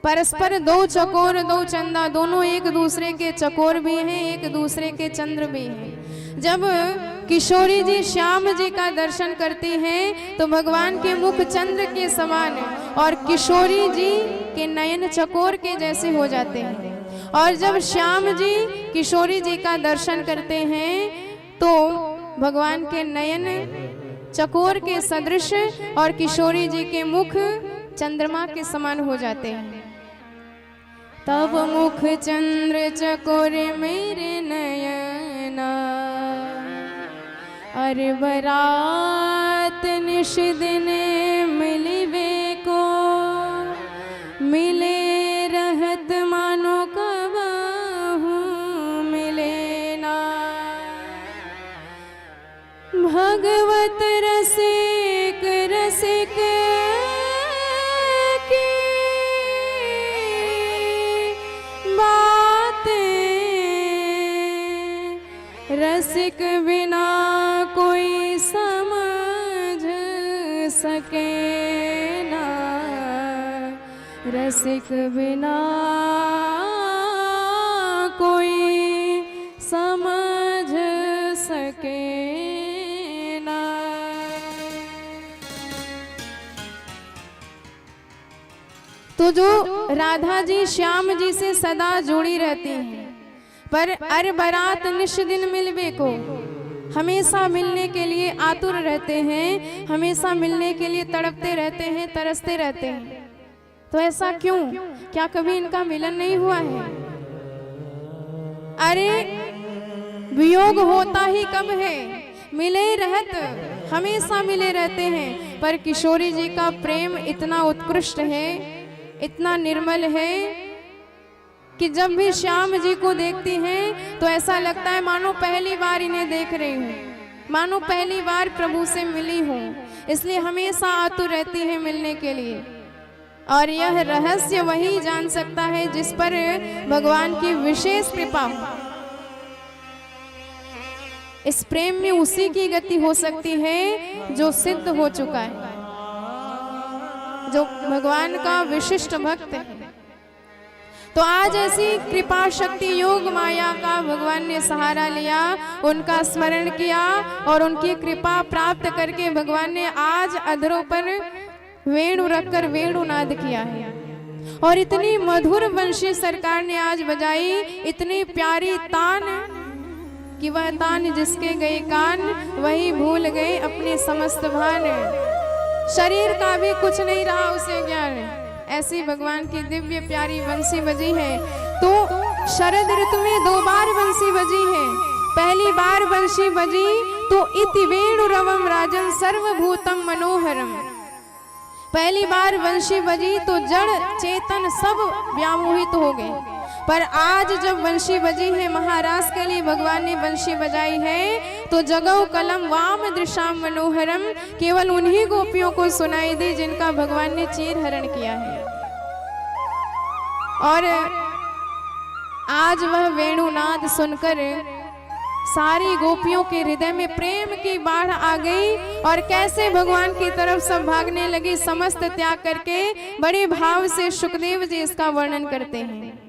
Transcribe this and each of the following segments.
परस्पर दो चकोर दो चंदा, दोनों एक दूसरे के चकोर भी हैं, एक दूसरे के चंद्र भी हैं। जब किशोरी जी श्याम जी का दर्शन करती हैं तो भगवान के मुख चंद्र के समान और किशोरी जी के नयन चकोर के जैसे हो जाते हैं। और जब श्याम जी किशोरी जी का दर्शन करते हैं तो भगवान के नयन चकोर के सदृश और किशोरी जी के मुख चंद्रमा के समान हो जाते हैं। तब मुख चंद्र चकोर मेरे नयना, अरे बरात निश दिन मिलिवे को, मिले रहत मानो कबहू मिले ना। भगवत रसिक रसिक की बातें, रसिक बिना कोई समझ सके ना, रसिक बिना कोई समझ सके ना। तो जो राधा जी श्याम जी से सदा जुड़ी रहती हैं, पर अर बरात निश दिन मिलवे को, हमेशा मिलने के लिए आतुर रहते हैं, हमेशा मिलने के लिए तड़पते रहते हैं, तरसते रहते हैं। तो ऐसा क्यों? क्या कभी इनका मिलन नहीं हुआ है? अरे वियोग होता ही कब है, मिले रहत हमेशा मिले रहते हैं। पर किशोरी जी का प्रेम इतना उत्कृष्ट है, इतना निर्मल है कि जब भी श्याम जी को देखती हैं तो ऐसा लगता है मानो पहली बार इन्हें देख रही हूँ, मानो पहली बार प्रभु से मिली हूँ। इसलिए हमेशा आतुर रहती है मिलने के लिए। और यह रहस्य वही जान सकता है जिस पर भगवान की विशेष कृपा हो। इस प्रेम में उसी की गति हो सकती है जो सिद्ध हो चुका है, जो भगवान का विशिष्ट भक्त है। तो आज ऐसी कृपा शक्ति योग माया का भगवान ने सहारा लिया, उनका स्मरण किया और उनकी कृपा प्राप्त करके भगवान ने आज अधरों पर वेणु रखकर वेणुनाद किया है। और इतनी मधुर वंशी सरकार ने आज बजाई, इतनी प्यारी तान कि वह तान जिसके गए कान, वही भूल गए अपने समस्त भान। शरीर का भी कुछ नहीं रहा उसे ज्ञान, ऐसी भगवान की दिव्य प्यारी बंसी बजी है। तो शरद ऋतु में 2 बार बंसी बजी है। पहली बार बंसी बजी तो इति वेणु रवम राजन सर्वभूतम मनोहरम, पहली बार बंसी बजी तो जड़ चेतन सब व्यामोहित हो गए। पर आज जब बंशी बजी है, महाराज के लिए भगवान ने बंशी बजाई है, तो जगौ कलम वाम दृशाम मनोहरम केवल उन्हीं गोपियों को सुनाई दी जिनका भगवान ने चीर हरण किया है। और आज वह वेणुनाद सुनकर सारी गोपियों के हृदय में प्रेम की बाढ़ आ गई और कैसे भगवान की तरफ सब भागने लगी, समस्त त्याग करके। बड़े भाव से सुखदेव जी इसका वर्णन करते हैं।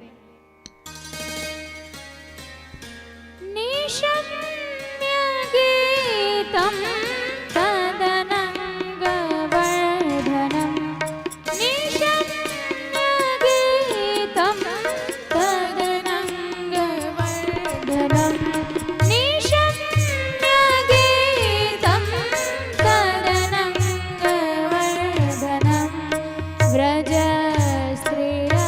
गीतम तदनंग वर्धनम, गीतम तदनंग वर्धनम, गीतम तदनंग वर्धनम, व्रज स्त्रिया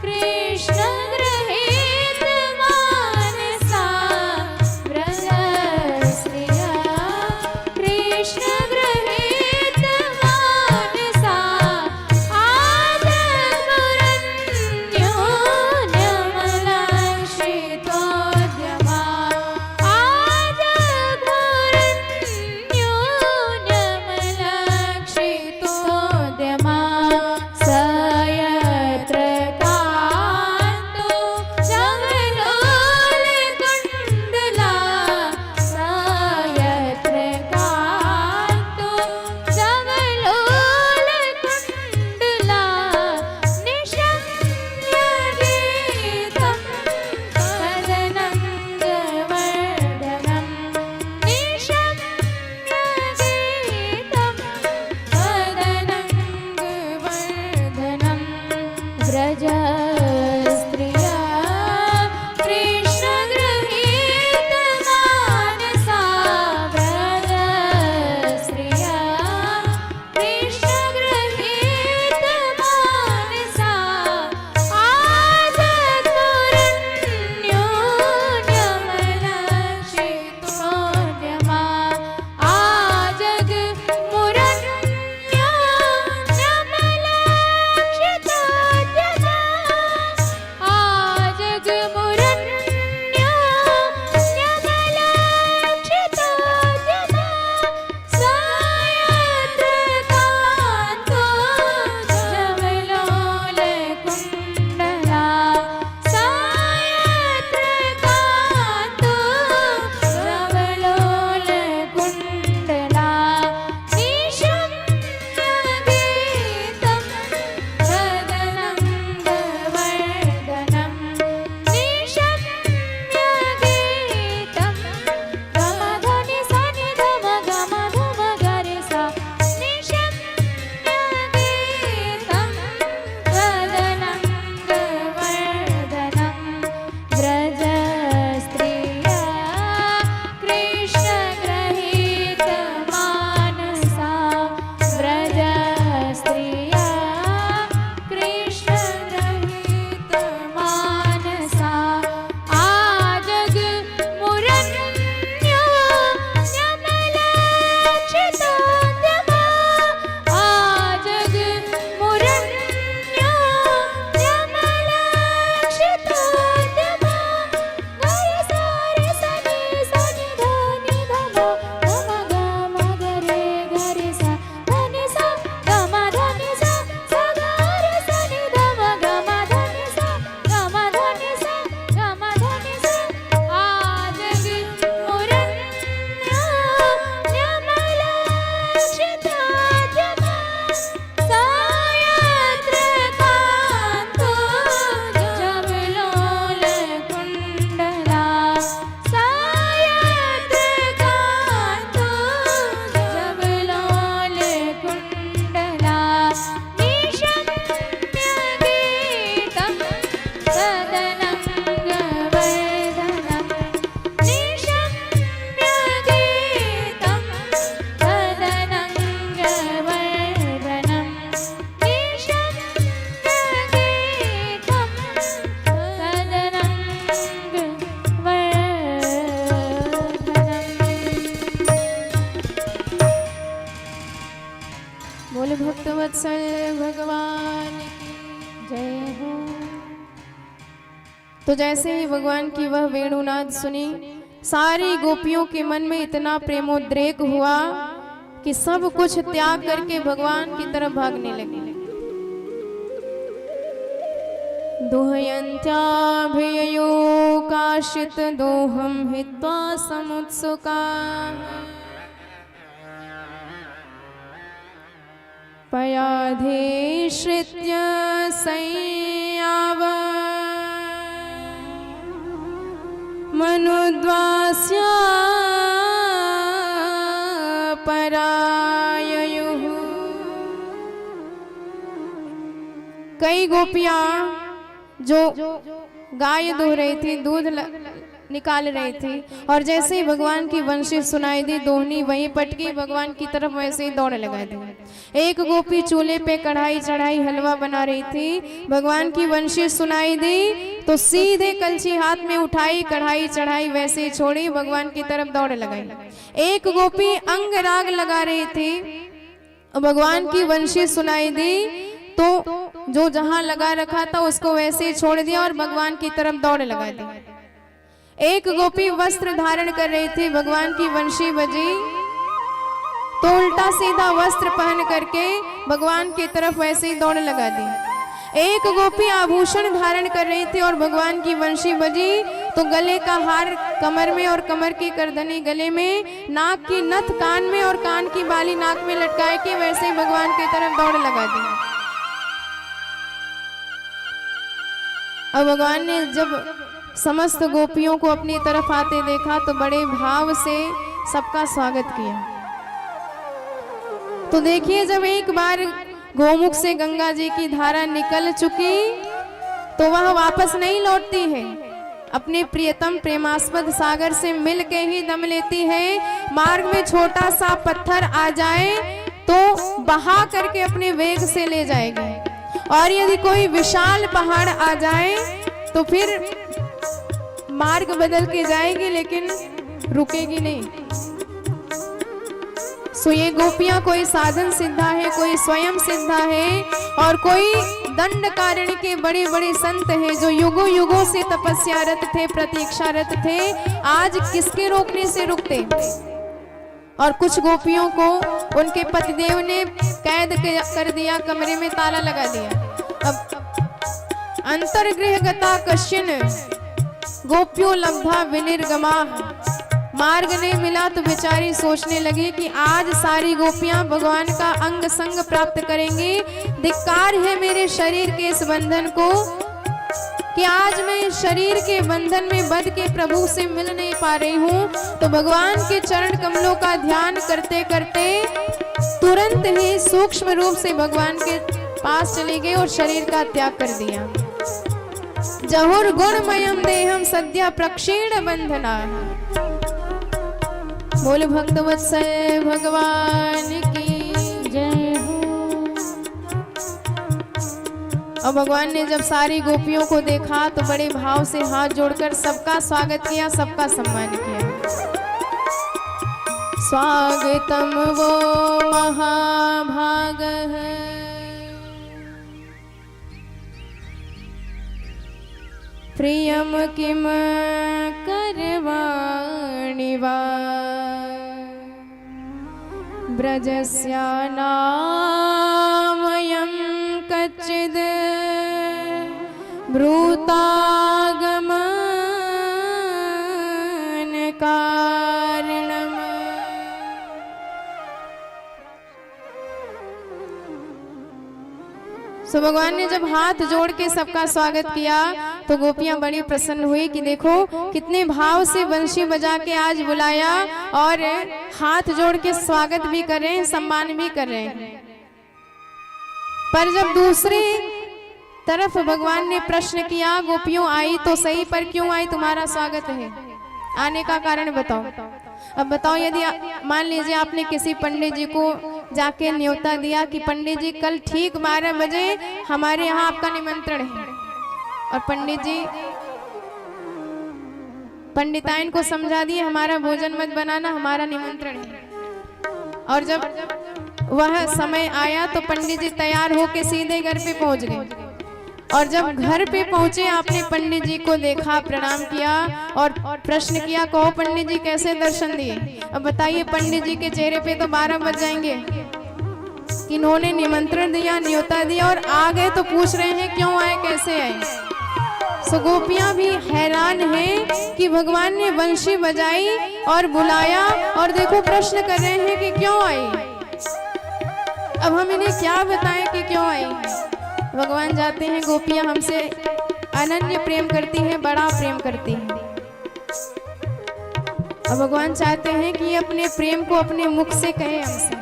कृष्ण गृहीत मानसा, व्रज स्त्रिया बोले भक्तवत्सल भगवान की जय हो। तो जैसे ही भगवान की वह वेणुनाद सुनी, सारी गोपियों के मन में इतना प्रेमोद्रेक हुआ कि सब कुछ त्याग करके भगवान की तरफ भागने लगे। दोहयन्त्याभिययो काशित दोहम हित्वा समुत्सुका पयाधीश्रित्य संयाव मनुद्वास्य पराययुः। कई गोपियां जो गाय दूह रही थी, दूध निकाल रही थी, और जैसे ही भगवान की वंशी सुनाई दी, दोहनी वहीं पटकी, भगवान की तरफ वैसे ही दौड़ लगा दी। एक गोपी चूल्हे पे कढ़ाई चढ़ाई हलवा बना रही थी, भगवान की वंशी सुनाई दी तो सीधे कलछी हाथ में उठाई, कढ़ाई चढ़ाई वैसे ही छोड़ी, भगवान की तरफ दौड़ लगाई। एक गोपी अंग राग लगा रही थी, भगवान की वंशी सुनाई दी तो जो जहां लगा रखा था उसको वैसे ही छोड़ दिया और भगवान की तरफ दौड़ लगा दी। एक गोपी वस्त्र धारण कर रही थी, भगवान की वंशी बजी तो उल्टा सीधा वस्त्र पहन करके भगवान की तरफ वैसे ही दौड़ लगा दी। एक गोपी आभूषण धारण कर रही थी और भगवान की वंशी बजी तो गले का हार कमर में और कमर की करधनी गले में, नाक की नथ कान में और कान की बाली नाक में लटकाए के वैसे ही भगवान की तरफ दौड़ लगा दी। अब भगवान ने जब समस्त गोपियों को अपनी तरफ आते देखा तो बड़े भाव से सबका स्वागत किया। तो देखिए, जब एक बार गोमुख से गंगा जी की धारा निकल चुकी तो वह वापस नहीं लौटती है, अपने प्रियतम प्रेमास्पद सागर से मिल के ही दम लेती है। मार्ग में छोटा सा पत्थर आ जाए तो बहा करके अपने वेग से ले जाएगी, और यदि कोई विशाल पहाड़ आ जाए तो फिर मार्ग बदल के जाएगी लेकिन रुकेगी नहीं। सो ये गोपियां कोई साधन सिद्धा है, कोई स्वयं सिद्धा है, और कोई दंडकारण्य के बड़े बड़े संत हैं जो युगों युगों से तपस्यारत थे, प्रतीक्षारत थे। आज किसके रोकने से रुकते। और कुछ गोपियों को उनके पतिदेव ने कैद कर दिया, कमरे में ताला लगा दिया। अब अंतर्गृह गता कश्चिन गोप्यो लब्धा विनिर्गमा, मार्ग नहीं मिला तो बेचारी सोचने लगी कि आज सारी गोपियां भगवान का अंग संग प्राप्त करेंगी। धिक्कार है मेरे शरीर के इस बंधन को कि आज मैं शरीर के बंधन में बंध के प्रभु से मिल नहीं पा रही हूँ। तो भगवान के चरण कमलों का ध्यान करते करते तुरंत ही सूक्ष्म रूप से भगवान के पास चली गई और शरीर का त्याग कर दिया। जहुर गुणमयम देहम सद्या प्रक्षीण बंधना। बोल भक्तवत्सल भगवान की जय हो। और भगवान ने जब सारी गोपियों को देखा तो बड़े भाव से हाथ जोड़कर सबका स्वागत किया, सबका सम्मान किया। स्वागतम वो महाभाग है, प्रियम किम करवाणि वा, ब्रजस्या नामयं कच्चिद् ब्रूतागमन कारणम्। सो भगवान ने जब हाथ जोड़ के सबका स्वागत किया तो गोपियां बड़ी प्रसन्न हुई कि देखो कितने भाव से बंशी बजा के आज बुलाया और हाथ जोड़ के स्वागत भी कर रहे हैं, सम्मान भी कर रहे हैं। पर जब दूसरी तरफ भगवान ने प्रश्न किया, गोपियों आई तो सही पर क्यों आई, तुम्हारा स्वागत है, आने का कारण बताओ। अब बताओ, यदि मान लीजिए आपने किसी पंडित जी को जाके न्योता दिया कि पंडित जी कल ठीक 12 बजे हमारे यहाँ आपका निमंत्रण है, और पंडित जी पंडिताइन को समझा दिए हमारा भोजन मत बनाना, हमारा निमंत्रण है। और जब वह समय आया तो पंडित जी तैयार होके सीधे घर पे पहुंच गए। और जब घर पे पहुंचे आपने पंडित जी को देखा, प्रणाम किया और प्रश्न किया, कहो पंडित जी कैसे दर्शन दिए। अब बताइए, पंडित जी के चेहरे पे तो 12 बज जाएंगे। इन्होंने निमंत्रण दिया, न्योता दिया और आ गए तो पूछ रहे हैं क्यों आए, कैसे आए। सो गोपियां भी हैरान हैं कि भगवान ने बंशी बजाई और बुलाया और देखो प्रश्न कर रहे हैं कि क्यों आई। अब हम इन्हें क्या बताएं कि क्यों आई। भगवान जाते हैं, गोपियां हमसे अनन्य प्रेम करती हैं, बड़ा प्रेम करती हैं। अब भगवान चाहते हैं कि अपने प्रेम को अपने मुख से कहे हमसे।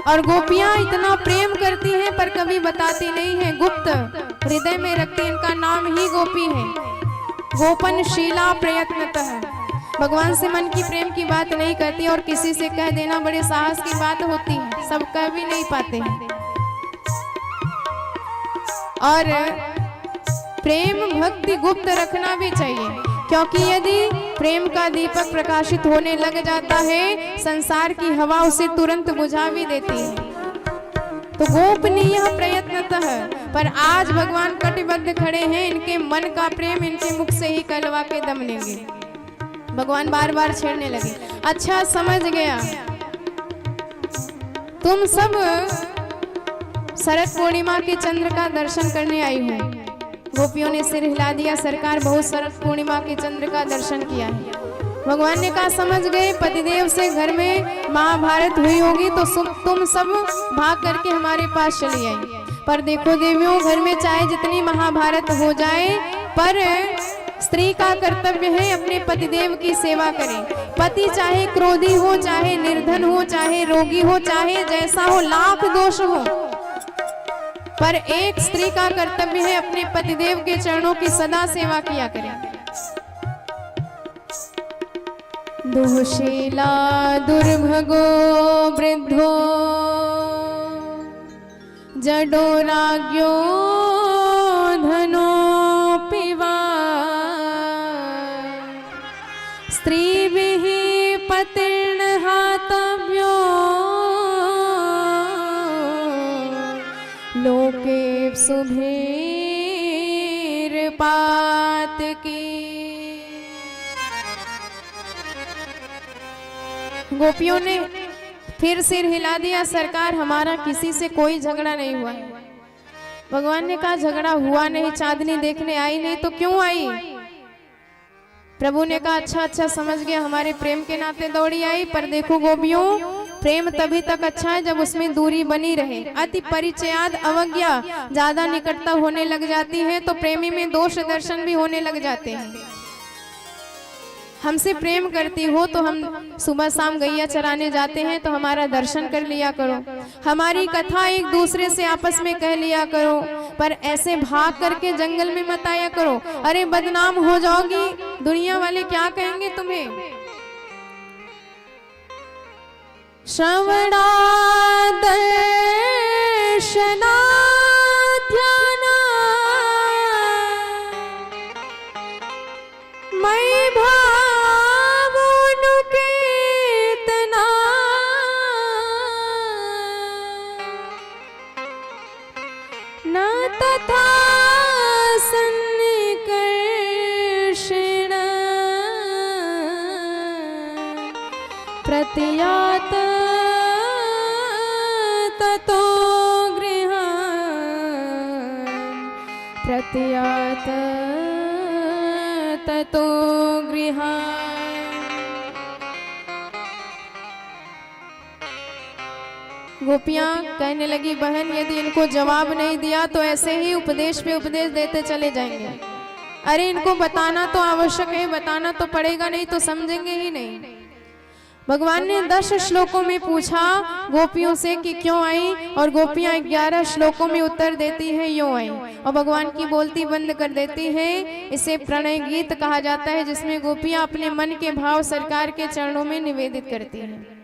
और गोपियां इतना प्रेम करती हैं पर कभी बताती नहीं है, गुप्त हृदय में रखती। इनका नाम ही गोपी है। गोपन शीला प्रयत्नतः, भगवान से मन की प्रेम की बात नहीं करती। और किसी से कह देना बड़े साहस की बात होती है, सब कह भी नहीं पाते हैं। और प्रेम भक्ति गुप्त रखना भी चाहिए, क्योंकि यदि प्रेम का दीपक प्रकाशित होने लग जाता है, संसार की हवा उसे तुरंत बुझा भी देती है। तो गोपनीय प्रयत्नतः, पर आज भगवान कटिबद्ध खड़े हैं, इनके मन का प्रेम इनके मुख से ही कहलवा के दम लेंगे। भगवान बार बार छेड़ने लगे, अच्छा समझ गया, तुम सब शरद पूर्णिमा के चंद्र का दर्शन करने आई हो। गोपियों ने सिर हिला दिया, सरकार बहुत शरद पूर्णिमा के चंद्र का दर्शन किया है। भगवान ने कहा समझ गए, पतिदेव से घर में महाभारत हुई होगी तो तुम सब भाग करके हमारे पास चली आई। पर देखो देवियों, घर में चाहे जितनी महाभारत हो जाए, पर स्त्री का कर्तव्य है अपने पतिदेव की सेवा करें। पति चाहे क्रोधी हो, चाहे निर्धन हो, चाहे रोगी हो, चाहे जैसा हो, लाख दोष हो, पर एक स्त्री का कर्तव्य है अपने पतिदेव के चरणों की सदा सेवा किया करें। दोषीला दुर्भगो वृद्धो जडो राज्ञो धनोऽपि वा स्त्रीभिः पतिर्न हातव्यो लोके शुभेर पातकी। गोपियों ने फिर सिर हिला दिया, सरकार हमारा किसी से कोई झगड़ा नहीं हुआ। भगवान ने कहा झगड़ा हुआ नहीं, चांदनी देखने आई नहीं तो क्यों आई। प्रभु ने कहा अच्छा अच्छा समझ गया, हमारे प्रेम के नाते दौड़ी आई। पर देखो गोपियों, प्रेम तभी तक अच्छा है जब उसमें दूरी बनी रहे। अति परिचयाद अवज्ञा, ज्यादा निकटता होने लग जाती है तो प्रेमी में दोष दर्शन भी होने लग जाते हैं। हमसे प्रेम करती हो तो हम सुबह शाम गैया चराने जाते हैं तो हमारा दर्शन कर लिया करो, हमारी कथा एक दूसरे से आपस में कह लिया करो, पर ऐसे भाग करके जंगल में मत आया करो। अरे बदनाम हो जाओगी, दुनिया वाले क्या कहेंगे तुम्हें। श्रवणा दर्शना ध्याना मई भावनुकेतना न तथा सन्निकर्षण प्रत्यात ततो गृहान् प्रत्यात ततो गृहान्। गोपियां कहने लगी बहन यदि इनको जवाब नहीं दिया तो ऐसे ही उपदेश पे उपदेश देते चले जाएंगे। अरे इनको बताना तो आवश्यक है, बताना तो पड़ेगा, नहीं तो समझेंगे ही नहीं। भगवान ने 10 श्लोकों में पूछा गोपियों से कि क्यों आई, और गोपियां 11 श्लोकों में उत्तर देती है यूं आई, और भगवान की बोलती बंद कर देती है। इसे प्रणय गीत कहा जाता है, जिसमें गोपियां अपने मन के भाव सरकार के चरणों में निवेदित करती हैं।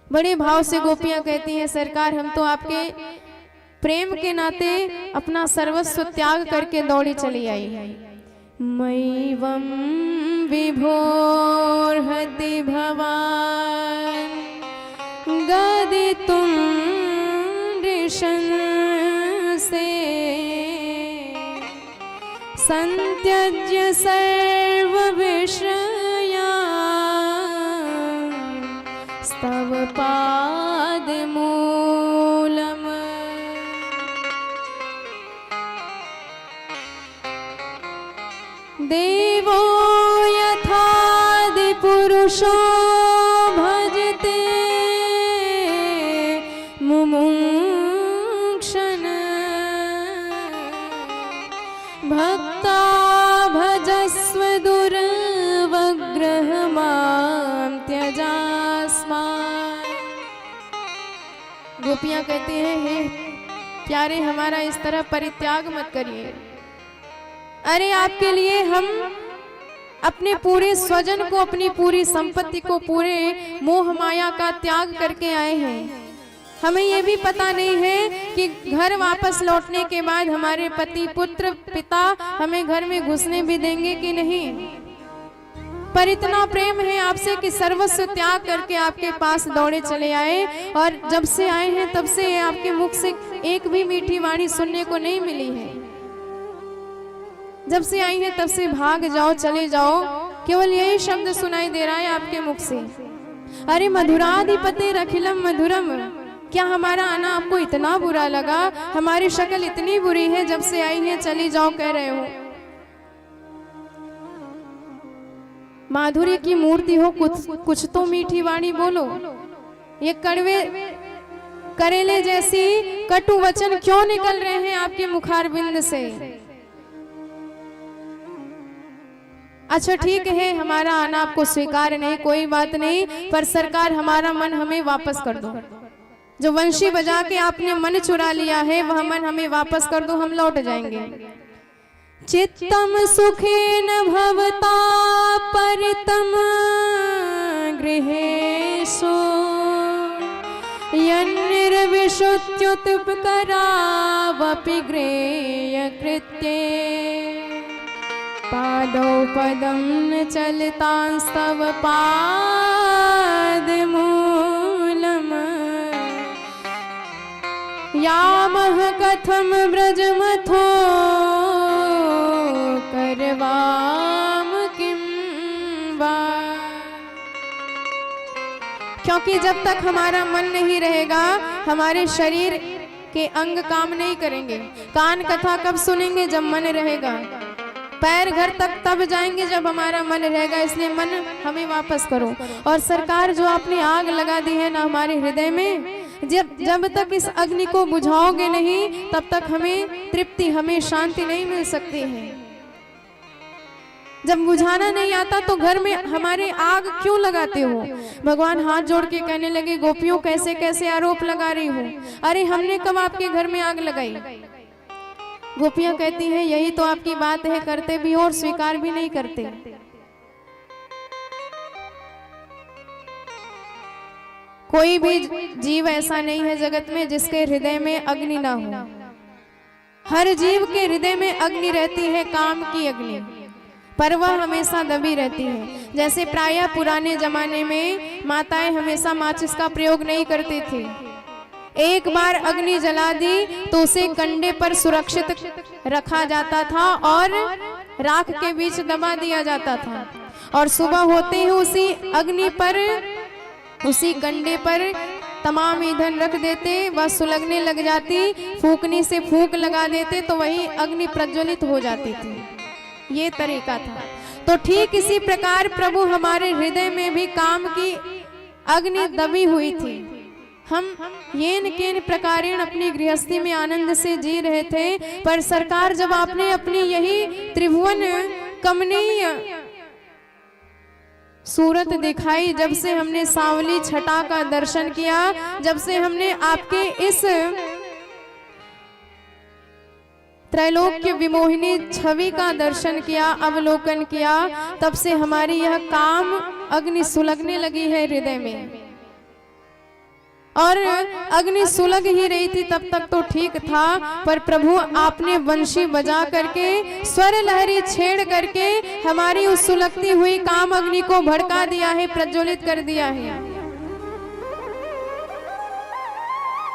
बड़े भाव से गोपियां कहती हैं सरकार हम तो आपके प्रेम के नाते अपना सर्वस्व त्याग करके दौड़ी चली आई है। मैवं विभोर्हति भवान् गदि तुम ऋषन से संत्यज्य सर्व विषया स्तव पाद मूलम। देवो यथादि पुरुषो भजते मुमुक्षन भक्ता भजस्व दुर्वग्रह मां त्यजास्मात्। गोपियां कहती हैं, हे प्यारे हमारा इस तरह परित्याग मत करिए। अरे आपके लिए हम अपने पूरे स्वजन को, अपनी पूरी संपत्ति को, पूरे मोह माया का त्याग करके आए हैं। हमें ये भी पता नहीं है कि घर वापस लौटने के बाद हमारे पति, पुत्र, पिता हमें घर में घुसने भी देंगे कि नहीं। पर इतना प्रेम है आपसे कि सर्वस्व त्याग करके आपके पास दौड़े चले आए, और जब से आए हैं तब से आपके मुख से एक भी मीठी वाणी सुनने को नहीं मिली है। जब से आई हैं तब से भाग जाओ, चले जाओ, केवल यही शब्द सुनाई दे रहा है आपके मुख से। अरे मधुराधिपते रखिलम मधुरम, क्या हमारा आना आपको इतना बुरा लगा? हमारी शक्ल इतनी बुरी है, जब से आई है चली जाओ कह रहे हो। माधुर्य की मूर्ति हो, कुछ तो मीठी वाणी बोलो। ये कड़वे करेले जैसी कटु वचन क्यों निकल रहे हैं आपके मुखारबिंद से? अच्छा ठीक है, हमारा आना आपको स्वीकार नहीं, कोई बात नहीं, पर सरकार हमारा मन हमें वापस कर दो। जो वंशी बजा के आपने मन चुरा लिया है वह मन हमें वापस कर दो, हम लौट जाएंगे। चित्तम सुखेन भवता परितम गृहेषु यन्निर्विशुत्युत्पकरावपि ग्रेय कृत्ये पादौ पदं न चलतांस्तव पादमूलम् यामः कथम व्रजमथो करवाम किं वा। क्योंकि जब तक हमारा मन नहीं रहेगा हमारे शरीर के अंग काम नहीं करेंगे। कान कथा कब सुनेंगे? जब मन रहेगा। पैर घर तक तब जाएंगे जब हमारा मन रहेगा। इसलिए मन हमें वापस करो। और सरकार जो आपने आग लगा दी है ना हमारे हृदय में, जब तक इस अग्नि को बुझाओगे नहीं तब तक हमें तृप्ति, हमें शांति नहीं मिल सकती है। जब बुझाना नहीं आता तो घर में हमारे आग क्यों लगाते हो? भगवान हाथ जोड़ के कहने लगे, गोपियों कैसे कैसे आरोप लगा रही हो? अरे हमने कब आपके घर में आग लगाई? गोपियां कहती हैं, यही तो आपकी बात है, करते भी हो और स्वीकार भी नहीं करते। कोई भी जीव ऐसा नहीं है जगत में जिसके हृदय में अग्नि ना हो। हर जीव के हृदय में अग्नि रहती है, काम की अग्नि, पर वह हमेशा दबी रहती है। जैसे प्रायः पुराने जमाने में माताएं हमेशा माचिस का प्रयोग नहीं करती थी। एक बार अग्नि जला दी तो उसे कंडे पर सुरक्षित रखा जाता था और राख के बीच दबा दिया जाता था, और सुबह होते ही उसी अग्नि पर, उसी कंडे पर तमाम ईंधन रख देते, वह सुलगने लग जाती, फूकनी से फूंक लगा देते तो वही अग्नि प्रज्वलित हो जाती थी। ये तरीका था। तो ठीक इसी प्रकार प्रभु हमारे हृदय में भी काम की अग्नि दबी हुई थी। हम येन केन प्रकारेण अपनी गृहस्थी में आनंद से जी रहे थे, पर सरकार जब आपने अपनी यही त्रिभुवन कमनीय सूरत दिखाई, जब से हमने सांवली छटा का दर्शन किया, जब से हमने आपके इस त्रैलोक्य विमोहिनी छवि का दर्शन किया, अवलोकन किया, तब से हमारी यह काम अग्नि सुलगने लगी है हृदय में। और अग्नि सुलग ही रही थी तब तक तो ठीक था, पर प्रभु आपने वंशी बजा करके, स्वर लहरी छेड़ करके हमारी उस सुलगती हुई काम अग्नि को भड़का दिया है, प्रज्वलित कर दिया है।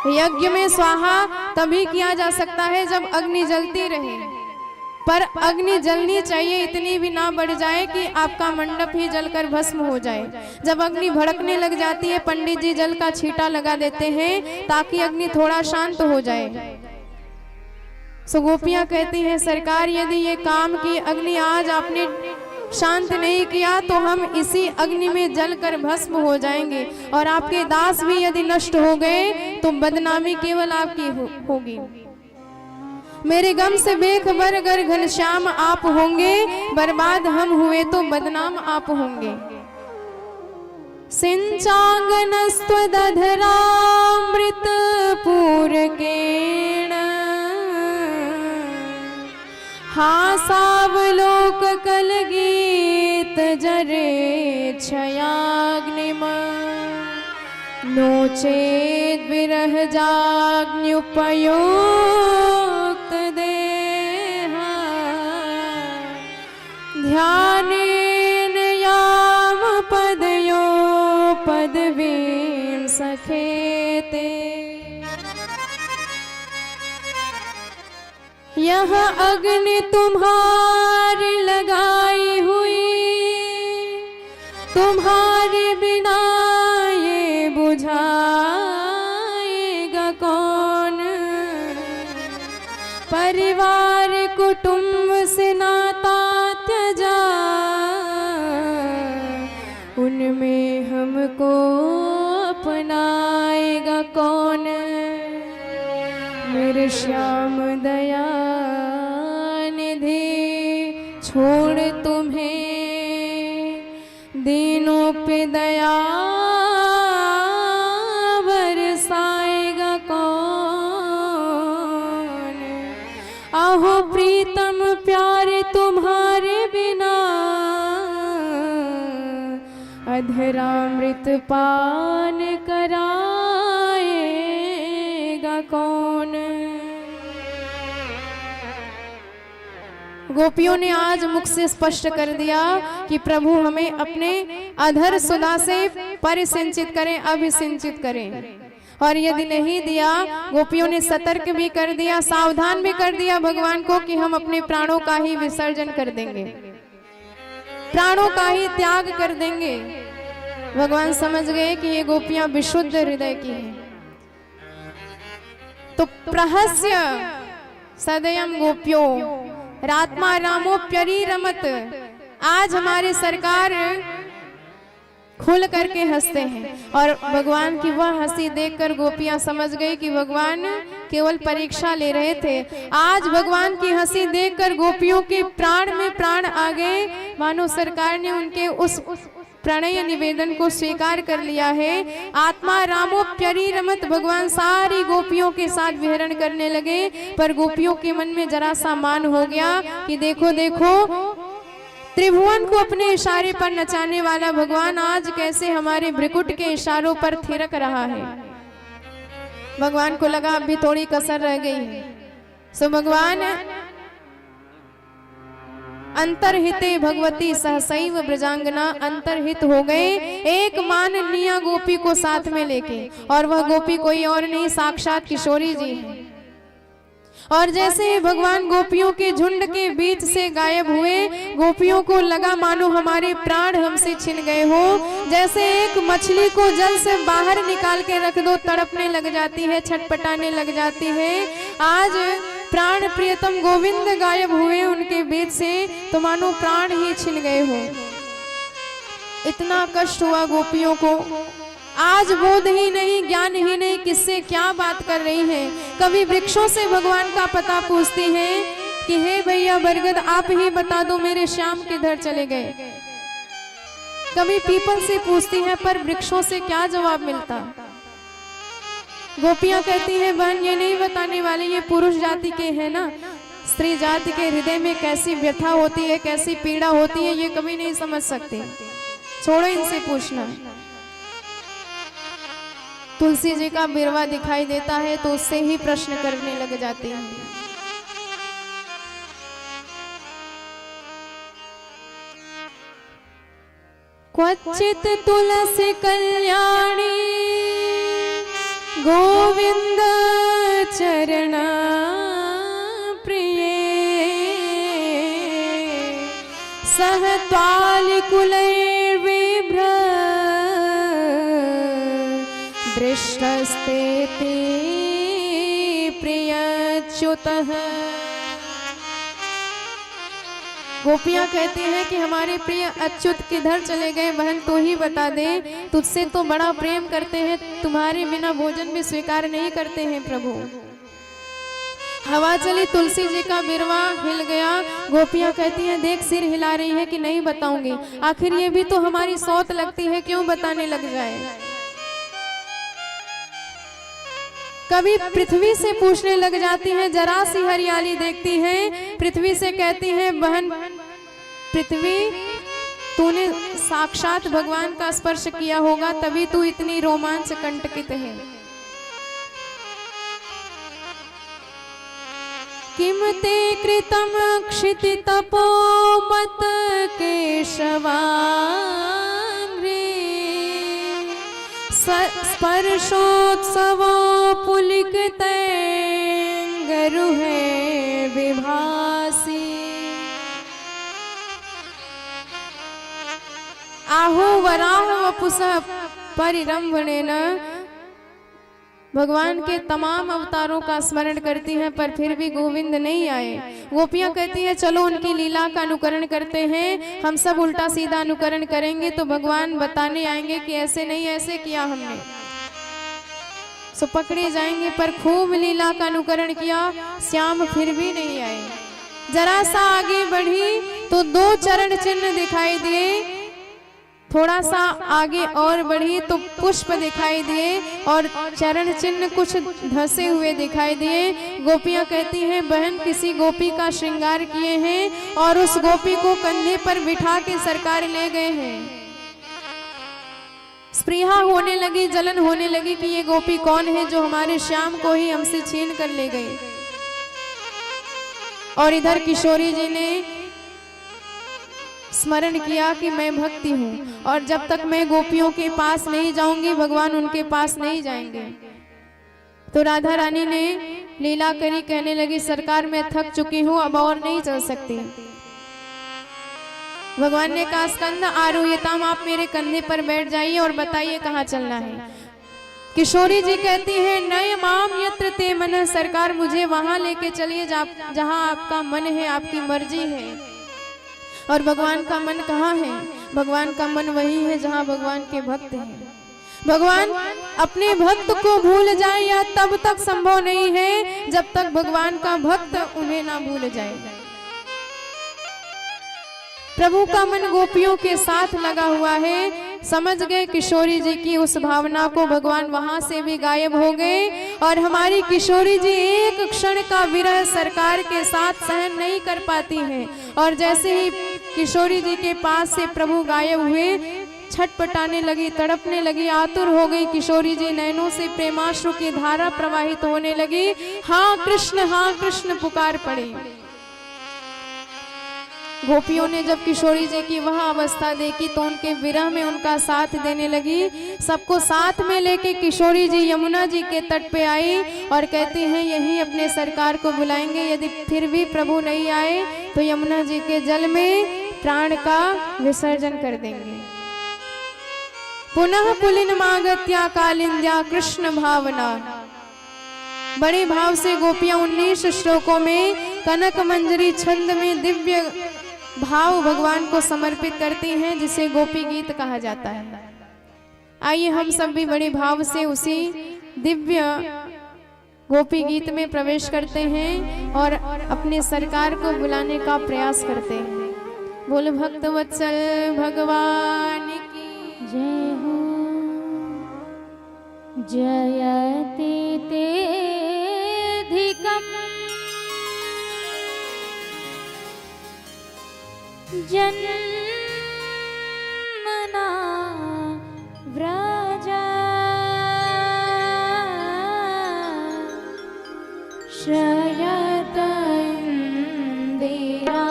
यज्ञ में स्वाहा तभी किया जा सकता है जब अग्नि जलती रहे, पर अग्नि जलनी चाहिए, इतनी भी ना बढ़ जाए कि आपका मंडप ही जलकर भस्म हो जाए। जब अग्नि भड़कने लग जाती है, पंडित जी जल का छींटा लगा देते हैं ताकि अग्नि थोड़ा शांत हो जाए। सो गोपियां कहती हैं, सरकार यदि ये काम की अग्नि आज आपने शांत नहीं किया तो हम इसी अग्नि में जलकर भस्म हो जाएंगे, और आपके दास भी यदि नष्ट हो गए तो बदनामी केवल आपकी होगी। मेरे गम से बेखबर अगर घनश्याम आप होंगे, बर्बाद हम हुए तो बदनाम आप होंगे। सिंचांगनस्त्वदधरामृत पूरकेण हासावलोक कलगीत जरे छयाग्निम नो चेद विरह जाग्न्युपयुक्त देहा ध्यानेन याम पदयो पदवीं सखेते। यह अग्नि तुम्हारी लगाई हुई, तुम्हारे बिना ये बुझाएगा कौन। परिवार कुटुंब से नाता त्यजा, उनमें हमको अपनाएगा कौन। मेरे श्याम दया निधि छोड़ तुम्हें दीनों पे दया बरसाएगा कौन। आहो प्रीतम प्यारे तुम्हारे बिना अधरामृत पान कराएगा कौन। गोपियों ने आज मुख से स्पष्ट कर दिया कि प्रभु हमें अपने अधर सुधा से परिसिंचित करें, अभिसिंचित करें। और यदि नहीं दिया, गोपियों ने सतर्क भी कर दिया, सावधान भी कर दिया भगवान को कि हम अपने प्राणों का ही विसर्जन कर देंगे, प्राणों का ही त्याग कर देंगे। भगवान समझ गए कि ये गोपियां विशुद्ध हृदय की हैं। तो प्रहस्य सदयम गोप्यो रात्मा रामोप्यरी रमत। आज हमारे सरकार खुल करके हंसते हैं, और भगवान की वह हंसी देखकर गोपियां समझ गई कि भगवान केवल परीक्षा ले रहे थे। आज भगवान की हंसी देखकर गोपियों के प्राण में प्राण आ गए, मानो सरकार ने उनके उस प्रणय निवेदन को स्वीकार कर लिया है। आत्मा रामोप्यरी रमत, भगवान सारी गोपियों के साथ विहरण करने लगे, पर गोपियों के मन में जरा सा मान हो गया कि देखो देखो, त्रिभुवन को अपने इशारे पर नचाने वाला भगवान आज कैसे हमारे भ्रिकुट के इशारों पर थिरक रहा है। भगवान को लगा अब भी थोड़ी कसर रह गई है। सो भगवान अंतरहिते भगवती सहसैव ब्रजांगना अंतरहित हो गए, एक माननीय गोपी को साथ में लेके, और वह गोपी कोई और नहीं, साक्षात किशोरी जी है। और जैसे ही भगवान गोपियों के झुंड के बीच से गायब हुए, गोपियों को लगा मानो हमारे प्राण हमसे छिन गए हो। जैसे एक मछली को जल से बाहर निकाल के रख दो, तड़पने लग जाती है, छटपटाने लग जाती है। आज प्राण प्रियतम गोविंद गायब हुए उनके बीच से, तो मानो प्राण ही छिन गए हो। इतना कष्ट हुआ गोपियों को। आज बोध ही नहीं, ज्ञान ही नहीं, किससे क्या बात कर रही हैं। कभी वृक्षों से भगवान का पता पूछती हैं कि हे भैया बरगद, आप ही बता दो मेरे श्याम किधर चले गए। कभी पीपल से पूछती हैं, पर वृक्षों से क्या जवाब मिलता। गोपियां कहती हैं, बहन ये नहीं बताने वाले, ये पुरुष जाति के हैं ना, स्त्री जाति के हृदय में कैसी व्यथा होती है, कैसी पीड़ा होती है, ये कभी नहीं समझ सकते। छोड़ो इनसे पूछना। तुलसी जी का बिरवा दिखाई देता है तो उससे ही प्रश्न करने लग जाते हैं। क्वचित तुलसी कल्याणी गोविंद चरण प्रिय सहत्वालिकुलैर्विभ्र दृष्टस्ते ते प्रियच्युतः। गोपियां कहती हैं कि हमारे प्रिय अच्युत किधर चले गए, बहन तू ही बता दे, तुझसे तो बड़ा प्रेम करते हैं, तुम्हारे बिना भोजन भी स्वीकार नहीं करते हैं प्रभु। हवा चली, तुलसी जी का बिरवा हिल गया। गोपियां कहती हैं देख सिर हिला रही है कि नहीं बताऊंगी, आखिर ये भी तो हमारी सौत लगती है, क्यों बताने लग जाए। कभी पृथ्वी से पूछने लग जाती हैं, जरा सी हरियाली देखती हैं, पृथ्वी से कहती हैं बहन पृथ्वी तूने साक्षात भगवान का स्पर्श किया होगा तभी तू इतनी रोमांच कंटकित है। किम ते कृतम क्षिति तपो मत केशवांग्रे स्पर्शोत्सव पुलिकितैर्गरुहे विभासी। आहो वराह वपुषः परिरंभणेन। भगवान के तमाम अवतारों का स्मरण करती हैं पर फिर भी गोविंद नहीं आए। गोपियां कहती हैं चलो उनकी लीला का अनुकरण करते हैं, हम सब उल्टा सीधा अनुकरण करेंगे तो भगवान बताने आएंगे कि ऐसे नहीं ऐसे किया हमने, सो पकड़े जाएंगे। पर खूब लीला का अनुकरण किया, श्याम फिर भी नहीं आए। जरा सा आगे बढ़ी तो 2 चरण चिन्ह दिखाई दिए, थोड़ा सा आगे और बढ़ी तो पुष्प दिखाई दिए और चरण चिन्ह कुछ धसे हुए दिखाई दिए। गोपियां कहती हैं बहन किसी गोपी का श्रृंगार किए हैं और उस गोपी को कंधे पर बिठा के सरकार ले गए हैं। स्पृहा होने लगी, जलन होने लगी कि ये गोपी कौन है जो हमारे श्याम को ही हमसे छीन कर ले गई। और इधर किशोरी जी ने स्मरण किया कि मैं भक्ति हूँ और जब तक मैं गोपियों के पास नहीं जाऊंगी भगवान उनके पास नहीं जाएंगे। तो राधा रानी ने लीला करी, कहने लगी सरकार मैं थक चुकी हूँ अब और नहीं चल सकती। भगवान ने कहा स्कंद आरोह्यताम, आप मेरे कंधे पर बैठ जाइए और बताइए कहाँ चलना है। किशोरी जी कहती है नय माम यत्र ते मन, सरकार मुझे वहां लेके चलिए जहां आपका मन है, आपकी मर्जी है। और भगवान का मन कहाँ है? भगवान का मन वही है जहाँ भगवान के भक्त हैं। भगवान अपने भक्त को भूल जाए या तब तक संभव नहीं है जब तक भगवान का भक्त उन्हें ना भूल जाए। प्रभु का मन गोपियों के साथ लगा हुआ है। समझ गए किशोरी जी की उस भावना को, भगवान वहां से भी गायब हो गए और हमारी किशोरी जी एक क्षण का विरह सरकार के साथ सहन नहीं कर पाती हैं। और जैसे ही किशोरी जी के पास से प्रभु गायब हुए छटपटाने लगी, तड़पने लगी, आतुर हो गई किशोरी जी, नैनों से प्रेमाश्रु की धारा प्रवाहित होने लगी। हाँ कृष्ण पुकार पड़ी। गोपियों ने जब किशोरी जी की वह अवस्था देखी तो उनके विरह में उनका साथ देने लगी। सबको साथ में लेके किशोरी जी यमुना जी के तट पे आई और कहती हैं यही अपने सरकार को बुलाएंगे, यदि फिर भी प्रभु नहीं आए तो यमुना जी के जल में प्राण का विसर्जन कर देंगे। पुनः पुलिन मागत्या कालिंद्या कृष्ण भावना। बड़े भाव से गोपियां 19 श्लोकों में कनक मंजरी छंद में दिव्य भाव भगवान को समर्पित करती हैं जिसे गोपी गीत कहा जाता है। आइए हम सब भी बड़े भाव से उसी दिव्य गोपी गीत में प्रवेश करते हैं और अपने सरकार को बुलाने का प्रयास करते हैं। बोल भक्त वत्सल भगवान की जय हो। जयति तेधिकम् जन्मना व्रजा श्रयत इंदिरा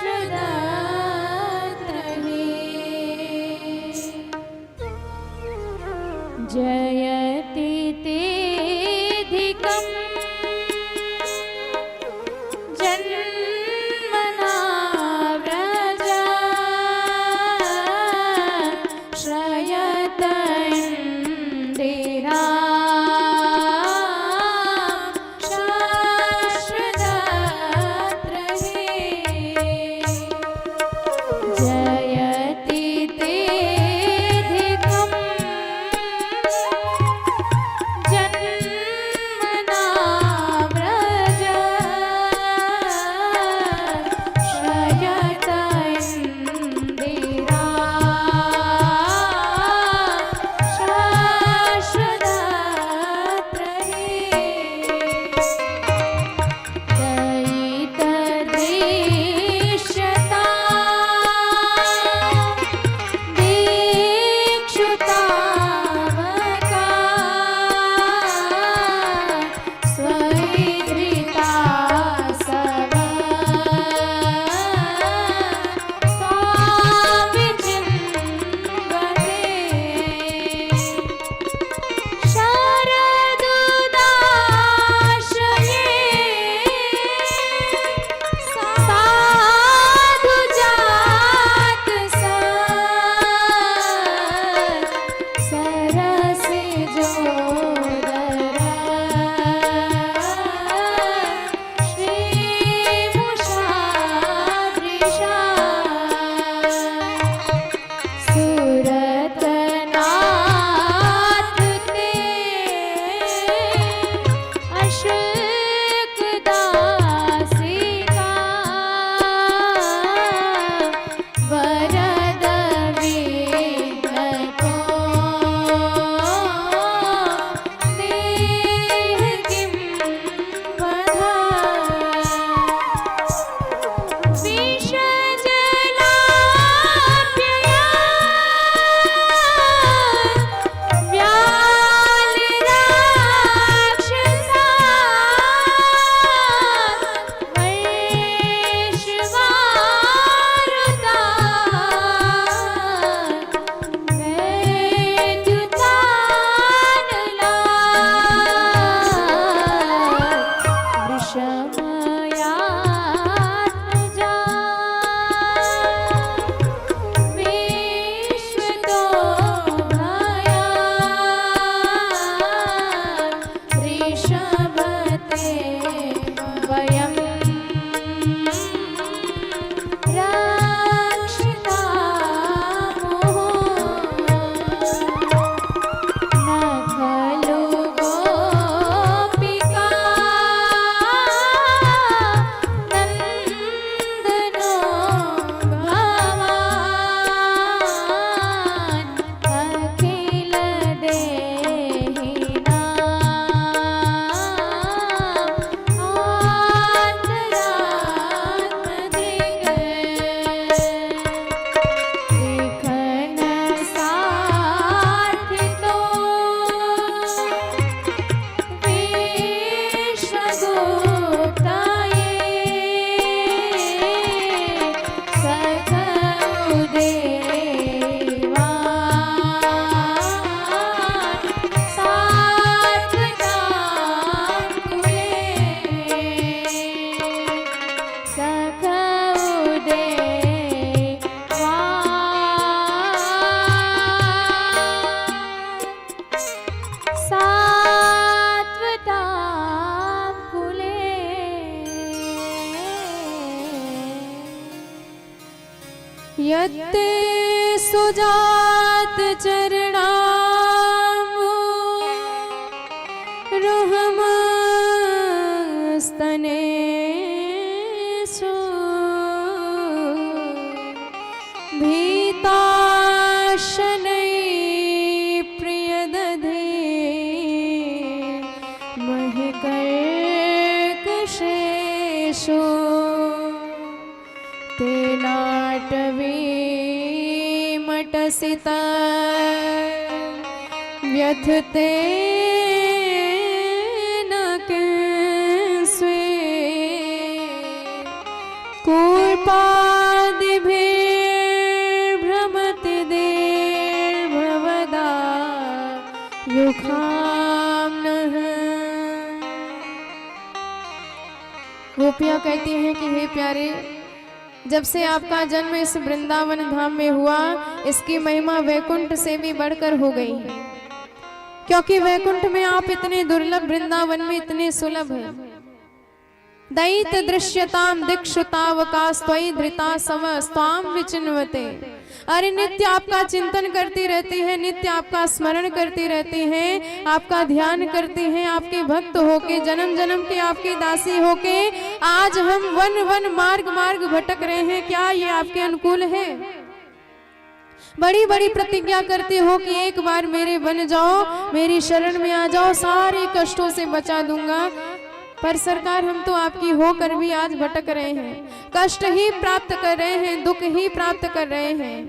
शाश्वत रहे। जयति तेऽधिकम् जन्मना व्रजा श्रयत इन्दिरा शाश्वतत्रये जयति तेऽधिकम् जन्मना व्रजा श्रयत इन्दिरा यत्ते सुजात चरणाम्बु रुहमस्तनेषु भीताशनैः प्रियदधे महिकर्कशेषु तेनाटवीमटसिता व्यथते न किंस्वे कूर्पादिभिर्भ्रमति देर्भवदा गोपियाँ कहती हैं कि हे प्यारे, जब से आपका जन्म इस वृंदावन धाम में हुआ, इसकी महिमा वैकुंठ से भी बढ़कर हो गई है, क्योंकि वैकुंठ में आप इतने दुर्लभ, वृंदावन में इतने सुलभ हैं। दैत दृश्यताम दीक्षुतावकास्त्वयि धृता सव स्वाम विचिन्वते। अरे नित्य आपका चिंतन करती रहती है, नित्य आपका स्मरण करती रहती हैं, आपका ध्यान करती हैं, आपके भक्त होके, जन्म जन्म के आपकी दासी होके आज हम वन वन मार्ग मार्ग भटक रहे हैं। क्या ये आपके अनुकूल है? बड़ी बड़ी प्रतिज्ञा करते हो कि एक बार मेरे बन जाओ, मेरी शरण में आ जाओ, सारे कष्टों से बचा दूंगा। पर सरकार, हम तो आपकी होकर भी आज भटक रहे हैं, कष्ट ही प्राप्त कर रहे हैं, दुख ही प्राप्त कर रहे हैं।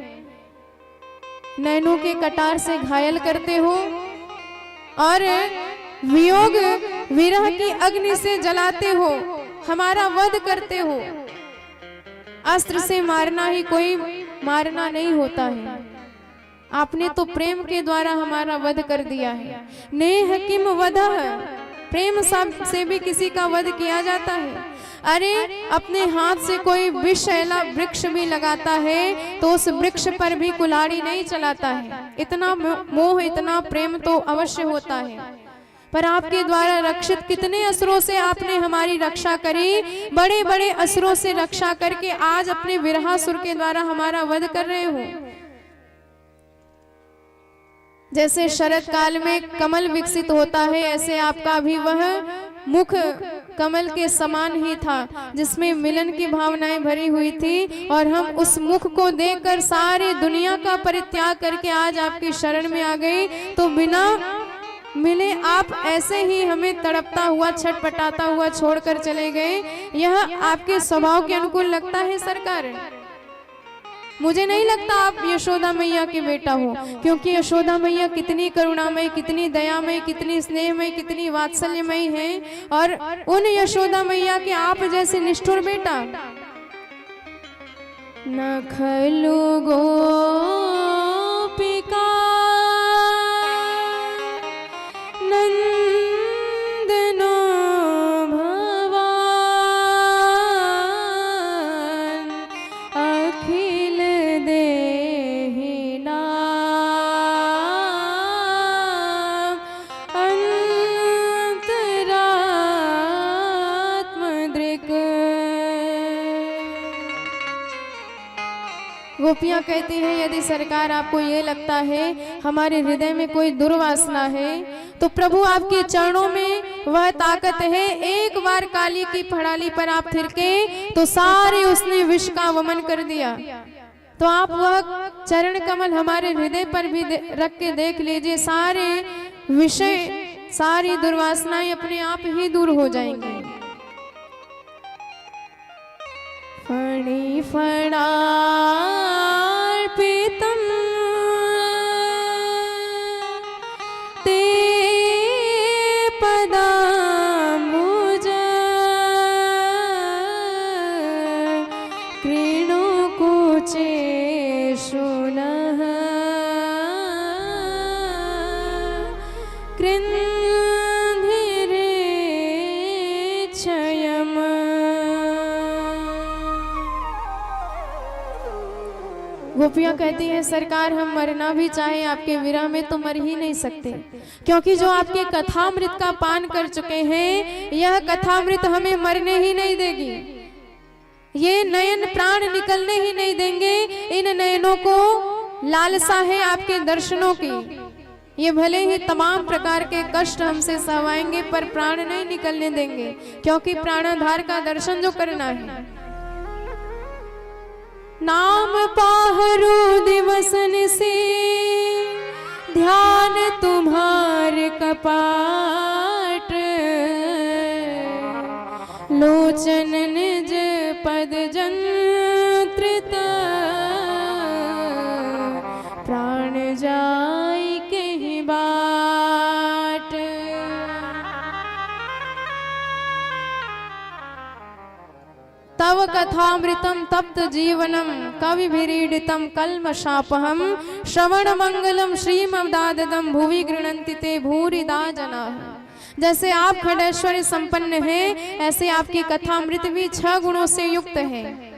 नैनों के कटार से घायल करते हो और वियोग विरह की अग्नि से जलाते हो, हमारा वध करते हो। अस्त्र से मारना ही कोई मारना नहीं होता है, आपने तो प्रेम के द्वारा हमारा वध कर दिया है। नेह किम वधः, प्रेम से भी किसी का वध किया जाता है। अरे अपने हाथ से कोई विषैला वृक्ष भी लगाता है तो उस वृक्ष पर भी कुल्हाड़ी नहीं चलाता है। इतना मोह, इतना प्रेम तो अवश्य होता है। पर आपके द्वारा रक्षित कितने असुरों से आपने हमारी रक्षा करी, बड़े बड़े असुरों से रक्षा करके आज अपने विरहासुर के द्वारा हमारा वध कर रहे हो। जैसे शरद काल में कमल विकसित होता है, ऐसे आपका भी वह मुख कमल के समान ही था, जिसमें मिलन की भावनाएं भरी हुई थी। और हम उस मुख को देखकर सारे दुनिया का परित्याग करके आज आपकी शरण में आ गए। तो बिना मिले आप ऐसे ही हमें तड़पता हुआ, छटपटाता हुआ छोड़कर चले गए। यह आपके स्वभाव के अनुकूल लगता है सरकार? मुझे नहीं लगता आप यशोदा मैया के बेटा हो, क्योंकि यशोदा मैया कितनी करुणामयी, कितनी दयामयी, कितनी स्नेहमयी, कितनी वात्सल्यमयी है। और उन यशोदा मैया के आप जैसे निष्ठुर बेटा न खलु गोपिका नंदनो भवान अखिल देहि नाम अंतरात्मदृक्। गोपियाँ कहती हैं, यदि सरकार आपको ये लगता है हमारे हृदय में कोई दुर्वासना है, तो प्रभु आपके चरणों में वह ताकत है। एक बार काली की पड़ाली पर आप थिरके तो सारे उसने विष का वमन कर दिया। तो आप वह चरण कमल हमारे हृदय पर भी रख के देख लीजिए, सारे विषय, सारी दुर्वासनाएं अपने आप ही दूर हो जाएंगी। फणी फणार्पितम् ते पदाम्बुज कृणुकुचेषु नः कृन्धिरेच्छयम्। गोपियाँ कहती हैं, सरकार हम मरना भी चाहे आपके विरह में तो मर ही नहीं सकते, क्योंकि जो आपके कथामृत का पान कर चुके हैं, यह कथामृत हमें मरने ही नहीं देगी। ये नयन प्राण निकलने ही नहीं देंगे। इन नयनों को लालसा है आपके दर्शनों की। ये भले ही तमाम प्रकार के कष्ट हमसे सहवाएंगे, पर प्राण नहीं निकलने देंगे, क्योंकि प्राणाधार का दर्शन जो करना है। नाम पाहरु दिवसन से ध्यान तुम्हार कपाट, लोचन निज पद जंत्रित प्राण जाय कहीं बाट। तव कथामृतम तप्त जीवनम कविभिरीडितम कल्मषापहम श्रवण मंगलम श्रीमदाददम भुवि गृह्णन्ति ते भूरिदा जनाः। जैसे आप खड़ैश्वर्य संपन्न हैं, ऐसे आपकी कथामृत भी 6 गुणों से युक्त है।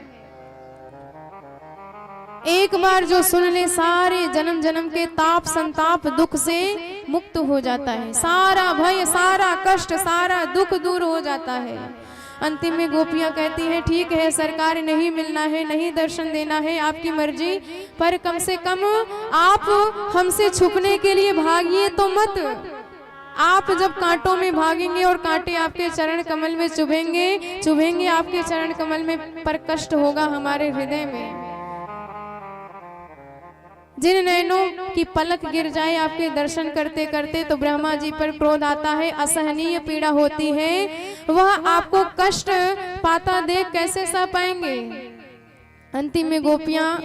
एक बार जो सुन ले सारे जन्म जन्म के ताप संताप दुख से मुक्त हो जाता है, सारा भय सारा कष्ट सारा दुख दूर हो जाता है। अंतिम में गोपियां कहती हैं, ठीक है सरकार, नहीं मिलना है, नहीं दर्शन देना है, आपकी मर्जी, पर कम से कम आप हमसे छुपने के लिए भागिए तो मत। आप जब कांटों में भागेंगे और कांटे आपके चरण कमल में चुभेंगे आपके चरण कमल में, पर कष्ट होगा हमारे हृदय में। जिन नैनों की पलक गिर जाए आपके दर्शन करते करते तो ब्रह्मा जी पर क्रोध आता है, असहनीय पीड़ा होती है, वह आपको कष्ट पाता देख कैसे सह पाएंगे। अंतिम में गोपियां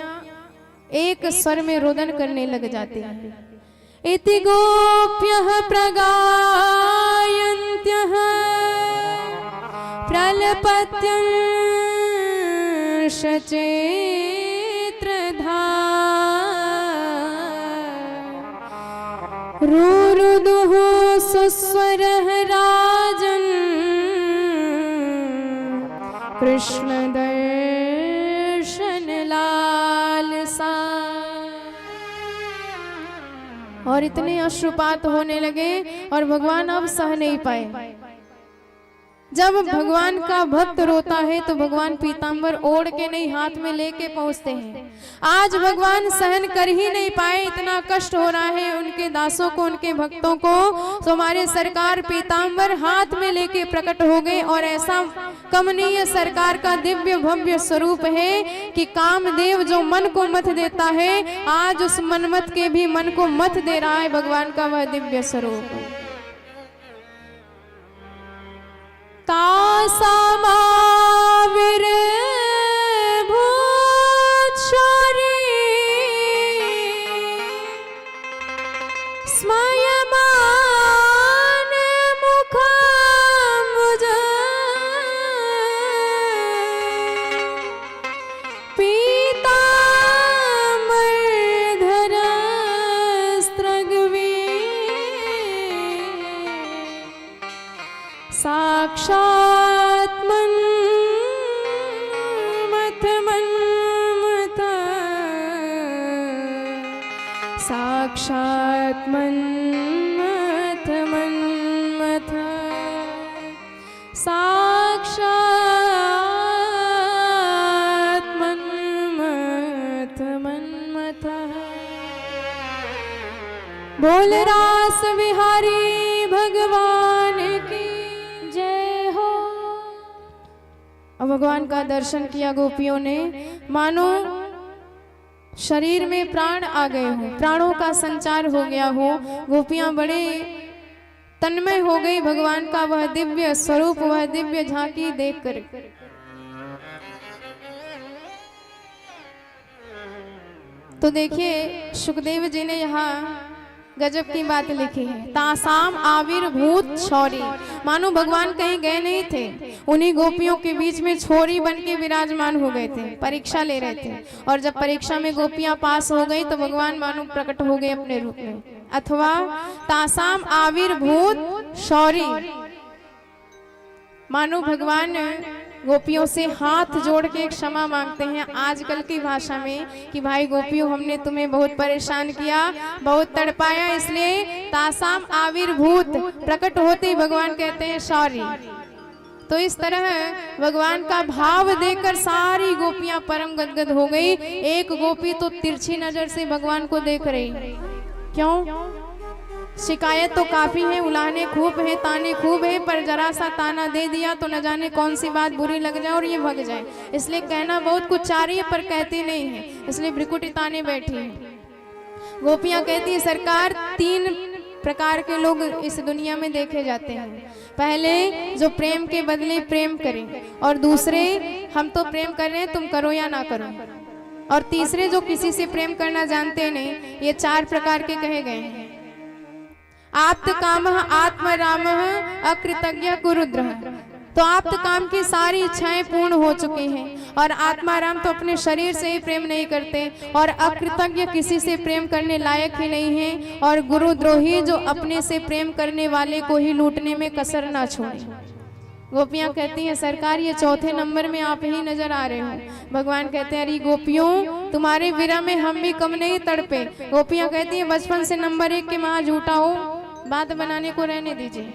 एक स्वर में रोदन करने लग जाती हैं। इति गोप्यः प्रगायन्त्यः प्रलपत्यंश चेत्रधा रुरुदुः सुस्वरः राजन् कृष्ण दर्शन लालसा। और इतने अश्रुपात होने लगे और भगवान अब सह नहीं पाए। जब भगवान का भक्त रोता है तो भगवान पीतांबर ओढ़ के नहीं, हाथ में लेके पहुंचते हैं। आज भगवान सहन कर ही नहीं पाए, इतना कष्ट हो रहा है उनके दासों को, उनके भक्तों को, तो हमारे सरकार पीतांबर हाथ में लेके प्रकट हो गए। और ऐसा कमनीय सरकार का दिव्य भव्य स्वरूप है कि कामदेव जो मन को मत देता है, आज उस मनमत के भी मन को मत दे रहा है भगवान का वह दिव्य स्वरूप। तासामाविर भूतशौरी स्मयमान मुखाम्बुज पीताम्बरधरस्त्रग्वी साक्षात् मन्मथ साक्षात् मन्मथ साक्षात् मन्मथ। बोल रास विहारी भगवान की जय हो। अब भगवान का दर्शन किया गोपियों ने, मानो शरीर में प्राण आ गए हो, प्राणों का संचार हो गया हो। गोपियां बड़े तन्मय हो गई भगवान का वह दिव्य स्वरूप, वह दिव्य झांकी देखकर। तो देखिए सुखदेव जी ने यहाँ गजब की बात लिखी है, तासाम आविर्भूत छौरी, मानो भगवान कहीं गए नहीं थे, उन्हीं गोपियों के बीच में छोरी बन के विराजमान हो गए थे, परीक्षा ले रहे थे। और जब परीक्षा में गोपियां पास हो गई तो भगवान मानो प्रकट हो गए अपने रूप में। अथवा तासाम आविर्भूत शौरी, मानो भगवान गोपियों से हाथ जोड़ के क्षमा मांगते हैं आजकल की भाषा में कि भाई गोपियों, हमने तुम्हें बहुत परेशान किया, बहुत तड़पाया, इसलिए तासाम आविर्भूत, प्रकट होते ही भगवान कहते हैं सॉरी। तो इस तरह भगवान का भाव देखकर सारी गोपियां परम गदगद हो गई। एक गोपी तो तिरछी नजर से भगवान को देख रही। क्यों? शिकायत तो काफी है, उलाहने खूब है, ताने खूब है, पर जरा सा ताना दे दिया तो न जाने कौन सी बात बुरी लग जाए और ये भग जाए, इसलिए कहना बहुत कुछ चाह रही है पर कहती नहीं है, इसलिए भ्रिकुटी ताने बैठी है। गोपियां कहती है सरकार, 3 प्रकार के लोग इस दुनिया में देखे जाते हैं। पहले जो प्रेम के बदले प्रेम करें, और दूसरे हम तो प्रेम कर रहे हैं तुम करो या ना करो, और तीसरे जो किसी से प्रेम करना जानते नहीं। ये 4 प्रकार के कहे गए हैं। आप्त कामः आत्मरामः अकृतज्ञ कुरुद्रः। तो तो आप्त काम की सारी इच्छाएं पूर्ण हो चुकी हैं और आत्माराम तो अपने शरीर से ही प्रेम नहीं करते और अकृतज्ञ किसी से प्रेम करने लायक ही नहीं है और गुरुद्रोही जो अपने से प्रेम करने वाले को ही लूटने में कसर ना छोड़े। गोपियां कहती हैं सरकार ये चौथे नंबर में आप ही नजर आ रहे हो। भगवान कहते हैं अरे गोपियों तुम्हारे विरह में हम भी कम नहीं तड़पे। गोपियां कहती हैं बचपन से नंबर 1 के महा झूठा हो, बात बनाने को रहने दीजिए।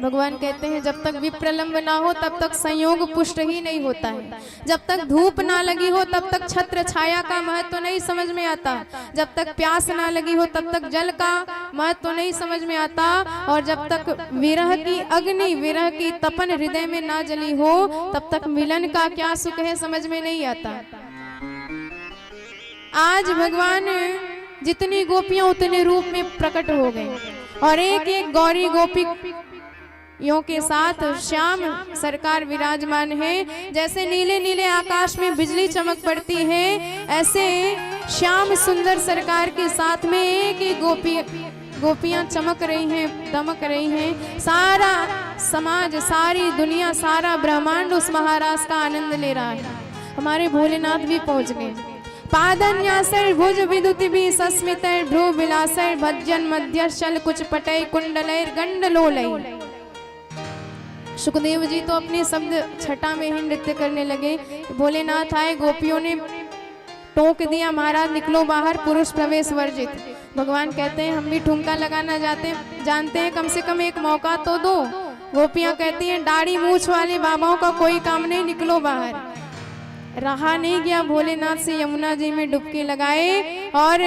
भगवान कहते हैं जब तक विप्रलंब ना हो तब तक संयोग पुष्ट ही नहीं होता है, जब तक धूप ना लगी हो तब तक छत्र छाया का महत्व तो नहीं समझ में आता, जब तक प्यास ना लगी हो तब तक जल का महत्व तो नहीं समझ में आता और जब तक विरह की अग्नि विरह की तपन हृदय में ना जली हो तब तक मिलन का क्या सुख है समझ में नहीं आता। आज भगवान जितनी गोपियां उतने रूप में प्रकट हो गए और एक एक गौरी गोपी यों के साथ श्याम सरकार विराजमान है। जैसे नीले नीले आकाश में बिजली चमक पड़ती है ऐसे श्याम सुंदर सरकार के साथ में एक एक गोपियां चमक रही हैं, दमक रही हैं। सारा समाज, सारी दुनिया, सारा ब्रह्मांड उस महाराज का आनंद ले रहा है। हमारे भोलेनाथ भी पहुंच गए। पादन्यासर भुज विदुति भी सस्मितर ध्रुव विलासर भज्जन मध्यशल कुछ पटय कुंडलैर गंडलोलय। सुखदेव जी तो अपने शब्द छटा में ही नृत्य करने लगे। भोलेनाथ आए, गोपियों ने टोक दिया महाराज निकलो बाहर, पुरुष प्रवेश वर्जित। भगवान कहते हैं हम भी ठुमका लगाना जानते हैं, कम से कम एक मौका तो दो। गोपियां कहती हैं दाढ़ी मूछ वाले बाबाओं का कोई काम नहीं, निकलो बाहर। रहा नहीं गया, भोलेनाथ से यमुना जी में डुबकी लगाए और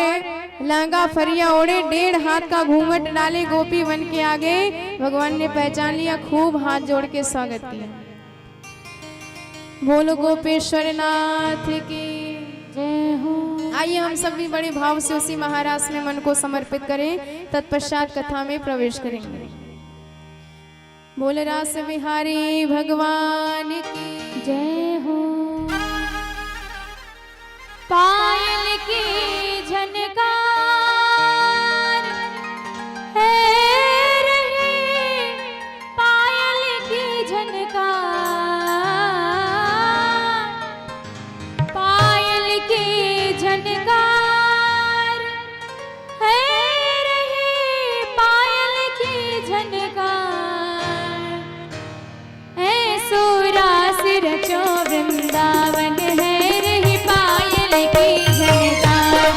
लहंगा फरिया ओढ़े, 1.5 हाथ का घूंघट डाले, गोपी बन के आ गए। भगवान ने पहचान लिया, खूब हाथ जोड़ के स्वागत किया। बोलो गोपेश्वर नाथ की जय हो। आइए हम सब भी बड़े भाव से उसी महाराज में मन को समर्पित करें, तत्पश्चात कथा में प्रवेश करेंगे। बोल रास बिहारी भगवान की जय हो। पायल की झनकार है रही, पायल की झनकार, पायल की झनकार है रही, पायल की झनकार है सुरासुर चो वृंदावन है रही, पायल की झनकार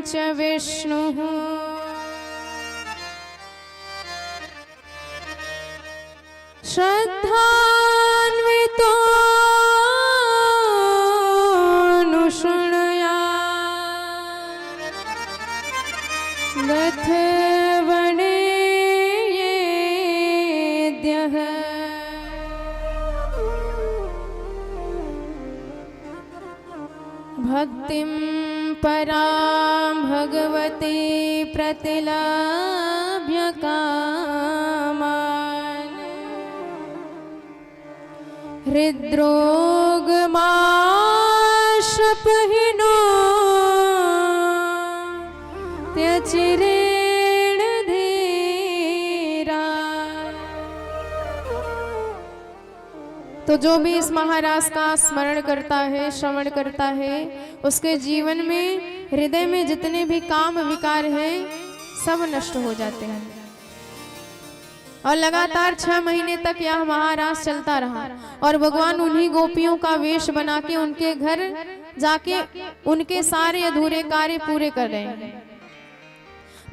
च विष्णुः श्रद्धान्वितो रथवणेयेद्यः भक्तिं परां भगवती प्रतिलभ्य कामान् हृद्रोगमाशपहिनो त्यचिरेण धीरा। तो जो भी इस महाराज का स्मरण करता है, श्रवण करता है, उसके जीवन में हृदय में जितने भी काम विकार हैं सब नष्ट हो जाते हैं। और लगातार 6 महीने तक यह महाराज चलता रहा और भगवान उन्हीं गोपियों का वेश बना के उनके घर जाके उनके सारे अधूरे कार्य पूरे कर रहे हैं।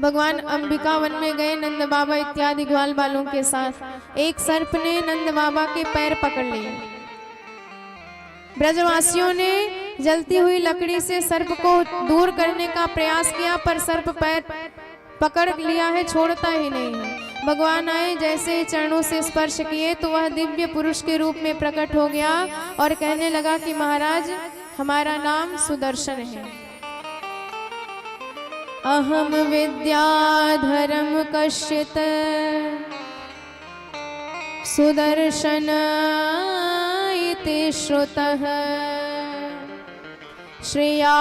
भगवान अंबिका वन में गए नंद बाबा इत्यादि ग्वाल बालों के साथ। एक सर्प ने नंद बाबा के पैर पकड़ लिए। ब्रजवासियों ने जलती हुई लकड़ी से सर्प को दूर करने का प्रयास किया, पर सर्प पैर पकड़ लिया है, छोड़ता ही नहीं है। भगवान आए, जैसे ही चरणों से स्पर्श किए तो वह दिव्य पुरुष के रूप में प्रकट हो गया और कहने लगा कि महाराज, हमारा नाम सुदर्शन है। अहम विद्याधरम कश्चित सुदर्शन इति श्रुतः श्रेया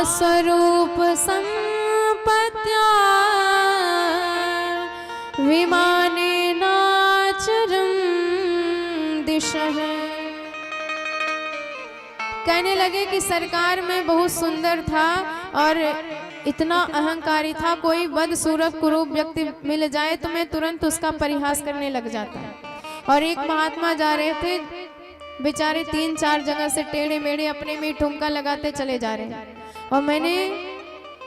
स्वरूप संपत्त्या विमानेनाचरं दिशः। कहने लगे कि सरकार में बहुत सुंदर था और इतना अहंकारी था, कोई बदसूरत कुरूप व्यक्ति मिल जाए तो मैं तुरंत उसका परिहास करने लग जाता। और एक महात्मा जा रहे थे, बेचारे 3-4 जगह से टेढ़े मेढ़े अपने में ठुमका लगाते चले जा रहे, और मैंने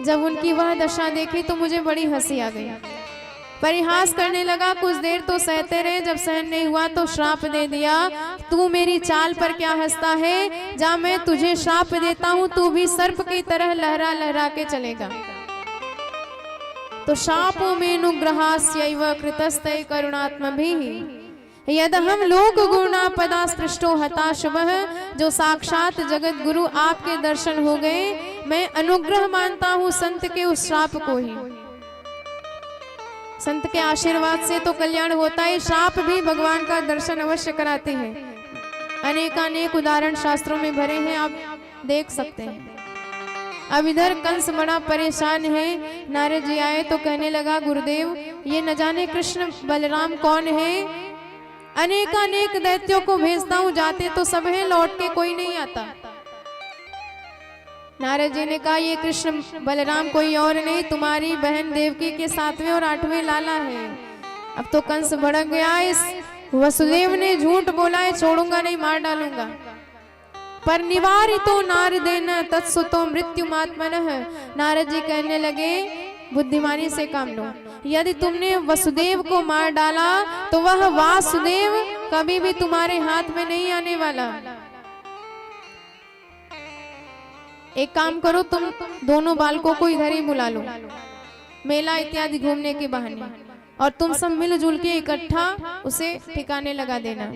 जब उनकी वह दशा देखी तो मुझे बड़ी हंसी आ गई। परिहास करने लगा, कुछ देर तो सहते रहे, जब सहन नहीं हुआ तो श्राप दे दिया, तू मेरी चाल पर क्या हंसता है, जा मैं तुझे श्राप देता हूँ, तू भी सर्प की तरह लहरा लहरा के चलेगा। तो शापो मेनुग्रहास्यैव कृतस्तै करुणात्मभिः यदहम लोक गुणा पदा स्पृष्टो हताशवः। जो साक्षात जगत गुरु आपके दर्शन हो गए, मैं अनुग्रह मानता हूँ संत के उस श्राप को ही। संत के आशीर्वाद से तो कल्याण होता है, श्राप भी भगवान का दर्शन अवश्य कराते हैं। अनेकानेक उदाहरण शास्त्रों में भरे हैं, आप देख सकते हैं। अब इधर कंस बड़ा परेशान है। नारद जी आए तो कहने लगा, गुरुदेव ये न जाने कृष्ण बलराम कौन है, अनेकानेक दैत्यों को भेजता हूँ, जाते तो सब है, लौट के कोई नहीं आता। नारद जी ने कहा, ये कृष्ण बलराम कोई और नहीं, तुम्हारी बहन देवकी के 7वें और 8वें लाला है। अब तो कंस भड़क गया, इस वसुदेव ने झूठ बोला है, छोड़ूंगा नहीं, मार डालूंगा। पर निवारितो नारदेन तत्सुतो मृत्युमात्मनः। नारद जी कहने लगे, बुद्धिमानी से काम लो, यदि तुमने वसुदेव को मार डाला तो वह वासुदेव कभी भी तुम्हारे हाथ में नहीं आने वाला। एक काम करो, तुम दोनों बालकों को इधर ही बुला लो, मेला इत्यादि घूमने के बहाने, और तुम सब मिलजुल के इकट्ठा उसे ठिकाने लगा देना।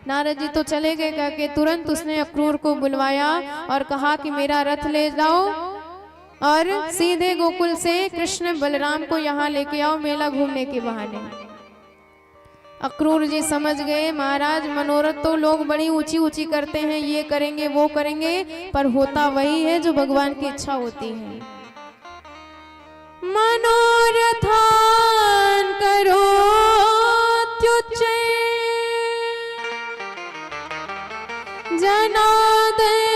नारद जी तो चले गए, कहके तुरंत उसने अक्रूर को बुलवाया और कहा कि मेरा रथ ले जाओ और सीधे गोकुल से कृष्ण बलराम को यहाँ लेके आओ मेला घूमने के बहाने। अक्रूर जी समझ गए, महाराज मनोरथ तो लोग बड़ी ऊंची ऊंची करते हैं, ये करेंगे वो करेंगे, पर होता वही है जो भगवान की इच्छा होती है। मनोरथान करो त्युच्चे जनादेव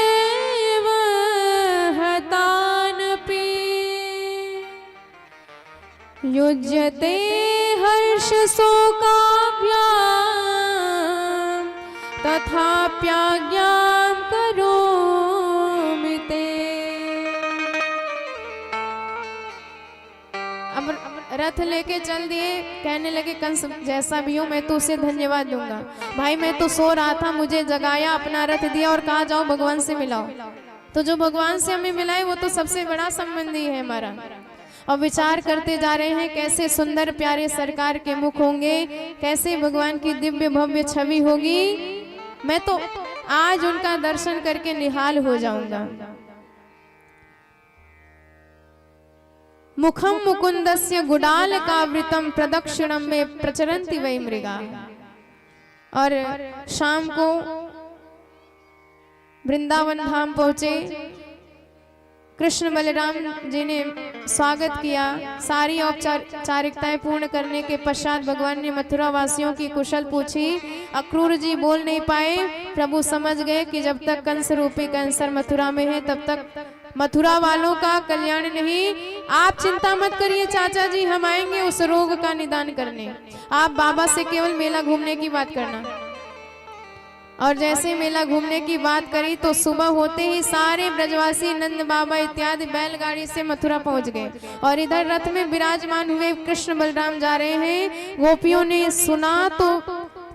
हतानपि युज्यते हर्ष शोकाभ्याम तथाप्याज्ञां करोमि ते। अब रथ लेके चल दिए, कहने लगे कंस जैसा भी हो मैं तो उसे धन्यवाद दूंगा। भाई मैं तो सो रहा था, मुझे जगाया, अपना रथ दिया और कहा जाओ भगवान से मिलाओ। तो जो भगवान से हमें मिलाए वो तो सबसे बड़ा संबंधी है हमारा। और विचार करते जा रहे हैं कैसे सुंदर प्यारे सरकार के मुख होंगे, कैसे भगवान की दिव्य भव्य छवि होगी। मैं तो आज उनका दर्शन करके निहाल हो जाऊंगा। मुखम मुकुंदस्य गुडाल कावृतम प्रदक्षिणम में प्रचरंति वै मृगा। और शाम को वृंदावन धाम पहुंचे, कृष्ण बलराम जी ने स्वागत किया। सारी औपचारिकताएं पूर्ण करने के पश्चात भगवान ने मथुरा वासियों की कुशल पूछी। अक्रूर जी बोल नहीं पाए, प्रभु समझ गए कि जब तक कंस रूपी कैंसर मथुरा में है तब तक मथुरा वालों का कल्याण नहीं। आप चिंता मत करिए चाचा जी, हम आएंगे उस रोग का निदान करने। आप बाबा से केवल मेला घूमने की बात करना। और जैसे मेला घूमने की बात करी तो सुबह होते ही सारे ब्रजवासी नंद बाबा इत्यादि बैलगाड़ी से मथुरा पहुंच गए। और इधर रथ में विराजमान हुए कृष्ण बलराम जा रहे हैं। गोपियों ने सुना तो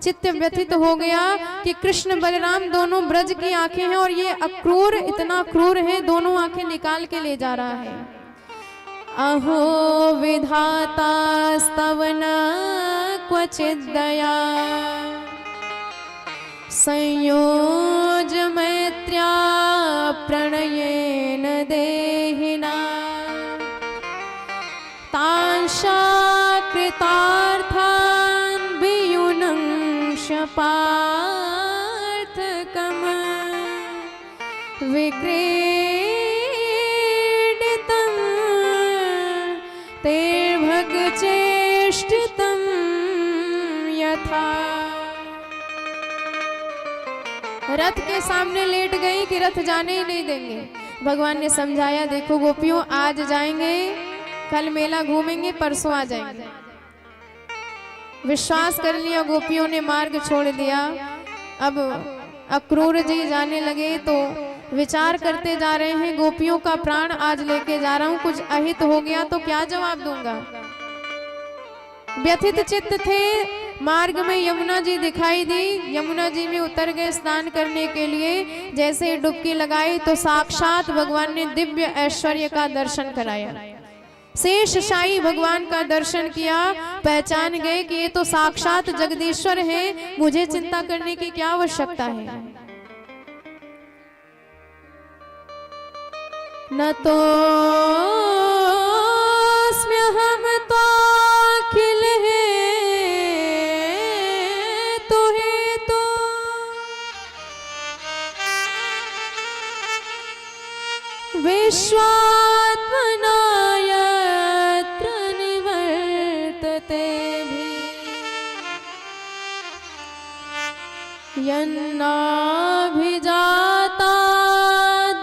चित्त व्यथित हो गया कि कृष्ण बलराम दोनों ब्रज की आंखें हैं और ये अक्रूर इतना क्रूर है, दोनों आंखें निकाल के ले जा रहा है। अहो विधाता स्तवन क्वचिद दया संयोज मैत्र्या प्रणयेन देहिना तांशा कृतार्थान् वियुनं पार्थकम विक्रीडितं तेर्भगचेष्टितं यथा। रथ के सामने लेट गई कि रथ जाने ही नहीं देंगे। भगवान ने समझाया, देखो गोपियों आज जाएंगे, कल मेला घूमेंगे, परसों आ जाएंगे। विश्वास कर लिया, गोपियों ने मार्ग छोड़ दिया। अब अक्रूर जी जाने लगे तो विचार करते जा रहे हैं, गोपियों का प्राण आज लेके जा रहा हूं, कुछ अहित हो गया तो क्या जवाब दूंगा। व्यथित चित्त थे। मार्ग में यमुना जी दिखाई दी, यमुना जी में उतर गए स्नान करने के लिए। जैसे डुबकी लगाई तो साक्षात भगवान ने दिव्य ऐश्वर्य का दर्शन कराया। शेषशाही भगवान का दर्शन किया, पहचान गए कि ये तो साक्षात जगदीश्वर है, मुझे चिंता करने की क्या आवश्यकता है। न तो हम तो अखिल है तो है तो विश्वात्मनायत्र निवर्तते भी यन्नाभिजाता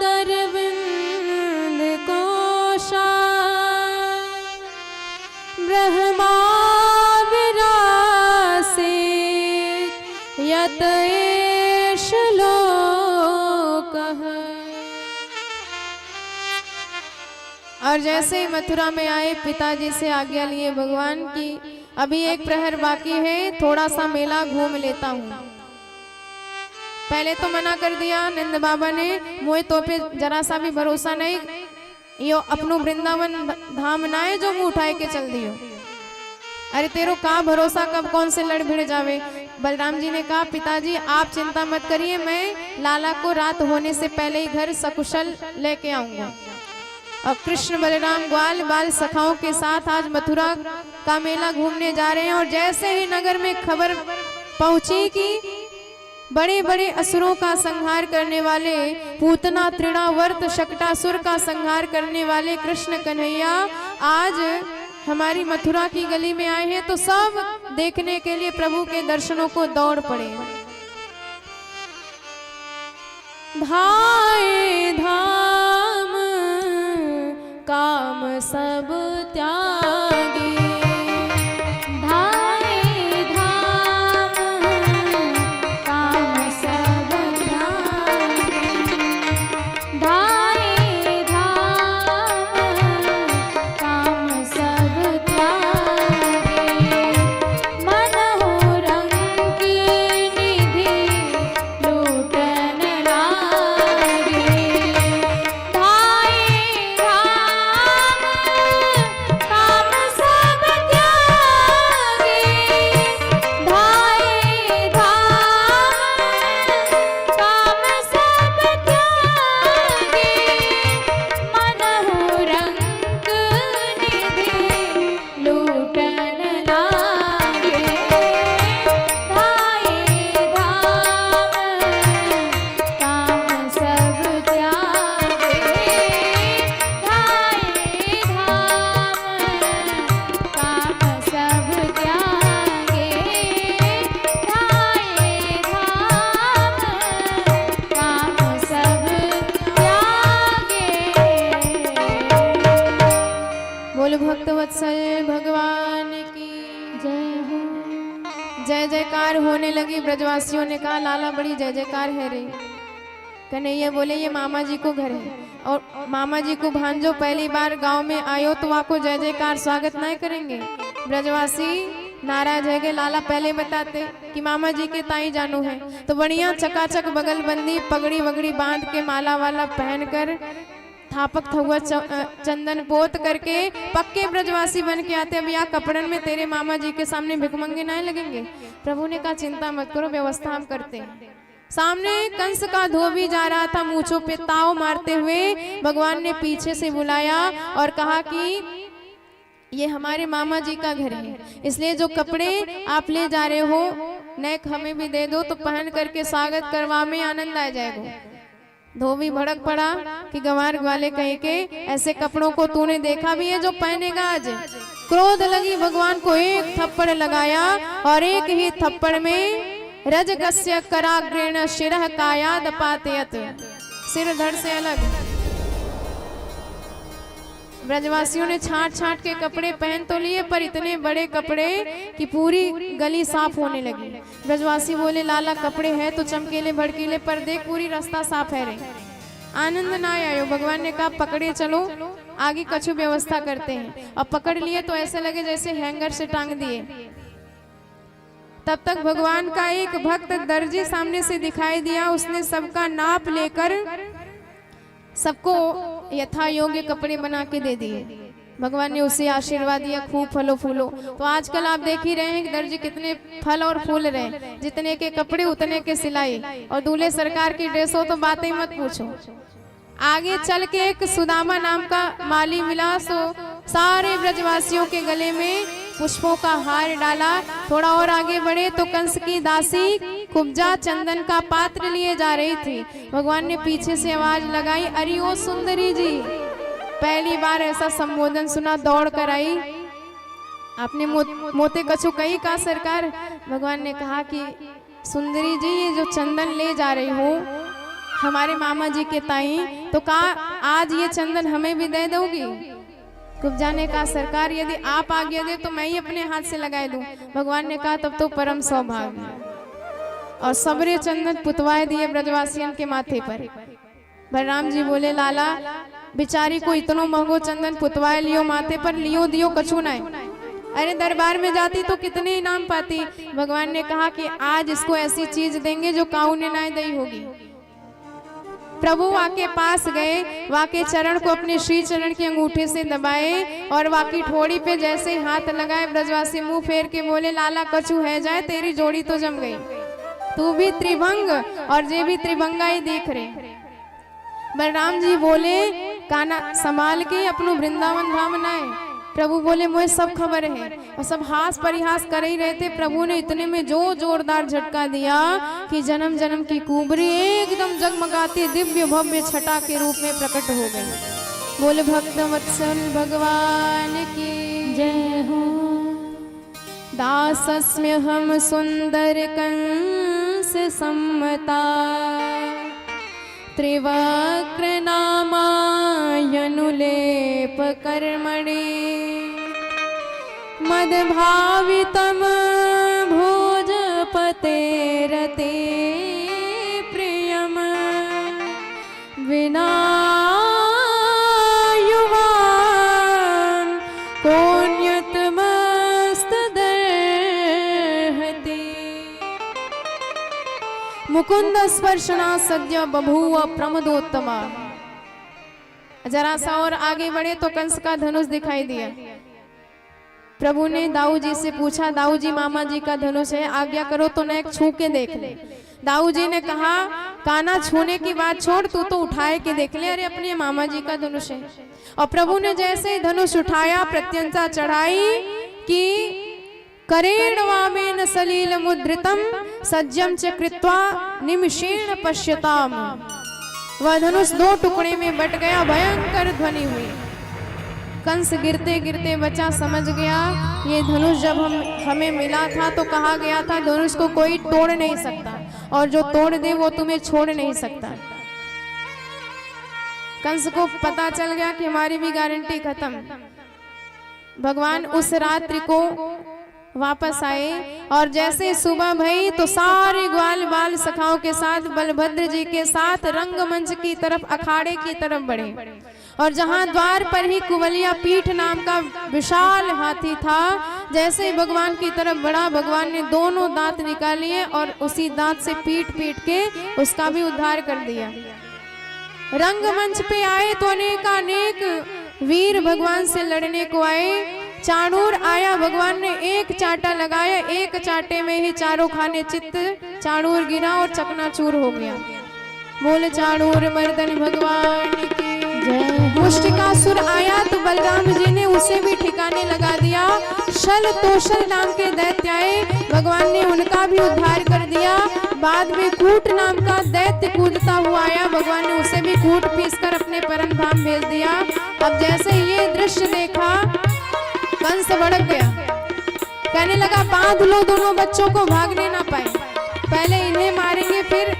दरविंद कोशा ब्रह्मा विरासेत यत एष लोकः। और जैसे ही मथुरा में आए, पिताजी से आज्ञा लिए भगवान की अभी एक प्रहर बाकी है, थोड़ा सा मेला घूम लेता हूँ। पहले तो मना कर दिया नंद बाबा ने, मोए तो पे जरा सा भी भरोसा नहीं, यो अपनो वृंदावन धाम ना है जो मुंह उठाए के चल दियो। अरे तेरो का भरोसा कब कौन से लड़ भिड़ जावे। बलराम जी ने कहा, पिताजी आप चिंता मत करिए, मैं लाला को रात होने से पहले ही घर सकुशल लेके आऊंगा। और कृष्ण बलराम ग्वाल बाल सखाओं के साथ आज मथुरा का मेला घूमने जा रहे हैं। और जैसे ही नगर में खबर पहुंची कि बड़े बड़े असुरों का संहार करने वाले, पूतना तृणावर्त शकटासुर का संहार करने वाले कृष्ण कन्हैया आज हमारी मथुरा की गली में आए हैं, तो सब देखने के लिए प्रभु के दर्शनों को दौड़ पड़े। धाए धाम काम सब त्यागी, धाए धाम काम सब त्यागी, धाए धाम काम सब बोल भक्तवत्सल भगवान की जय हो। जय जयकार होने लगी। ब्रजवासियों ने कहा लाला बड़ी जय जयकार है रे। कन्हैया बोले ये मामा जी को घर है और मामा जी को भांजो पहली बार गांव में आयो तो आपको जय जयकार स्वागत नहीं करेंगे। ब्रजवासी नाराज है कि लाला पहले बताते कि मामा जी के ताई जानू है। तो बढ़िया चकाचक बगलबंदी पगड़ी वगड़ी बांध के माला वाला पहनकर थापक हुआ चंदन पोत करके पक्के ब्रजवासी बन के आते। अब यहाँ कपड़न में तेरे मामा जी के सामने भिखमंगे नहीं लगेंगे। प्रभु ने कहा चिंता मत करो, व्यवस्था हम करते हैं। सामने कंस का धोबी जा रहा था मूंछों पे ताव मारते हुए। भगवान ने पीछे से बुलाया और कहा कि ये हमारे मामा जी का घर है, इसलिए जो कपड़े आप ले जा रहे हो नेक हमें भी दे दो तो पहन करके स्वागत करवा में आनंद आ जाएगा। धोबी भड़क पड़ा कि गंवार वाले कहे के ऐसे कपड़ों को तूने देखा भी है जो पहनेगा आज। क्रोध लगी भगवान को एक थप्पड़ लगाया और एक ही थप्पड़ में रजगस्य कराग्रेण शिरः कायाद पातयत, सिर धड़ से अलग। ब्रजवासियों ने छांट छांट के कपड़े पहन तो लिए पर इतने बड़े कपड़े कि पूरी गली साफ होने लगी। ब्रजवासी बोले लाला कपड़े हैं तो चमकीले भड़कीले पर देख पूरी रास्ता साफ है रे। आनंद ना आयो। भगवान ने कहा पकड़े चलो, आगे कछु व्यवस्था करते हैं। और पकड़ लिए तो ऐसे लगे जैसे हैंगर से टांग दिए। तब तक भगवान का एक भक्त दर्जी सामने से दिखाई दिया। उसने सबका नाप लेकर सबको यथा योग्य कपड़े बना के दे दिए। भगवान ने उसे आशीर्वाद दिया खूब फलो फूलो। तो आजकल आप देख ही रहे हैं कि दर्जी कितने फल और फूल रहे, जितने के कपड़े उतने के सिलाई। और दूल्हे सरकार की ड्रेस हो तो बातें मत पूछो। आगे चल के एक सुदामा नाम का माली मिला, सो सारे ब्रजवासियों के गले में पुष्पों का हार डाला। थोड़ा और आगे बढ़े तो कंस की दासी कुब्जा चंदन का पात्र लिए जा रही थी। भगवान ने पीछे से आवाज लगाई, अरे ओ सुंदरी जी। पहली बार ऐसा संबोधन सुना, दौड़ कर आई। आपने मोते कछु कही का सरकार? भगवान ने कहा कि सुंदरी जी ये जो चंदन ले जा रही हूँ हमारे मामा जी के ताई, तो कहा आज ये चंदन हमें भी दे दोगी? कुब्जा ने कहा सरकार यदि आप आज्ञा दे तो मैं ही अपने हाथ से लगाए दूं। भगवान ने कहा तब तो परम सौभाग्य। और सबरे चंदन पुतवाए दिए ब्रजवासियन के माथे पर। बलराम जी बोले लाला बिचारी को इतनो महंगो चंदन पुतवाए लियो माथे पर, लियो दियो कछु नहीं। अरे दरबार में जाती तो कितने इनाम पाती। भगवान ने कहा कि आज इसको ऐसी चीज देंगे जो काऊ ने ना दी होगी। प्रभु वाके पास गए, वाके चरण को अपने श्री चरण के अंगूठे से दबाए और वाकी ठोड़ी पे जैसे हाथ लगाए ब्रजवासी मुंह फेर के बोले लाला कछु है जाए, तेरी जोड़ी तो जम गई। तू भी त्रिभंग और जे भी त्रिभंगा ही देख रहे। बलराम जी बोले काना संभाल के अपनो वृंदावन धाम नाए। प्रभु बोले मुझे सब खबर है। और सब हास परिहास कर ही रहे थे। प्रभु ने इतने में जो जोरदार झटका दिया कि जन्म जन्म की कुबरी एकदम जगमगाती दिव्य भव्य छटा के रूप में प्रकट हो गई। बोले भक्त वत्सल भगवान की जय हो। दासस्म्य हम सुंदर कंस सम्मता, त्रिवक्र नामायनुलेप कर्मणे, मदभावितम भोजपते रते प्रियम, विना युवान कोन्यतमस्तदर्हति, मुकुंद स्पर्शना सद्य बभूव प्रमदोत्तमा। जरा सा और आगे बढ़े तो कंस का धनुष दिखाई दिया। प्रभु ने दाऊ जी से पूछा, दाऊ जी मामा जी का धनुष है, आज्ञा करो तो नेक छू के देख ले। दाऊ जी ने कहा काना छूने की बात छोड़, तू तो उठाए के देख ले। अरे अपने मामा जी का धनुष है। और प्रभु ने जैसे ही धनुष उठाया प्रत्यंचा चढ़ाई कि करेण सलील मुद्रितम सज्जम च कृत्वा निमिषेण पश्यताम। वह धनुष दो टुकड़े में बट गया, भयंकर ध्वनि हुई। कंस गिरते गिरते बचा, समझ गया ये धनुष जब हमें मिला था तो कहा गया था धनुष को कोई तोड़ नहीं सकता और जो तोड़ दे वो तुम्हें छोड़ नहीं सकता। कंस को पता चल गया कि हमारी भी गारंटी खत्म। भगवान उस रात्रि को वापस आए और जैसे सुबह भई तो सारे ग्वाल बाल सखाओं के साथ बलभद्र जी के साथ रंगमंच की तरफ, अखाड़े की तरफ बढ़े। और जहां द्वार पर ही कुवलिया पीठ नाम का विशाल हाथी था, जैसे भगवान की तरफ बढ़ा, भगवान ने दोनों दांत निकालिए और उसी दांत से पीट पीट के उसका भी उद्धार कर दिया। रंगमंच पे आए तो अनेकानेक वीर भगवान से लड़ने को आए। चाणूर आया, भगवान ने एक चाटा लगाया, एक चाटे में ही चारों खाने चित्त चाणूर गिरा और चकनाचूर हो गया। बोले चाणूर मर्दन भगवान की जय। मुष्टिकासुर आया तो बलराम जी ने उसे भी ठिकाने लगा दिया। शल तोषल नाम के दैत्य आए, भगवान ने उनका भी उद्धार कर दिया। बाद में कूट नाम का दैत्य कूदता हुआ आया, भगवान ने उसे भी कूट पीसकर अपने परम धाम भेज दिया। अब जैसे ये दृश्य देखा, कंस भड़क गया, कहने लगा बांध लो दोनों बच्चों को, भागने ना पाए। पहले इन्हें मारेंगे, फिर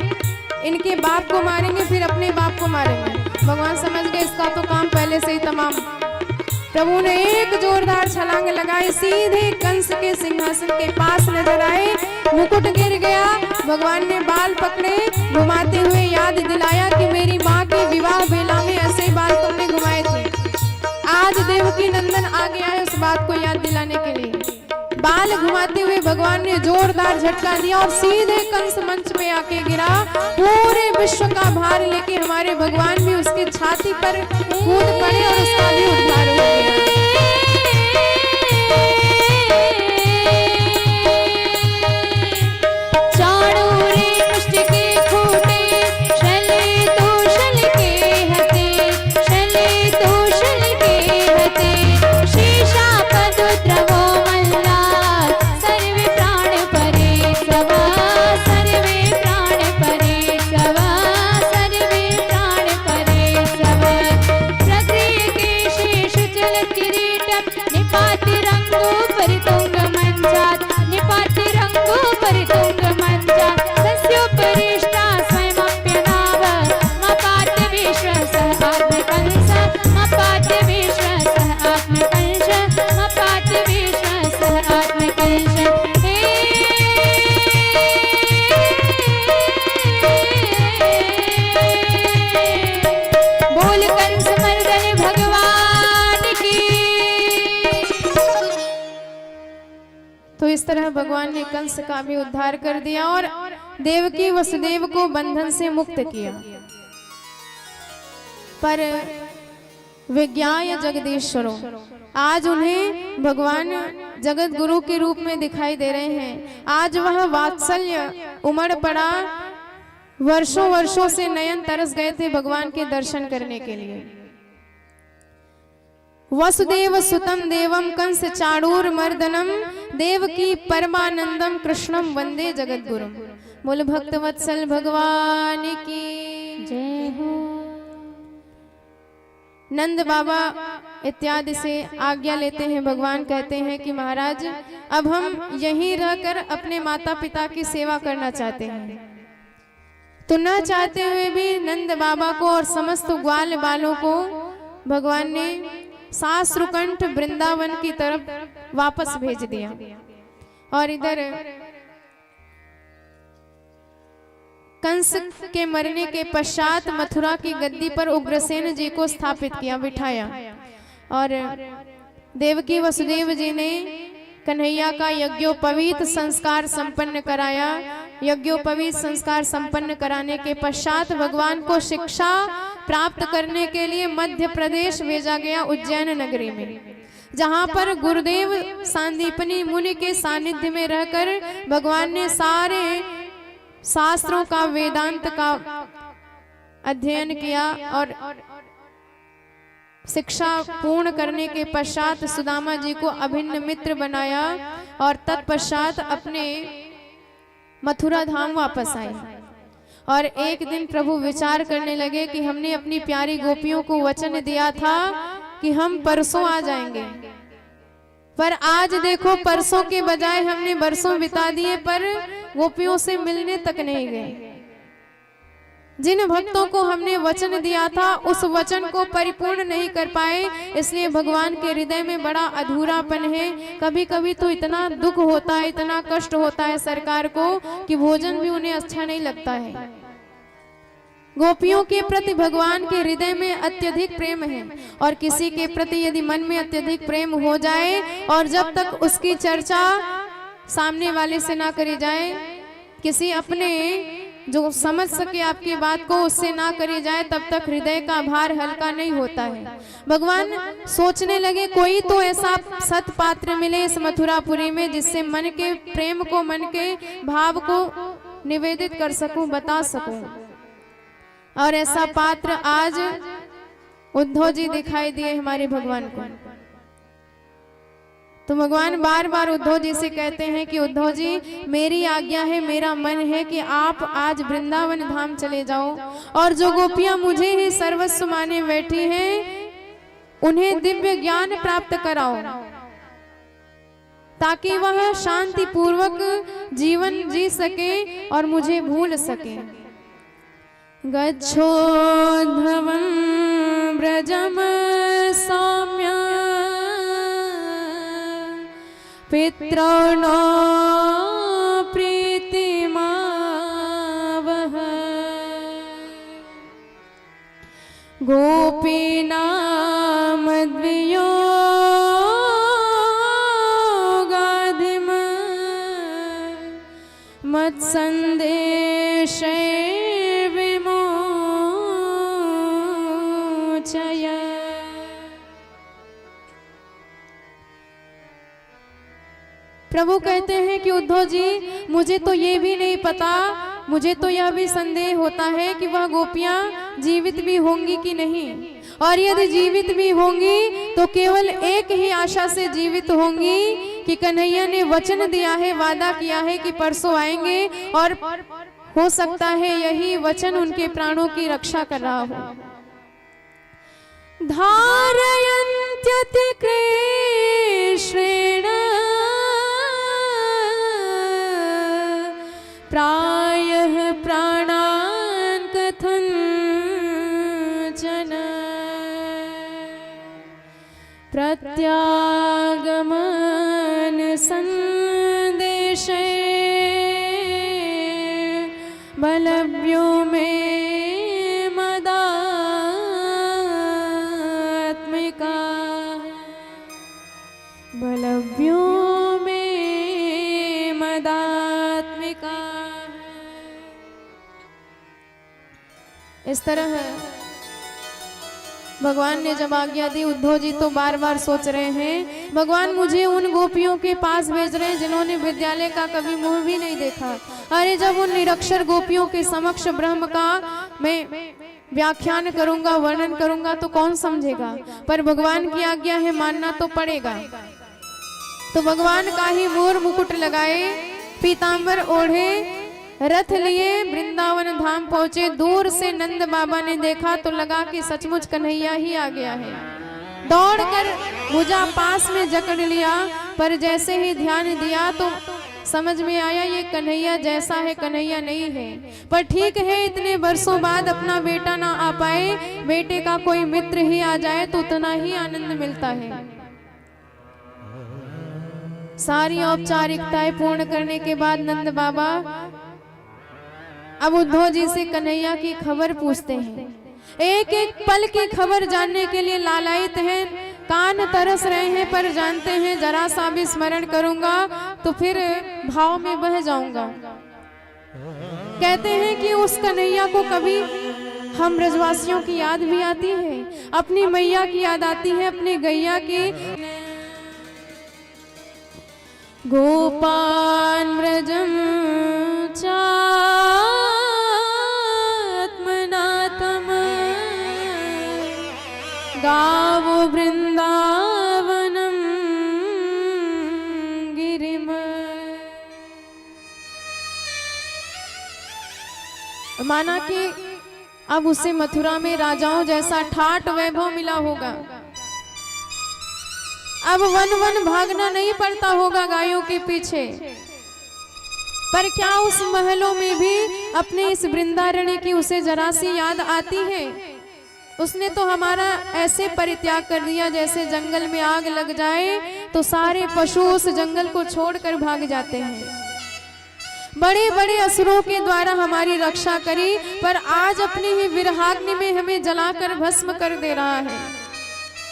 इनके बाप को मारेंगे, फिर अपने बाप को मारेंगे। भगवान समझ गए इसका तो काम पहले से ही तमाम। प्रभु ने एक जोरदार छलांग लगाई, सीधे कंस के सिंहासन के पास नजर आए, मुकुट गिर गया। भगवान ने बाल पकड़े, घुमाते हुए याद दिलाया कि मेरी माँ के विवाह बेला में ऐसे बाल तुमने घुमाए थे। आज देवकी नंदन आ गया है उस बात को याद दिलाने के लिए। बाल घुमाते हुए भगवान ने जोरदार झटका दिया और सीधे कंस मंच में आके गिरा। पूरे विश्व का भार लेके हमारे भगवान भी उसके छाती पर कूद पड़े और उसका भी उद्धार हो गया। तो इस तरह भगवान ने कंस का भी उद्धार कर दिया और देवकी वसुदेव को बंधन से मुक्त किया। पर विज्ञाय जगदीश्वरो, आज उन्हें भगवान जगत गुरु के रूप में दिखाई दे रहे हैं। आज वह वात्सल्य उमड़ पड़ा, वर्षों वर्षों से नयन तरस गए थे भगवान के दर्शन करने के लिए। वसुदेव सुतम देवम कंस चाणूर मर्दनम देवकी परमानंदम कृष्णम वंदे जगत गुरुम। बोल भक्त वत्सल भगवान की जय हो। नंद बाबा इत्यादि से आज्ञा लेते हैं। भगवान कहते हैं कि महाराज अब हम यहीं रहकर अपने माता पिता की सेवा करना चाहते हैं। तो न चाहते हुए भी नंद बाबा को और समस्त ग्वाल बालों को भगवान ने सासरुकंठ वृंदावन की तरफ वापस भेज दिया। और इधर कंस के मरने के पश्चात मथुरा की गद्दी पर उग्रसेन जी को स्थापित किया, बिठाया। और देवकी वसुदेव जी ने कन्हैया का यज्ञोपवीत संस्कार संपन्न कराया। यज्ञोपवीत संस्कार संपन्न कराने के पश्चात भगवान को शिक्षा प्राप्त करने के लिए मध्य प्रदेश भेजा गया, उज्जैन नगरी में, जहां पर गुरुदेव सांदीपनी मुनि के सानिध्य में रहकर भगवान ने सारे शास्त्रों का, वेदांत का अध्ययन किया। और शिक्षा पूर्ण करने के पश्चात सुदामा जी को अभिन्न मित्र बनाया और तत्पश्चात अपने मथुरा धाम वापस आए। और एक दिन प्रभु विचार करने लगे कि हमने अपनी प्यारी गोपियों को वचन दिया था कि हम परसों आ जाएंगे, पर आज देखो परसों के बजाय हमने बरसों बिता दिए पर गोपियों से मिलने तक नहीं गए। जिन भक्तों को हमने वचन दिया था उस वचन को परिपूर्ण नहीं कर पाए, इसलिए भगवान के हृदय में बड़ा अधूरापन है। कभी कभी तो इतना दुख होता है, इतना कष्ट होता है सरकार को कि भोजन भी उन्हें अच्छा नहीं लगता है। गोपियों के प्रति भगवान के हृदय में अत्यधिक प्रेम है, और किसी के प्रति यदि मन में अत्यधिक प्रेम हो जाए और जब तक उसकी चर्चा सामने वाले से ना करी जाए, किसी अपने जो समझ सके आपकी बात को उससे ना करी जाए, तब तक हृदय का भार हल्का नहीं होता है। भगवान सोचने लगे कोई तो ऐसा सत पात्र मिले इस मथुरापुरी में जिससे मन के प्रेम को, मन के भाव को निवेदित कर सकूं, बता सकूं। और ऐसा पात्र आज उद्धव जी दिखाई दिए हमारे भगवान को। तो भगवान बार बार उद्धव जी से कहते हैं कि उद्धव जी मेरी आज्ञा है, मेरा मन है कि आप आज वृंदावन धाम चले जाओ, और जो गोपियां मुझे ही सर्वस्व माने बैठी हैं उन्हें दिव्य ज्ञान प्राप्त कराओ, ताकि वह शांति पूर्वक जीवन जी सके और मुझे भूल सके। गच्छोद्धवं व्रजम सौम्य पितॄणां प्रीतिमावह गोपीनां मद्वियोगाधिम मत्सन्देशे प्रभु कहते हैं कि उद्धव जी मुझे तो ये भी नहीं पता, मुझे तो यह भी संदेह होता है कि वह गोपियां जीवित भी होंगी कि नहीं, और यदि जीवित भी होंगी तो केवल एक ही आशा से जीवित होंगी कि कन्हैया ने वचन दिया है, वादा किया है कि परसों आएंगे, और हो सकता है यही वचन उनके प्राणों की रक्षा कर रहा हो। धारयन्त्यति कृष्णेण प्रायः प्राणान् कथञ्चन प्रत्यागमन संदेशे बलव्यो मे मदात्मिका बलव्यो मे मदात्मिका। इस तरह भगवान ने जब आज्ञा दी, उद्धव जी तो बार बार सोच रहे हैं भगवान मुझे उन गोपियों के पास भेज रहे हैं जिन्होंने विद्यालय का कभी मुंह भी नहीं देखा। अरे जब उन निरक्षर गोपियों के समक्ष ब्रह्म का मैं व्याख्यान करूंगा, वर्णन करूंगा तो कौन समझेगा, पर भगवान की आज्ञा है, मानना तो पड़ेगा। तो भगवान का ही मोर मुकुट लगाए, पीतांबर ओढ़े, रथ लिए वृंदावन धाम पहुंचे। दूर से नंद बाबा ने देखा तो लगा कि सचमुच कन्हैया ही आ गया है। दौड़कर भुजा पास में जकड़ लिया, पर जैसे ही ध्यान दिया तो समझ में आया ये कन्हैया जैसा है कन्हैया नहीं है। पर ठीक है, इतने वर्षों बाद अपना बेटा ना आ पाए, बेटे का कोई मित्र ही आ जाए तो उतना ही आनंद मिलता है। सारी औपचारिकताएं पूर्ण करने के बाद नंद बाबा अब उद्धव जी से कन्हैया की खबर पूछते हैं। एक एक पल की खबर जानने के लिए लालायित हैं, कान तरस रहे हैं, पर जानते हैं जरा सा भी स्मरण करूंगा तो फिर भाव में बह जाऊंगा। कहते हैं कि उस कन्हैया को कभी हम ब्रजवासियों की याद भी आती है, अपनी मैया की याद आती है, अपनी गैया की। गोपान व्रजम चात्मनातम गावो वृंदावनम गिरिम। माना कि अब उसे मथुरा में राजाओं जैसा ठाट वैभव मिला होगा। अब वन वन भागना नहीं पड़ता होगा गायों के पीछे। पर क्या उस महलों में भी अपने इस वृंदारण्य की उसे जरा सी याद आती है? उसने तो हमारा ऐसे परित्याग कर दिया जैसे जंगल में आग लग जाए तो सारे पशु उस जंगल को छोड़कर भाग जाते हैं। बड़े बड़े असुरों के द्वारा हमारी रक्षा करी, पर आज अपनी ही विरहाग्नि में हमें जलाकर भस्म कर दे रहा है।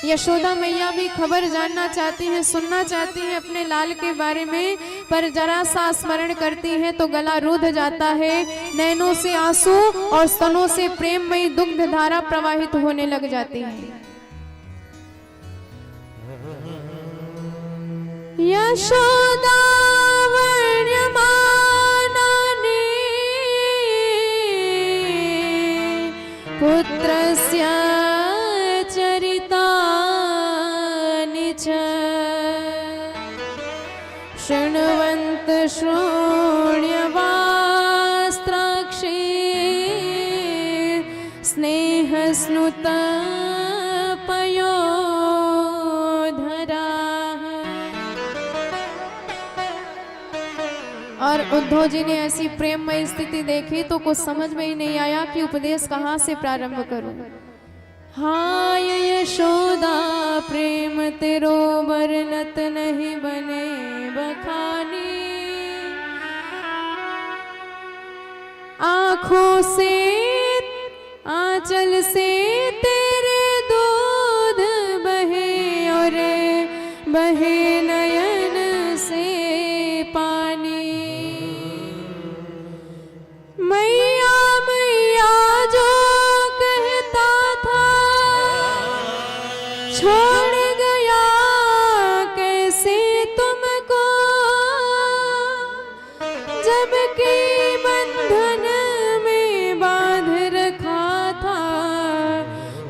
यशोदा मैया भी खबर जानना चाहती हैं, सुनना चाहती हैं अपने लाल के बारे में, पर जरा सा स्मरण करती हैं तो गला रुध जाता है। नैनों से आंसू और स्तनों से प्रेममयी दुग्ध धारा प्रवाहित होने लग जाती है। यशोदा पुत्रस्य चरितानि च शृण्वन्त श्रोण्यवास्त्राक्षे स्नेहस्नुत और उद्धव जी ने ऐसी प्रेममय स्थिति देखी तो कुछ समझ में ही नहीं आया कि उपदेश कहाँ से प्रारंभ करूं। हाय यशोदा प्रेम तेरो वर्णत नहीं बने बखानी, आँखों से आंचल से तेरे दूध बहे और बहे नयन से पानी। मैया मैया जो कहता था छोड़ गया कैसे तुमको, जबकि बंधन में बांध रखा था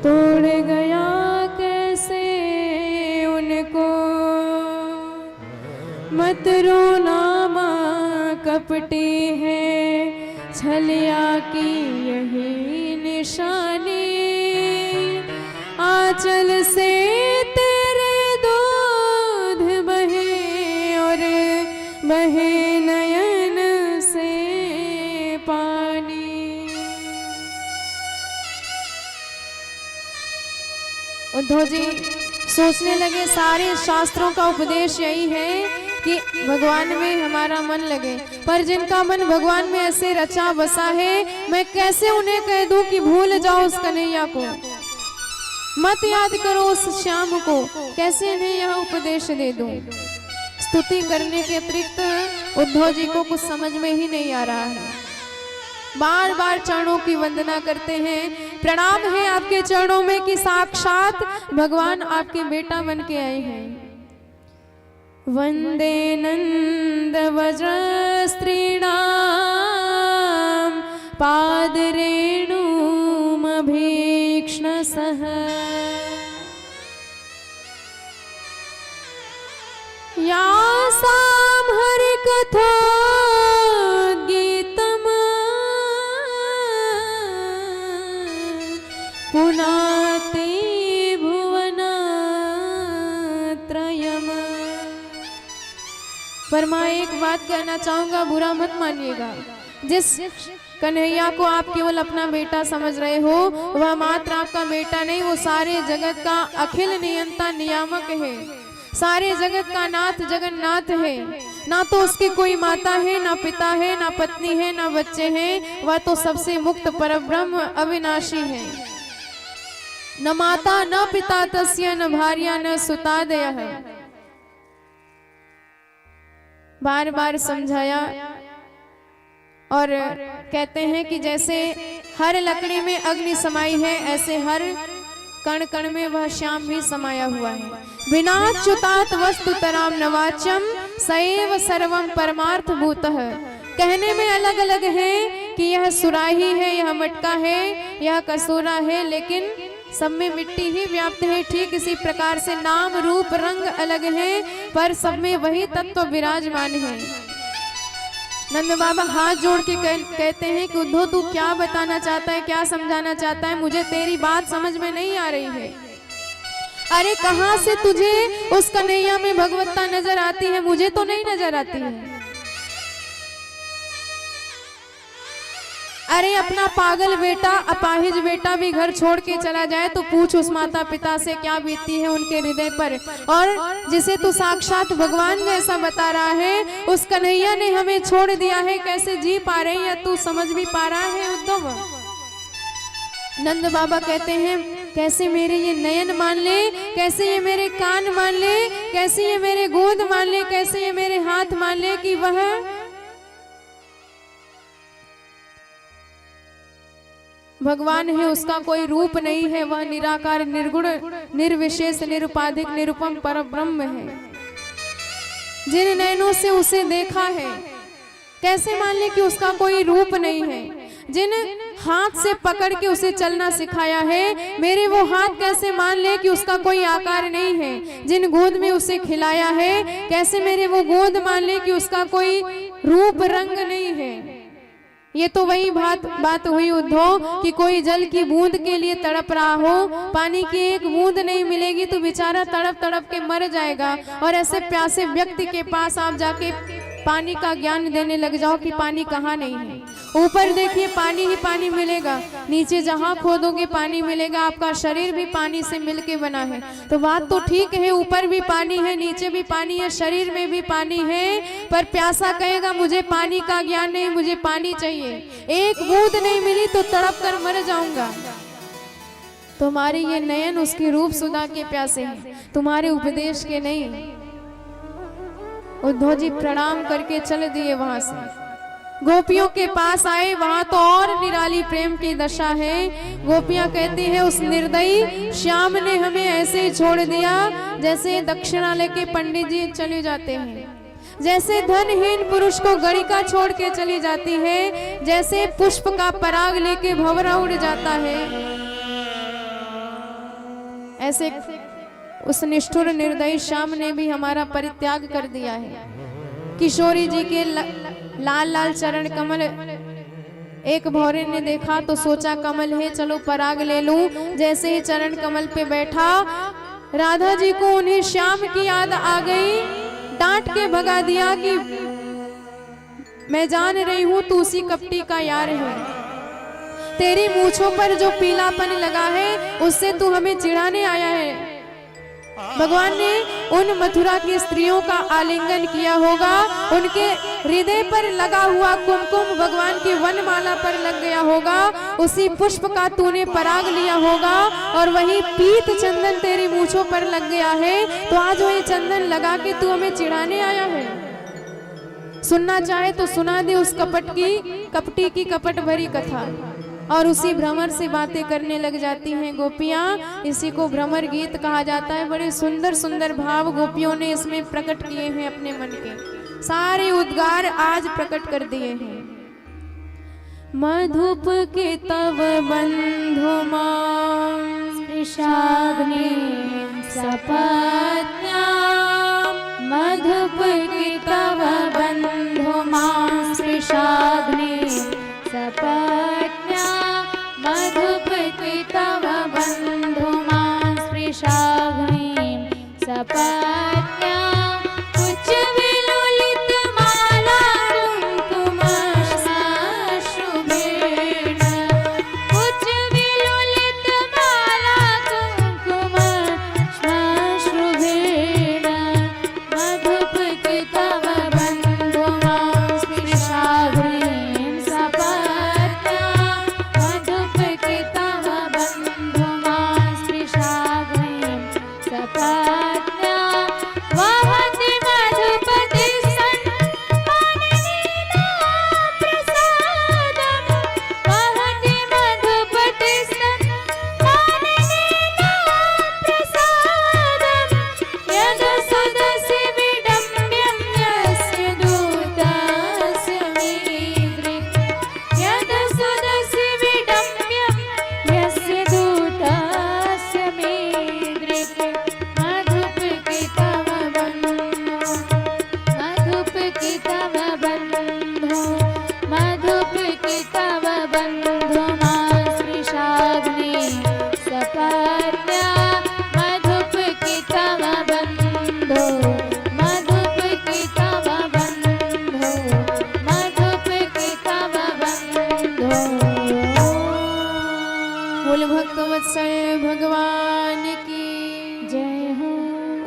तोड़ गया कैसे उनको। मत रोना माँ कपटी है छलिया की यही निशानी, आंचल से तेरे दूध बहे और बहे नयन से पानी। उद्धव जी सोचने लगे सारे शास्त्रों का उपदेश यही है कि भगवान में हमारा मन लगे, पर जिनका मन भगवान में ऐसे रचा बसा है मैं कैसे उन्हें कह दूं कि भूल जाओ उस कन्हैया को, मत याद करो उस श्याम को, कैसे इन्हें यह उपदेश दे दूं। स्तुति करने के अतिरिक्त उद्धव जी को कुछ समझ में ही नहीं आ रहा है। बार बार चरणों की वंदना करते हैं, प्रणाम है आपके चरणों में कि साक्षात भगवान आपके बेटा बन के आए हैं। वंदे नंद वज्रस्त्रीणां पादरेणुमभीक्ष्णसः, यासां हरिकथा गीतम् पुनाति भुवनत्रयम्। पर माँ एक बात कहना चाहूंगा, बुरा मत मानिएगा, जिस कन्हैया को आप केवल अपना बेटा समझ रहे हो वह मात्र आपका बेटा नहीं, वो सारे जगत का अखिल नियंता नियामक है, सारे जगत का नाथ जगन्नाथ है। ना तो उसकी कोई माता है, ना पिता है, ना पत्नी है, ना बच्चे हैं, वह तो सबसे मुक्त परब्रह्म अविनाशी है। न माता न पिता तस्य न भार्या न सुतादयः। बार बार समझाया और कहते हैं कि जैसे हर लकड़ी में अग्नि समाई है ऐसे हर कण कण में वह श्याम भी समाया हुआ है। बिना च्युतात् वस्तुतराम नवाच्यम सएव सर्वम परमार्थ भूतः। कहने में अलग अलग है कि यह सुराही है, यह मटका है, यह कसूरा है, लेकिन सब में मिट्टी ही व्याप्त है। ठीक इसी प्रकार से नाम रूप रंग अलग है पर सब में वही तत्व विराजमान है। नंद बाबा हाथ जोड़ के कहते हैं कि उद्धव तू क्या बताना चाहता है, क्या समझाना चाहता है, मुझे तेरी बात समझ में नहीं आ रही है। अरे कहाँ से तुझे उस कन्हैया में भगवत्ता नजर आती है, मुझे तो नहीं नजर आती है। अरे अपना पागल बेटा, अपाहिज बेटा भी घर छोड़ के चला जाए तो पूछ उस माता पिता से क्या बीती है उनके हृदय पर। और जिसे तू साक्षात भगवान जैसा बता रहा है, उस कन्हैया ने हमें छोड़ दिया है, कैसे जी पा रही है तू, समझ भी पा रहा है उद्धव? नंद बाबा कहते हैं कैसे मेरे ये नयन मान ले, कैसे ये मेरे कान मान ले, कैसे ये मेरे गोद मान ले, कैसे ये मेरे हाथ मान ले कि वह भगवान है, उसका कोई रूप नहीं है, वह निराकार निर्गुण निर्विशेष निरुपाधिक निरुपम परब्रह्म है। जिन नयनों से उसे देखा है, कैसे मान ले कि उसका कोई रूप नहीं है। जिन हाथ से पकड़ के उसे चलना सिखाया है, मेरे वो हाथ कैसे मान ले कि उसका कोई आकार नहीं है। जिन गोद में उसे खिलाया है, कैसे मेरे वो गोद मान ले कि उसका कोई रूप रंग नहीं है। ये तो वही बात हुई उद्धव कि कोई जल की बूंद के लिए तड़प रहा हो, पानी की एक बूंद नहीं मिलेगी तो बेचारा तड़प तड़प के मर जाएगा। और ऐसे प्यासे व्यक्ति के पास आप जाके पानी का ज्ञान देने लग जाओ कि पानी कहाँ नहीं है। ऊपर देखिए पानी ही पानी मिलेगा, नीचे जहाँ खोदोगे पानी मिलेगा। आपका शरीर भी पानी से मिलके बना है, तो बात तो ठीक है, ऊपर भी पानी है, नीचे भी पानी है, शरीर में भी पानी है। पर प्यासा कहेगा मुझे पानी का ज्ञान नहीं, मुझे पानी चाहिए, एक बूंद नहीं मिली तो तड़प कर मर जाऊंगा। तुम्हारे ये नयन उसके रूप सुधा के प्यासे हैं, तुम्हारे उपदेश के नहीं। उद्धव जी प्रणाम करके चल दिए वहां से, गोपियों के पास आए, वहां तो और निराली प्रेम की दशा है। गोपियां कहती है उस निर्दयी श्याम ने हमें ऐसे ही छोड़ दिया जैसे दक्षिणा लेके पंडित जी चले जाते हैं, जैसे धनहीन पुरुष को गणिका छोड़ के चली जाती है, जैसे पुष्प का पराग लेके भंवरा उड़ जाता है, ऐसे उस निष्ठुर निर्दयी श्याम ने भी हमारा परित्याग कर दिया है। किशोरी जी के लाल लाल चरण कमल एक भौरे ने देखा तो सोचा कमल है, चलो पराग ले लूं। जैसे ही चरण कमल पे बैठा, राधा जी को उन्हें श्याम की याद आ गई, डांट के भगा दिया कि मैं जान रही हूं तू उसी कपटी का यार है, तेरी मूंछों पर जो पीलापन लगा है उससे तू हमें चिढ़ाने आया है। भगवान ने उन मथुरा की स्त्रियों का आलिंगन किया होगा, उनके हृदय पर लगा हुआ कुमकुम भगवान की वनमाला पर लग गया होगा, उसी पुष्प का तूने पराग लिया होगा और वही पीत चंदन तेरी मूंछों पर लग गया है, तो आज वही चंदन लगा के तू हमें चिढ़ाने आया है। सुनना चाहे तो सुना दे उस कपटी की कपट भरी कथा। और उसी भ्रमर से बातें करने लग जाती हैं गोपियां, इसी को भ्रमर गीत कहा जाता है। बड़े सुंदर सुंदर भाव गोपियों ने इसमें प्रकट किए हैं, अपने मन के सारे उद्गार आज प्रकट कर दिए हैं। मधुप के तव बंधु स्पृशाग्नि सपत्न्या, मधुप के तव बंधु स्पृशाग्नि सपत्न्या, मधुप के तव बंधु स्पृशाग्नि सपत्न्या, उच्च विलोलित माला कुंकुम श्मश्रुभेण, उच्च विलोलित माला कुंकुम श्मश्रुभेण,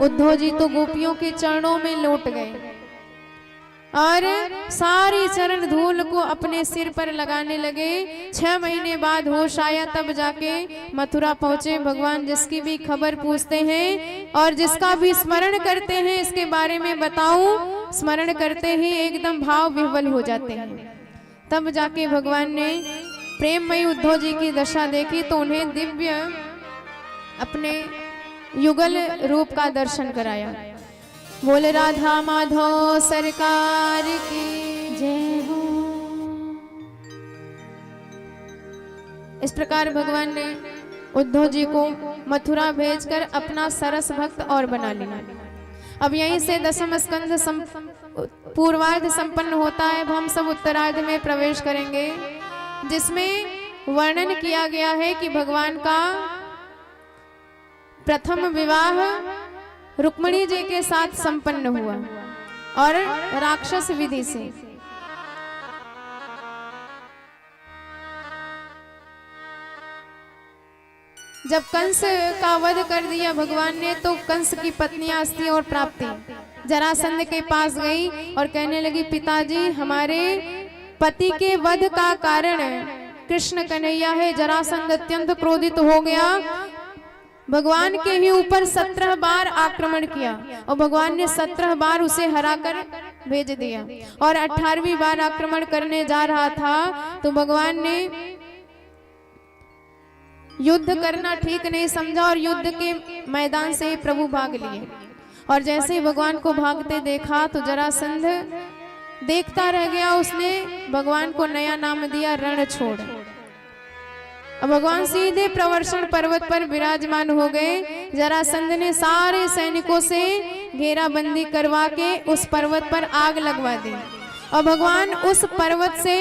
उद्धव जी तो गोपियों के चरणों में लौट गए और सारी चरण धूल को अपने सिर पर लगाने लगे। 6 महीने बाद होश आया, तब जाके मथुरा पहुंचे। भगवान जिसकी भी खबर पूछते हैं और जिसका भी स्मरण करते हैं, इसके बारे में बताऊं, स्मरण करते ही एकदम भाव विह्वल हो जाते हैं। तब जाके भगवान ने प्रेममयी उद्धव जी की दशा देखी तो उन्हें दिव्य अपने युगल रूप का दर्शन कराया। बोले राधा माधव सरकार की जय हो। इस प्रकार भगवान ने उद्धव जी को मथुरा भेजकर अपना सरस भक्त और बना लिया। अब यहीं से दसम स्कंद पूर्वार्ध संपन्न होता है। अब हम सब उत्तरार्ध में प्रवेश करेंगे, जिसमें वर्णन किया गया है कि भगवान का प्रथम विवाह रुक्मिणी जी के साथ संपन्न हुआ और राक्षस विधि से। जब कंस का वध कर दिया भगवान ने, तो कंस की पत्नी अस्ति और प्राप्ति जरासंध के पास गई और कहने लगी, पिताजी हमारे पति के वध का कारण कृष्ण कन्हैया है। जरासंध अत्यंत क्रोधित हो गया, भगवान के ही ऊपर 17 बार आक्रमण किया और भगवान ने 17 बार उसे हराकर भेज दिया। और 18वीं बार आक्रमण करने जा रहा था तो भगवान ने युद्ध करना ठीक नहीं समझा और युद्ध के मैदान से प्रभु भाग लिए। और जैसे ही भगवान को भागते देखा तो जरासंध देखता रह गया। उसने भगवान को नया नाम दिया रणछोड़। अब भगवान सीधे प्रवर्षण पर्वत पर विराजमान हो गए। जरासंध ने सारे सैनिकों से घेराबंदी करवा के उस पर्वत पर आग लगवा दी और भगवान उस पर्वत से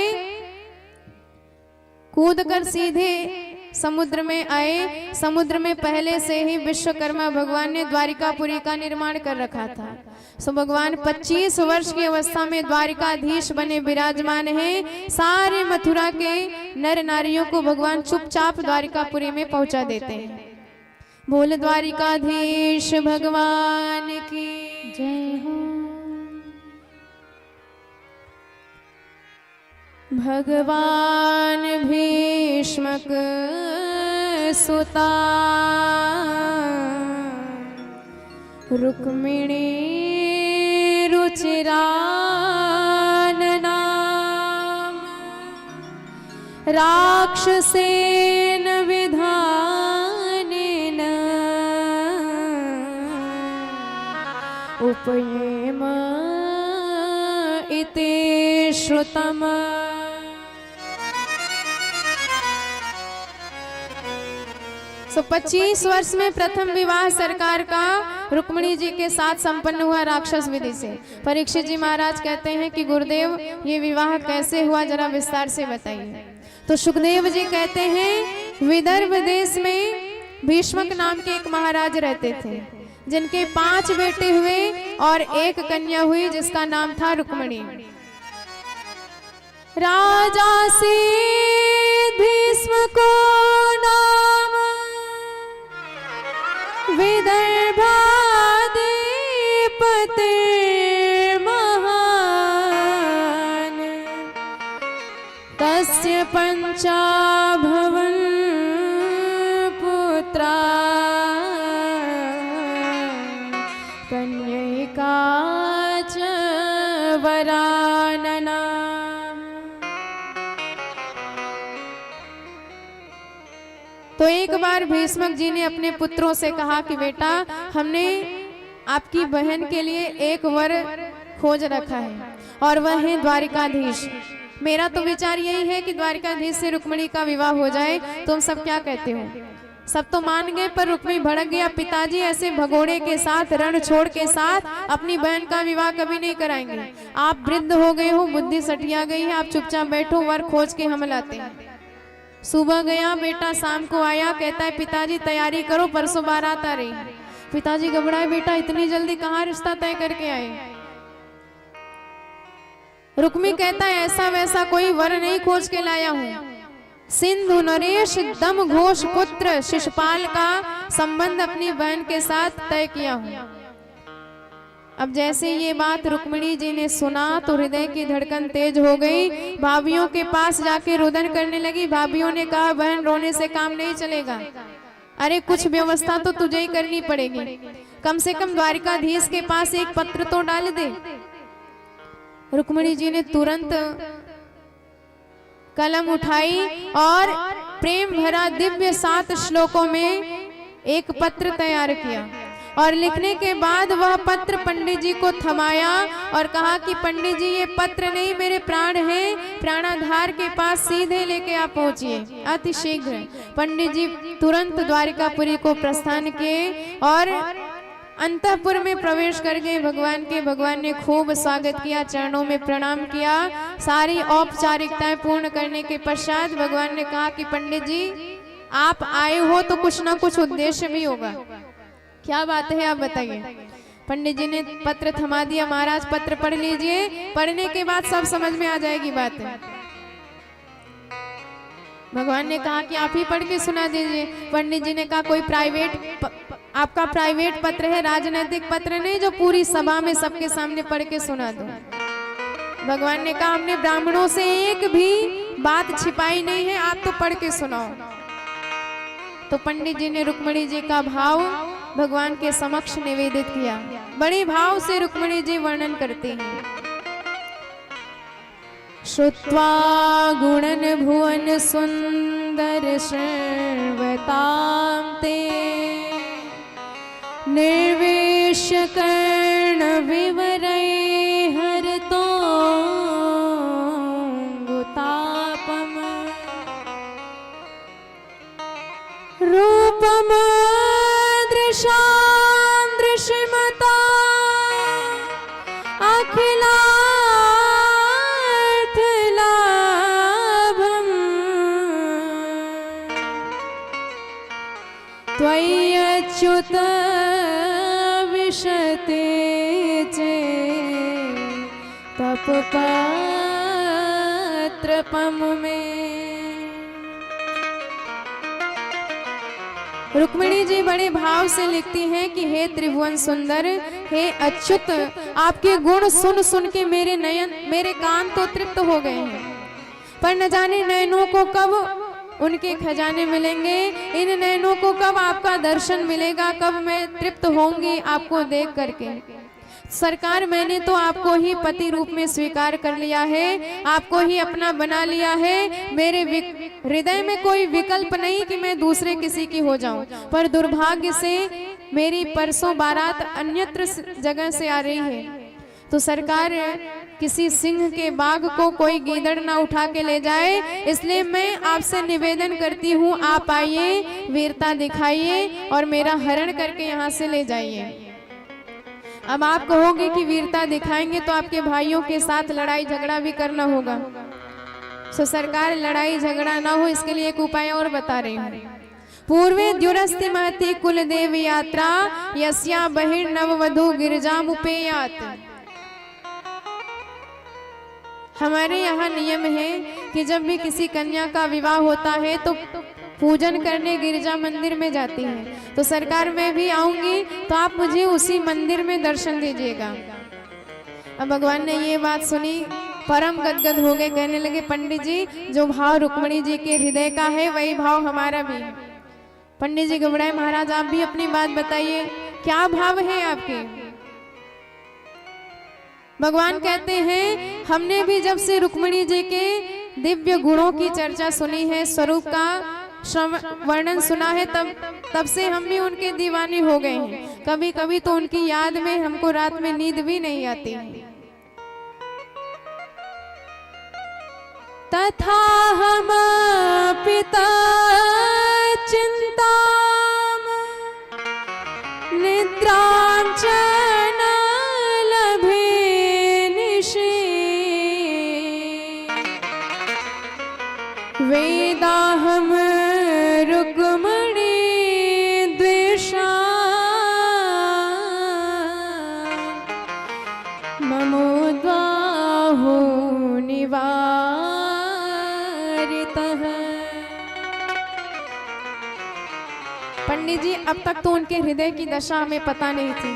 कूदकर सीधे समुद्र में आए। समुद्र में पहले से ही विश्वकर्मा भगवान ने द्वारिकापुरी का निर्माण कर रखा था। सो भगवान 25 वर्ष की अवस्था में द्वारिकाधीश बने विराजमान हैं। सारे मथुरा के नर नारियों को भगवान चुपचाप द्वारिकापुरी में पहुंचा देते हैं। बोल द्वारिकाधीश भगवान की जय हो। भगवान भीष्मक सुता रुक्मिणी रुचिरान नाम राक्षसेन विधानेन उपयेम इति श्रुतम्। तो 25 वर्ष में प्रथम विवाह सरकार का रुक्मिणी जी के साथ संपन्न हुआ राक्षस विधि से। परीक्षित जी महाराज कहते हैं कि गुरुदेव ये विवाह कैसे हुआ, जरा विस्तार से बताइए। तो सुखदेव जी कहते हैं विदर्भ देश में भीष्मक नाम के एक महाराज रहते थे, जिनके 5 बेटे हुए और 1 कन्या हुई जिसका नाम था रुक्मिणी। राजा से भीष्म को नाम विदर्भाधिपते महान तस्य 5 भवन पुत्रा कन्यका च वरानना। तो एक बार भीष्मक जी ने अपने पुत्रों से कहा कि बेटा हमने आपकी बहन के लिए एक वर खोज रखा है और वह है द्वारिकाधीश। मेरा तो विचार यही है कि द्वारिकाधीश से रुक्मिणी का विवाह हो जाए। तुम सब क्या कहते हो? सब तो मान गए, पर रुक्मिणी भड़क गया। पिताजी ऐसे भगोड़े के साथ, रण छोड़ के साथ अपनी बहन का विवाह कभी नहीं कराएंगे। आप वृद्ध हो गए हो, बुद्धि सटिया गई है, आप चुपचाप बैठो, वर खोज के हम लाते हैं। सुबह गया बेटा, शाम को आया, कहता है पिताजी तैयारी करो, परसों बारात आ रही। पिताजी घबराए, बेटा इतनी जल्दी कहाँ रिश्ता तय करके आए? रुक्मी कहता है ऐसा वैसा कोई वर नहीं खोज के लाया हूँ। सिंधु नरेश दम घोष पुत्र शिशुपाल का संबंध अपनी बहन के साथ तय किया हूँ। अब जैसे ये बात रुक्मिणी जी ने सुना तो हृदय की धड़कन तेज हो गई। भाभीियों के पास जाके रुदन करने लगी। भाभीियों ने कहा बहन रोने से काम नहीं चलेगा, अरे कुछ व्यवस्था तो तुझे ही करनी पड़ेगी, कम से कम द्वारिकाधीश के पास एक पत्र तो डाल दे। रुक्मिणी जी ने तुरंत कलम उठाई और प्रेम भरा दिव्य 7 श्लोकों में एक पत्र तैयार किया और लिखने के बाद वह पत्र पंडित जी को थमाया और कहा कि पंडित जी ये पत्र नहीं मेरे प्राण हैं, प्राणाधार के पास सीधे लेके आप पहुंचिए अति शीघ्र। पंडित जी तुरंत द्वारिकापुरी को प्रस्थान किए और अंतःपुर में प्रवेश कर गए भगवान के। भगवान ने खूब स्वागत किया, चरणों में प्रणाम किया। सारी औपचारिकताएं पूर्ण करने के पश्चात भगवान ने कहा कि पंडित जी आप आए हो तो कुछ ना कुछ उद्देश्य भी होगा, क्या बात है आप बताइए। पंडित जी ने पत्र थमा दिया, महाराज पत्र पढ़ लीजिए, पढ़ने के बाद सब समझ में आ जाएगी बात। भगवान ने कहा कि आप ही पढ़ के सुना दीजिए। पंडित जी ने कहा कोई आपका प्राइवेट पत्र है, राजनैतिक पत्र नहीं जो पूरी सभा में सबके सामने पढ़ के सुना दो। भगवान ने कहा हमने ब्राह्मणों से एक भी बात छिपाई नहीं है, आप तो पढ़ के सुनाओ। तो पंडित जी ने रुक्मिणी जी का भाव भगवान के समक्ष निवेदित किया। बड़े भाव से रुक्मिणी जी वर्णन करती हैं। श्रुत्वा गुणन भुवन सुंदर सर्वतां ते निर्वेश कर्ण विवरै हरतो गुतापम रूपम दृशां दृश्यमता अखिलार्थ लाभम त्वयि अच्युत विशते तप पत्रपम में। रुक्मिणी जी बड़े भाव से लिखती हैं कि हे त्रिभुवन सुंदर, हे अच्युत, आपके गुण सुन सुन के मेरे नयन मेरे कान तो तृप्त हो गए हैं, पर न जाने नयनों को कब उनके खजाने मिलेंगे, इन नयनों को कब आपका दर्शन मिलेगा, कब मैं तृप्त होंगी आपको देख करके। सरकार मैंने तो आपको ही पति रूप में स्वीकार कर लिया है, आपको ही अपना बना लिया है। मेरे हृदय में कोई विकल्प नहीं कि मैं दूसरे किसी की हो जाऊं, पर दुर्भाग्य से मेरी परसों बारात अन्यत्र जगह से आ रही है, तो सरकार किसी सिंह के बाघ को कोई गीदड़ ना उठा के ले जाए, इसलिए मैं आपसे निवेदन करती हूँ आप आइए, वीरता दिखाइए और मेरा हरण करके यहाँ से ले जाइए। अब आप कहोगे कि वीरता दिखाएंगे तो आपके भाइयों के साथ लड़ाई झगड़ा भी करना होगा। तो सरकार लड़ाई झगड़ा ना हो इसके लिए एक उपाय और बता रही हूँ। पूर्वे द्युरस्ति महति कुल देव यात्रा यस्या बहिर्नववधू गिरिजामुपेयात। हमारे यहाँ नियम है कि जब भी किसी कन्या का विवाह होता है तो पूजन करने गिरजा मंदिर में जाती है। तो सरकार मैं भी आऊंगी तो आप मुझे उसी मंदिर में दर्शन दीजिएगा। अब भगवान ने ये बात सुनी, परम गदगद हो गए, कहने लगे पंडित जी जो भाव रुक्मिणी जी के हृदय का है वही भाव हमारा भी। पंडित जी घबराए, महाराज आप भी अपनी बात बताइए, क्या भाव है आपके। भगवान कहते हैं हमने भी जब से रुक्मिणी जी के दिव्य गुणों की चर्चा सुनी है, स्वरूप का वर्णन सुना है, तब से हम भी उनके दीवाने हो गए हैं। कभी कभी तो उनकी याद में हमको रात में नींद भी नहीं आती है। तथा हम पिता चिंता निद्रांच न लभे निशि वेदाहम रुक्मिणी द्वेषा ममोद्वाहो निवारितः। पंडित जी अब तक तो उनके हृदय की दशा हमें पता नहीं थी,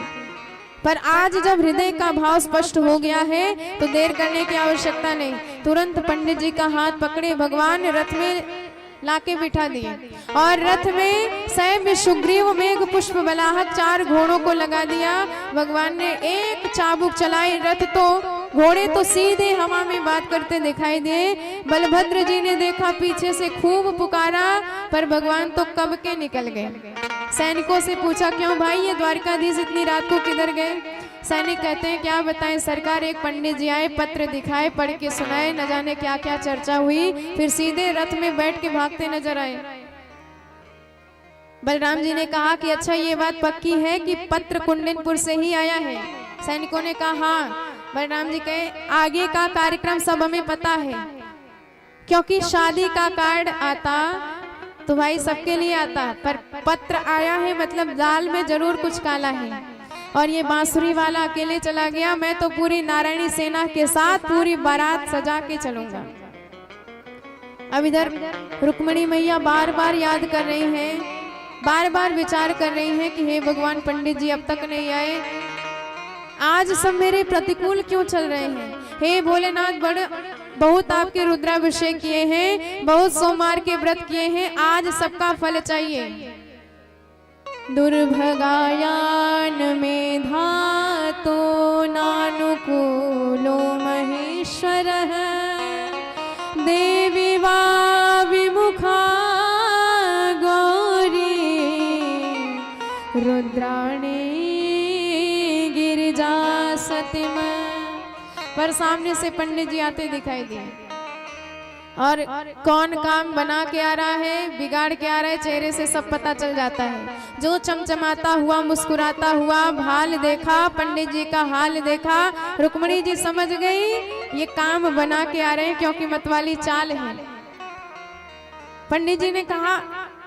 पर आज जब हृदय का भाव स्पष्ट हो गया है तो देर करने की आवश्यकता नहीं। तुरंत पंडित जी का हाथ पकड़े भगवान ने रथ में लाके बिठा दिए और रथ में स्वयं सुग्रीव मेघ पुष्प बलाहक 4 घोड़ों को लगा दिया। भगवान ने एक चाबुक चलाई, रथ तो घोड़े तो सीधे हवा में बात करते दिखाई दिए। बलभद्र जी ने देखा, पीछे से खूब पुकारा, पर भगवान तो कब के निकल गए। सैनिकों से पूछा, क्यों भाई ये द्वारकाधीश इतनी रात को किधर गए? सैनिक कहते हैं, क्या बताएं सरकार, एक पंडित जी आए, पत्र दिखाए, पढ़ के सुनाए, न जाने क्या क्या चर्चा हुई, फिर सीधे रथ में बैठ के भागते नजर आए। बलराम जी ने कहा कि अच्छा ये बात पक्की है कि पत्र कुंडनपुर से ही आया है? सैनिकों ने कहा हाँ। बलराम जी कहे, आगे का कार्यक्रम सब हमें पता है, क्योंकि शादी का कार्ड आता तो भाई सबके लिए आता, पर पत्र आया है मतलब दाल में जरूर कुछ काला है। और ये बांसुरी वाला अकेले चला गया, मैं तो पूरी नारायणी सेना के साथ पूरी बारात सजा के चलूंगा। अब इधर रुक्मिणी मैया बार बार याद कर रही हैं, बार बार विचार कर रही हैं कि हे भगवान, पंडित जी अब तक नहीं आए, आज सब मेरे प्रतिकूल क्यों चल रहे हैं? हे भोलेनाथ, बहुत आपके रुद्राभिषेक किए हैं, बहुत सोमवार के व्रत किए हैं, आज सबका फल चाहिए। दुर्भगायान में धातो नानुकूलो महेश्वरः देवी वा विमुखा गौरी रुद्राणी गिरिजा सतिम। पर सामने से पंडित जी आते दिखाई दिए और कौन काम बना के आ रहा है, बिगाड़ के आ रहा है, चेहरे से सब पता चल जाता है। जो चमचमाता हुआ, मुस्कुराता हुआ भाल देखा, पंडित जी का हाल देखा, रुक्मिणी जी समझ गई ये काम बना के आ रहे हैं, क्योंकि मतवाली चाल है। पंडित जी ने कहा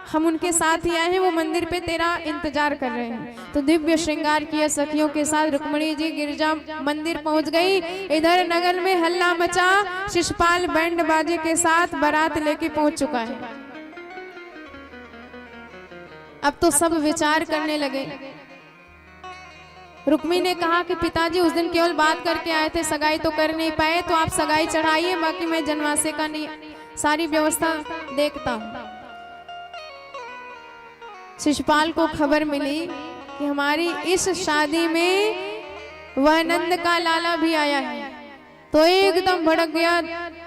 हम उनके साथ ही आए हैं, वो मंदिर पे तेरा इंतजार कर रहे हैं। तो दिव्य श्रृंगार किए सखियों के साथ रुक्मिणी जी गिरजा मंदिर पहुंच गई। इधर नगर में हल्ला मचा, शिशुपाल बैंड बाजे के साथ बारात लेके पहुंच चुका है। अब तो सब विचार करने लगे। रुक्मिणी ने कहा कि पिताजी उस दिन केवल बात करके आए थे, सगाई तो कर नहीं पाए, तो आप सगाई चढ़ाइए, बाकी मैं जनवासे का नहीं सारी व्यवस्था देखता हूं। शिशुपाल को खबर मिली कि हमारी इस शादी में वह नंद का लाला भी आया है, तो एकदम भड़क गया।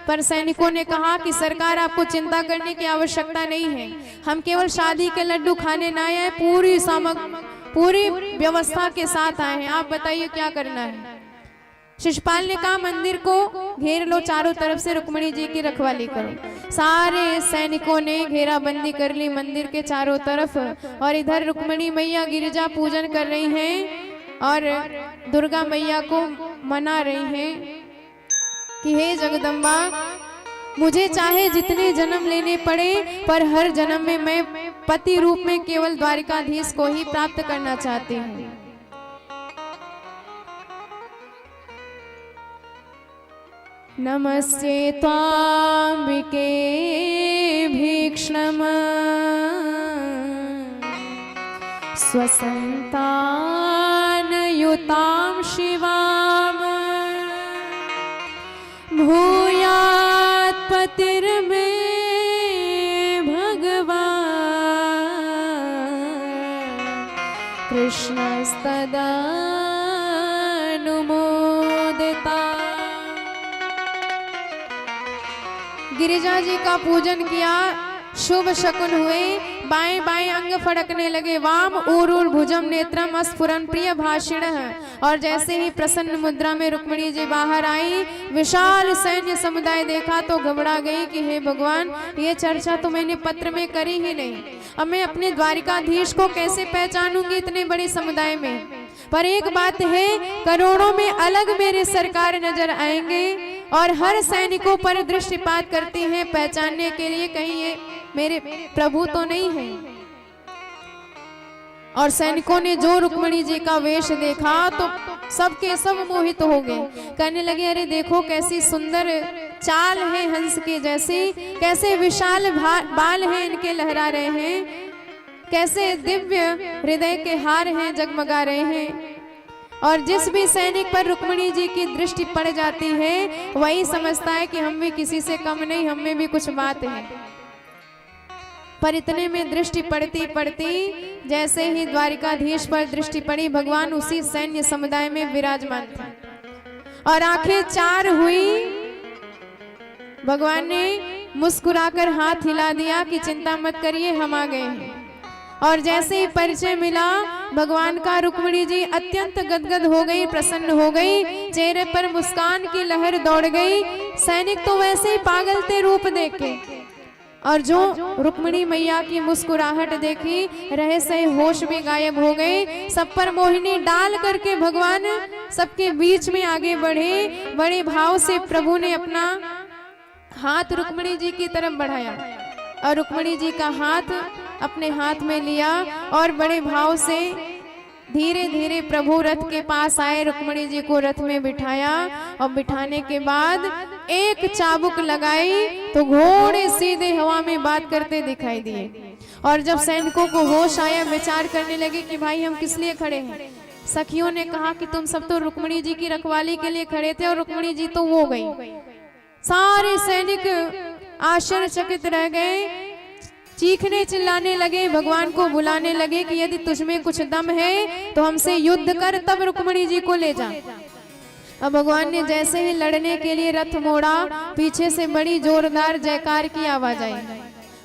पर सैनिकों ने कहा कि सरकार आपको चिंता करने की आवश्यकता नहीं है, हम केवल शादी के लड्डू खाने न आए, पूरी व्यवस्था के साथ आए हैं, आप बताइए क्या करना है। शिशुपाल ने कहा मंदिर को घेर लो, चारों तरफ से रुक्मिणी जी की रखवाली करो। सारे सैनिकों ने घेराबंदी कर ली मंदिर के चारों तरफ, और इधर रुक्मिणी मैया गिरिजा पूजन कर रही हैं और दुर्गा मैया को मना रही हैं कि हे जगदम्बा, मुझे चाहे जितने जन्म लेने पड़े, पर हर जन्म में मैं पति रूप में केवल द्वारिकाधीश को ही प्राप्त करना चाहती हूँ। नमस्ते त्वाम्बिके भीक्ष्णम् स्वसन्तानयुतां शिवाम् भूयात् पतिर्मे भगवान् कृष्णस्तदनुमोदिता। गिरिजा जी का पूजन किया, शुभ शकुन हुए, बाएं बाएं अंग फड़कने लगे, वाम ऊरुर भुजम नेत्रम स्फुरन प्रिय भाषिणः। और जैसे ही प्रसन्न मुद्रा में रुक्मिणी जी बाहर आई, विशाल सैन्य समुदाय देखा तो घबरा गई कि हे भगवान, ये चर्चा तो मैंने पत्र में करी ही नहीं, अब मैं अपने द्वारिकाधीश को कैसे पहचानूंगी इतने बड़े समुदाय में। पर एक बात है, करोड़ों में अलग मेरे सरकार नजर आएंगे और हर सैनिकों पर दृष्टिपात करती हैं पहचानने के लिए, कहीं ये मेरे प्रभु तो नहीं है। और सैनिकों ने जो रुक्मिणी जी का वेश देखा तो सबके सब मोहित हो गए, कहने लगे अरे देखो कैसी सुंदर चाल है हंस के जैसी, कैसे विशाल बाल हैं इनके लहरा रहे हैं, कैसे दिव्य हृदय के हार हैं जगमगा रहे हैं। और जिस भी सैनिक पर रुक्मिणी जी की दृष्टि पड़ जाती है वही समझता है कि हम भी किसी से कम नहीं, हम में भी कुछ बात है। पर इतने में दृष्टि पड़ती पड़ती जैसे ही द्वारिकाधीश पर दृष्टि पड़ी, भगवान उसी सैन्य समुदाय में विराजमान थे और आंखें चार हुई। भगवान ने मुस्कुराकर हाथ हिला दिया कि चिंता मत करिए, हम आ गए हैं। और जैसे ही परिचय मिला भगवान का, रुक्मिणी जी अत्यंत गदगद हो गई, प्रसन्न हो गई, चेहरे पर मुस्कान की लहर दौड़ गई। सैनिक तो वैसे ही पागल थे रूप देख के, और जो रुक्मिणी मैया की मुस्कुराहट देखी रहे से होश भी गायब हो गए। सब पर मोहिनी डाल करके भगवान सबके बीच में आगे बढ़े। बड़े भाव से प्रभु ने अपना हाथ रुक्मिणी जी की तरफ बढ़ाया और रुक्मिणी जी का हाथ अपने हाथ में लिया और बड़े भाव से धीरे धीरे प्रभु रथ के पास आए, रुक्मिणी जी को रथ में बिठाया और बिठाने के बाद एक चाबुक लगाई तो घोड़े सीधे हवा में बात करते दिखाई दिए। और जब सैनिकों को होश आया, विचार करने लगे कि भाई हम किस लिए खड़े हैं। सखियों ने कहा कि तुम सब तो रुक्मिणी जी की रखवाली के लिए खड़े थे और रुक्मिणी जी तो वो गई। सारे सैनिक आश्चर्यचकित रह गए, चीखने चिल्लाने लगे, भगवान को बुलाने लगे कि यदि तुझमें कुछ दम है तो हमसे युद्ध कर, तब रुक्मिणी जी को ले जा। अब भगवान ने जैसे ही लड़ने के लिए रथ मोड़ा, पीछे से बड़ी जोरदार जयकार की आवाज आई,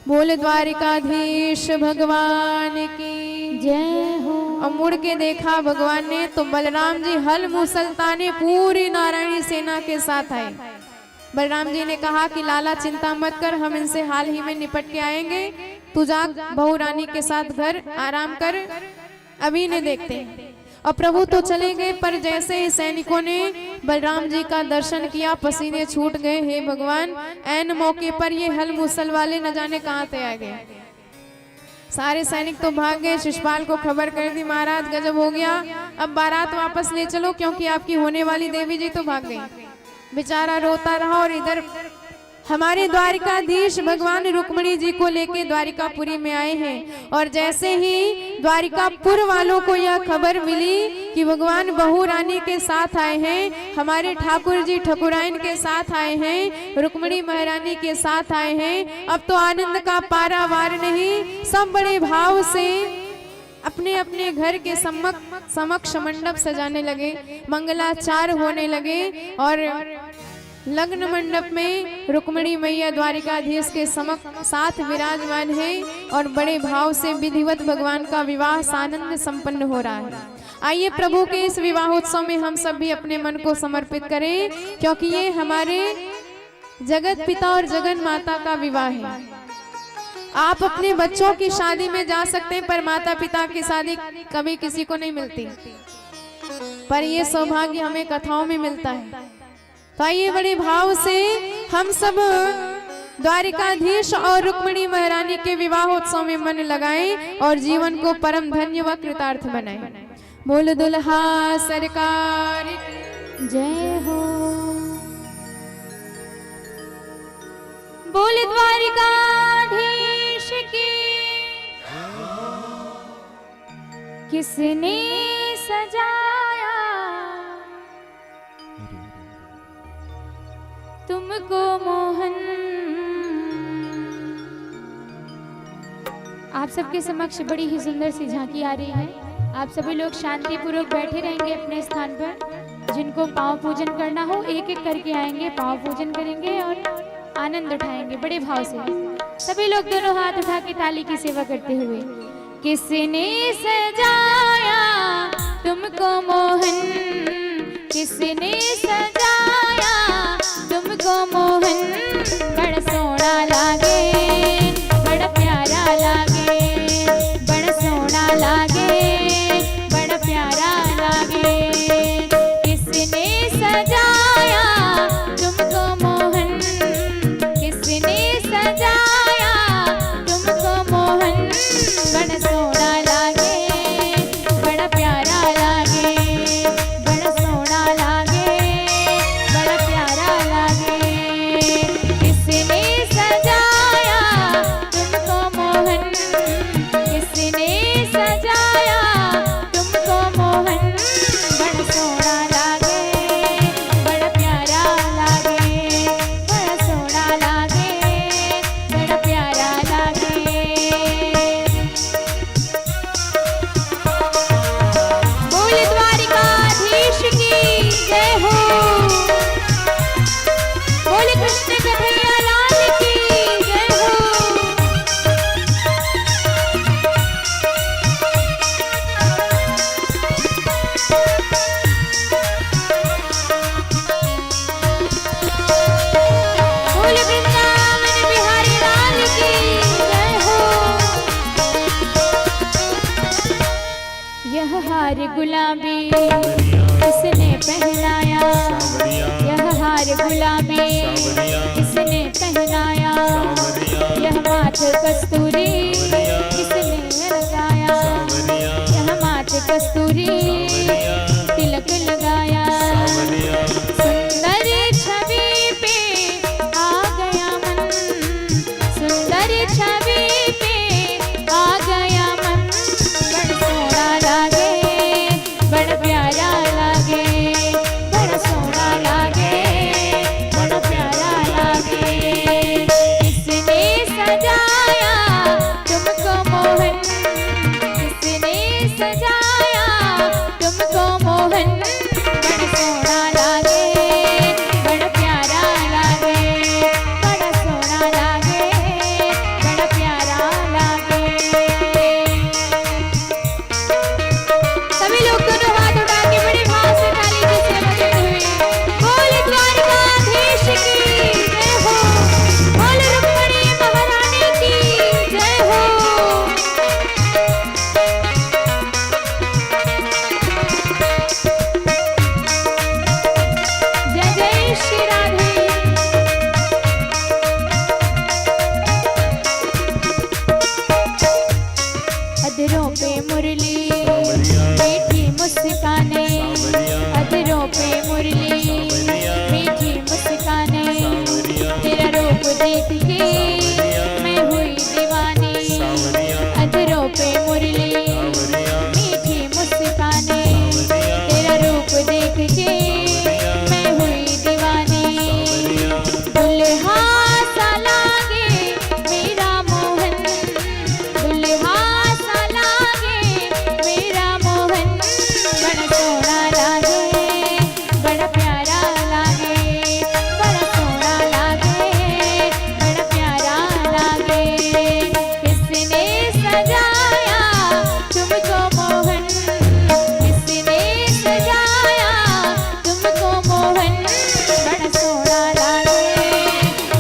बोले द्वारिकाधीश भगवान की जय हो। और मुड़ के देखा भगवान ने तो बलराम जी हल मूसल ताने पूरी नारायणी सेना के साथ आए। बलराम जी ने कहा कि लाला चिंता मत कर, हम इनसे हाल ही में निपट के आएंगे, तू जा बहू रानी के साथ घर आराम कर, अभी ने देखते हैं। और प्रभु तो चले गए, पर जैसे ही सैनिकों ने बलराम जी का दर्शन किया पसीने छूट गए। हे भगवान, ऐन मौके पर ये हल मूसल वाले न जाने कहां से आ गए। सारे सैनिक तो भाग गए, शिषपाल को खबर कर दी, महाराज गजब हो गया, अब बारात वापस ले चलो क्योंकि आपकी होने वाली देवी जी तो भाग गई। बेचारा रोता रहा और इधर हमारे द्वारिकाधीश भगवान रुक्मिणी जी को लेके द्वारिकापुरी में आए हैं। और जैसे ही द्वारिकापुर वालों को यह खबर मिली कि भगवान बहू रानी के साथ आए हैं, हमारे ठाकुर जी ठकुराइन के साथ आए हैं, रुक्मिणी महारानी के साथ आए हैं, अब तो आनंद का पारावार नहीं। सब बड़े भाव से अपने अपने घर के समक्ष मंडप सजाने लगे, मंगलाचार होने लगे और लग्न मंडप में रुक्मिणी मैया द्वारिकाधीश के साथ विराजमान है और बड़े भाव से विधिवत भगवान का विवाह सानंद संपन्न हो रहा है। आइए प्रभु के इस विवाहोत्सव में हम सब भी अपने मन को समर्पित करें, क्योंकि ये हमारे जगत पिता और जगन माता का विवाह है। आप अपने बच्चों की शादी में जा सकते हैं, पर माता पिता की शादी कभी किसी को नहीं मिलती, पर ये सौभाग्य हमें कथाओं में मिलता है। तो आइए बड़े भाव से हम सब द्वारिकाधीश और रुक्मिणी महारानी के विवाहोत्सव में मन लगाएं और जीवन को परम धन्य व कृतार्थ बनाएं। बोल दुल्हा सरकार जय हो। बोल द्वारिकाधीश की। किसने सजाया तुमको मोहन। आप सबके समक्ष बड़ी ही सुंदर सी झांकी आ रही है। आप सभी लोग शांति पूर्वक बैठे रहेंगे अपने स्थान पर। जिनको पांव पूजन करना हो एक एक करके आएंगे, पांव पूजन करेंगे और आनंद उठाएंगे बड़े भाव से। सभी लोग दोनों हाथ उठा के ताली की सेवा करते हुए। किसने सजाया तुमको मोहन, किसने सजाया तुमको मोहन। बड़ा सोना लागे, बड़ा प्यारा लागे, बड़ा सोना लागे, बड़ा प्यारा लागे। किसने सजाया तुमको मोहन, किसने सजाया तुमको मोहन। बड़ा सोना लागे, बड़ा प्यारा लागे, बड़ा सोना लागे, बड़ा प्यारा लागे। किसने सजाया तुमको मोहन, किसने सजाया तुमको मोहन। बड़ा किसने पहनाया यह हार गुलाबी, किसने पहनाया यह माथ कस्तूरी, किसने लगाया यह माथ कस्तूरी, तिलक लगाया। सुंदर छवि पे आ गया मन, सुंदर छवि पे आ गया मन, बड़ा सोना लागे बड़ा प्यारा लागे, बड़ा सोना लागे बड़ा प्यारा लागे। किसने सजाया तुमको मोहन, किसने सजाया तुमको मोहन, बड़ा सोना लागे बड़ा प्यारा लागे, बड़ा सोना लागे बड़ा प्यारा लागे। सभी लोग दोनों हाथ उठा के बड़े भाव से ताली से बजाते हुए बोल द्वारकाधीश की जय हो, बोल रुक्मिणी महारानी की जय हो। जय जय श्री राधे। अधरों पे मुरली मीठी मुस्काने, अधरों पे मुरली मीठी मुस्काने, तेरा रूप देख के मैं हुई दीवानी। अधरों पे मुरली मीठी मुस्काने, तेरा रूप देख के मैं हुई दीवानी। दुल्हा सा लागे मेरा मोहन, दुल्हा सा लागे मेरा मोहन, बड़ा सोना लागे बड़ा प्यारा लागे, बड़ा सोना लागे बड़ा प्यारा लागे। किसने सजाया तुमको मोहन, किसने सजाया तुमको मोहन, बड़ा सोना लागे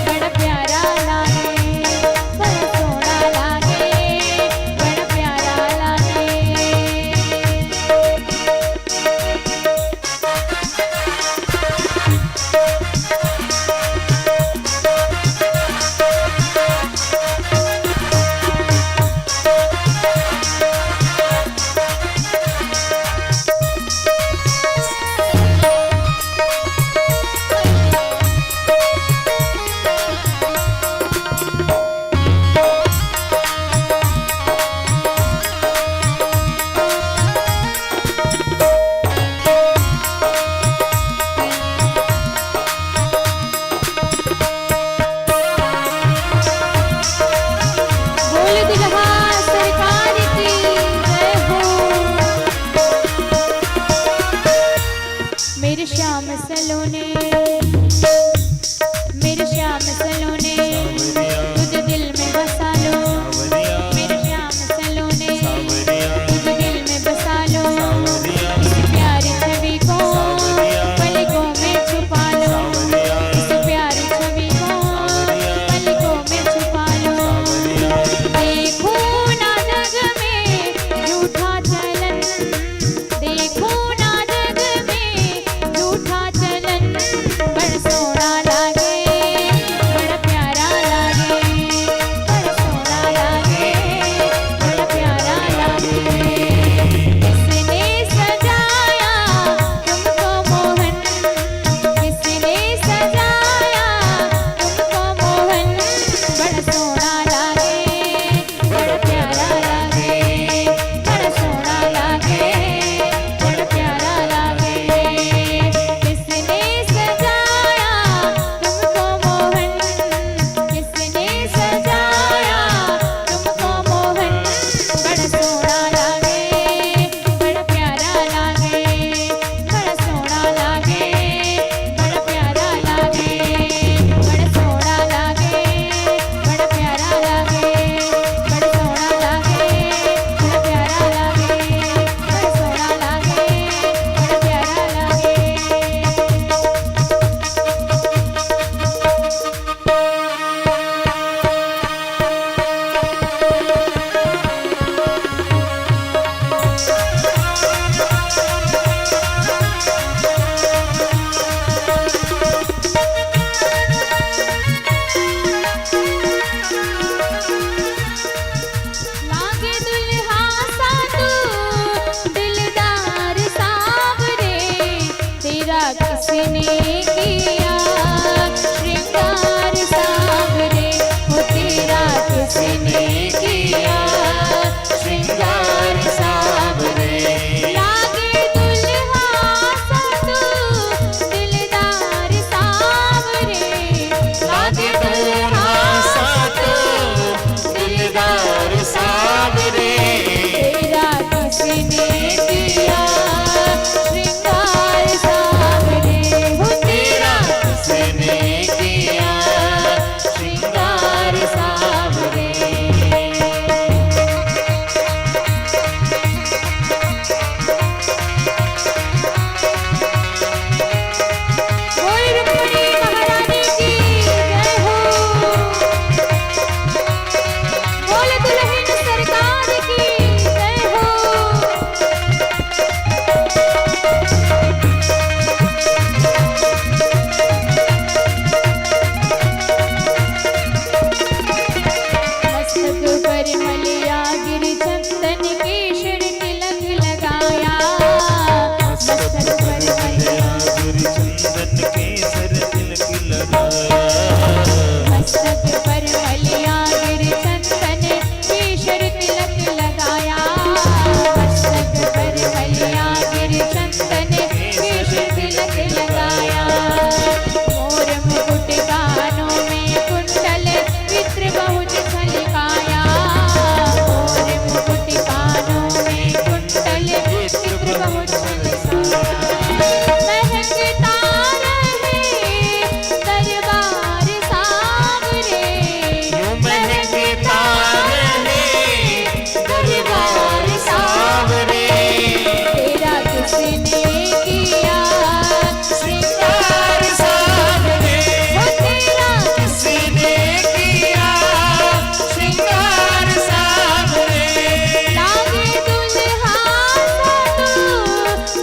बड़ा प्यारा लागे, बड़ा सोना लागे बड़ा प्यारा लागे। बोल दुल्हा सरकार की जय हो। मेरे श्याम सलोने, मेरे श्याम सलोने तुझे दिल में बसा लो, मेरे श्याम सलोने तुझे दिल में बसा लो। इस प्यारी छवि को पलकों में छुपा लो, इस प्यारी छवि को पलकों में छुपा लो। देखो ना जग में झूठा चलन, देखो ना जग में झूठा चलन, बड़ा सोना लागे बड़ा प्यारा तेरा किसने किया श्रृंगार सावरे, हो तेरा किसने किया श्रृंगार सावरे। लागे दुल्हा सा तू दिलदार सावरे, लागे दुल्हा सा तू दिलदार सावरे। तेरा किसने किया श्रृंगार सावरे, हो तेरा किसने किया श्रृंगार सावरे। बोल रुक्मिणी महारानी की जय हो, बोल दुल्हन सरकार की जय हो। मस्तक पर मलिया गिर चंदन केशर तिलक लगाया, मस्तक पर मलिया चंदन केसर तिलक लगाया, मस्तक पर मलिया गिर चंदन केशर तिलक लगाया, मस्तक पर मलिया गिर चंदन केशर तिलक लगाया। मोर मुकुट कानों में कुंडल चित्र बहुत छलकाया, मोर मुकुट कानों में कुंडल चित्र बहुत छलकाया। महकता रहे दरबार सावरे, यूं महकता रहे दरबार सावरे। तेरा किसने किया श्रृंगार सावरे, हो तेरा किसने किया श्रृंगार सावरे। लागे दुल्हा सा तू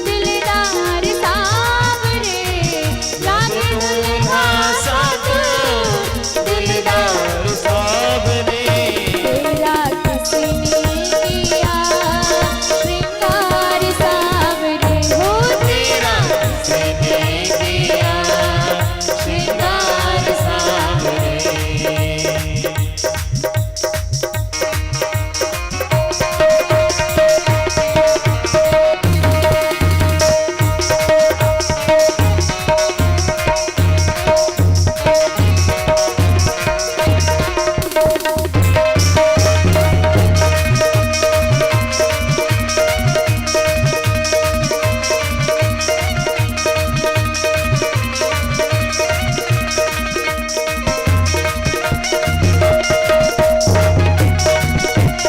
दिलदार सावरे, लागे दुल्हा सा तू दिलदार सावरे। तेरा किसने किया श्रृंगार सावरे, हो तेरा किसने किया श्रृंगार सावरे।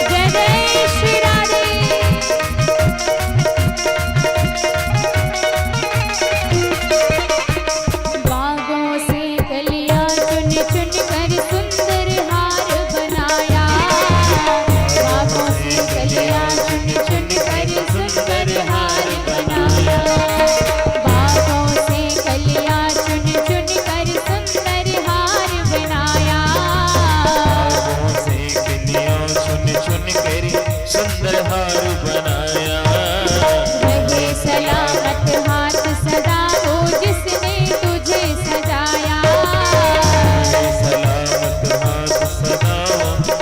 जय जय श्री राधे। बागों से कलियां चुन चुन कर सुंदर हार बनाया, बागों से कलियां चुन चुन कर सुंदर हार बनाया, बागों से कलियां चुन चुन कर सुंदर हार बनाया। बागों से कलियां चुन चुन कर सुंदर हार बनाया। रहे सलामत हाथ सदा हो जिसने तुझे सजाया, सलामत हाथ सदा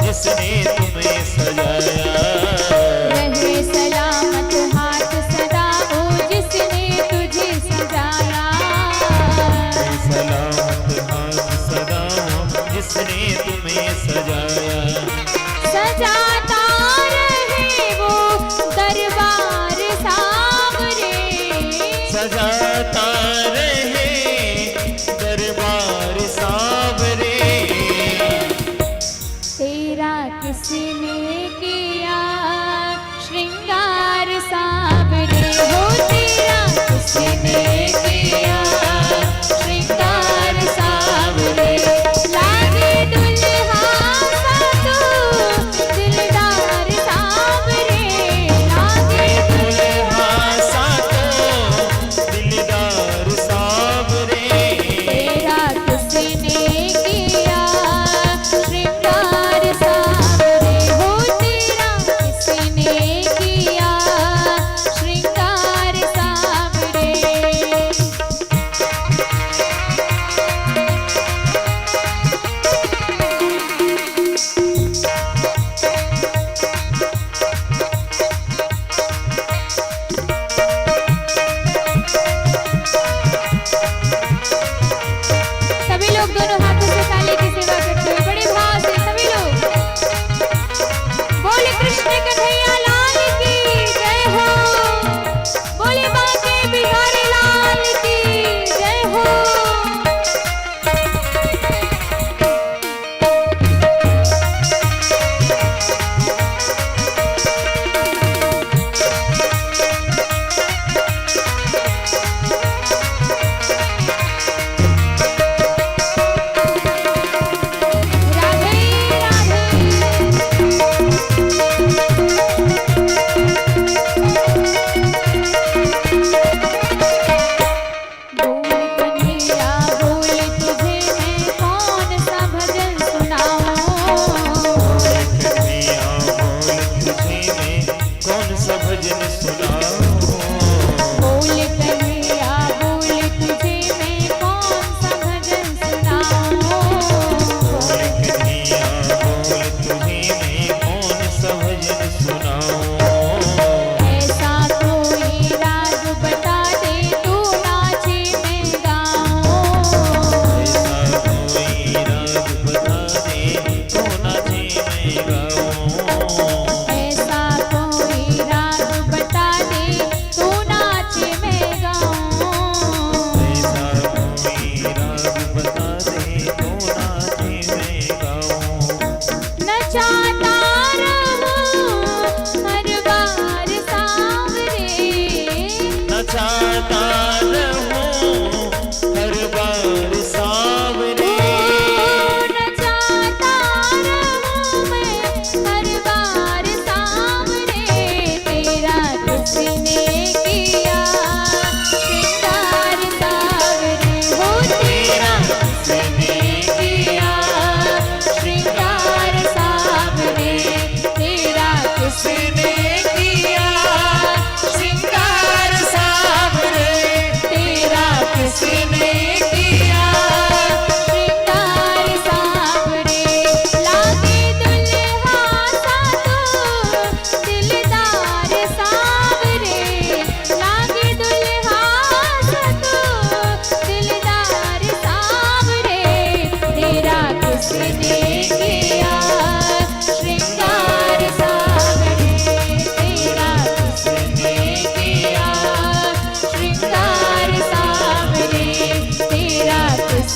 जिसने तुम्हें सजाया। रहे सलामत हाथ सदा हो जिसने तुझे सजाया। सलामत हाथ सदा जिसने तुम्हें सजाया। सजाता रहे वो दरबार सावरे, सजाता रहे दरबार सावरे। तेरा किसने किया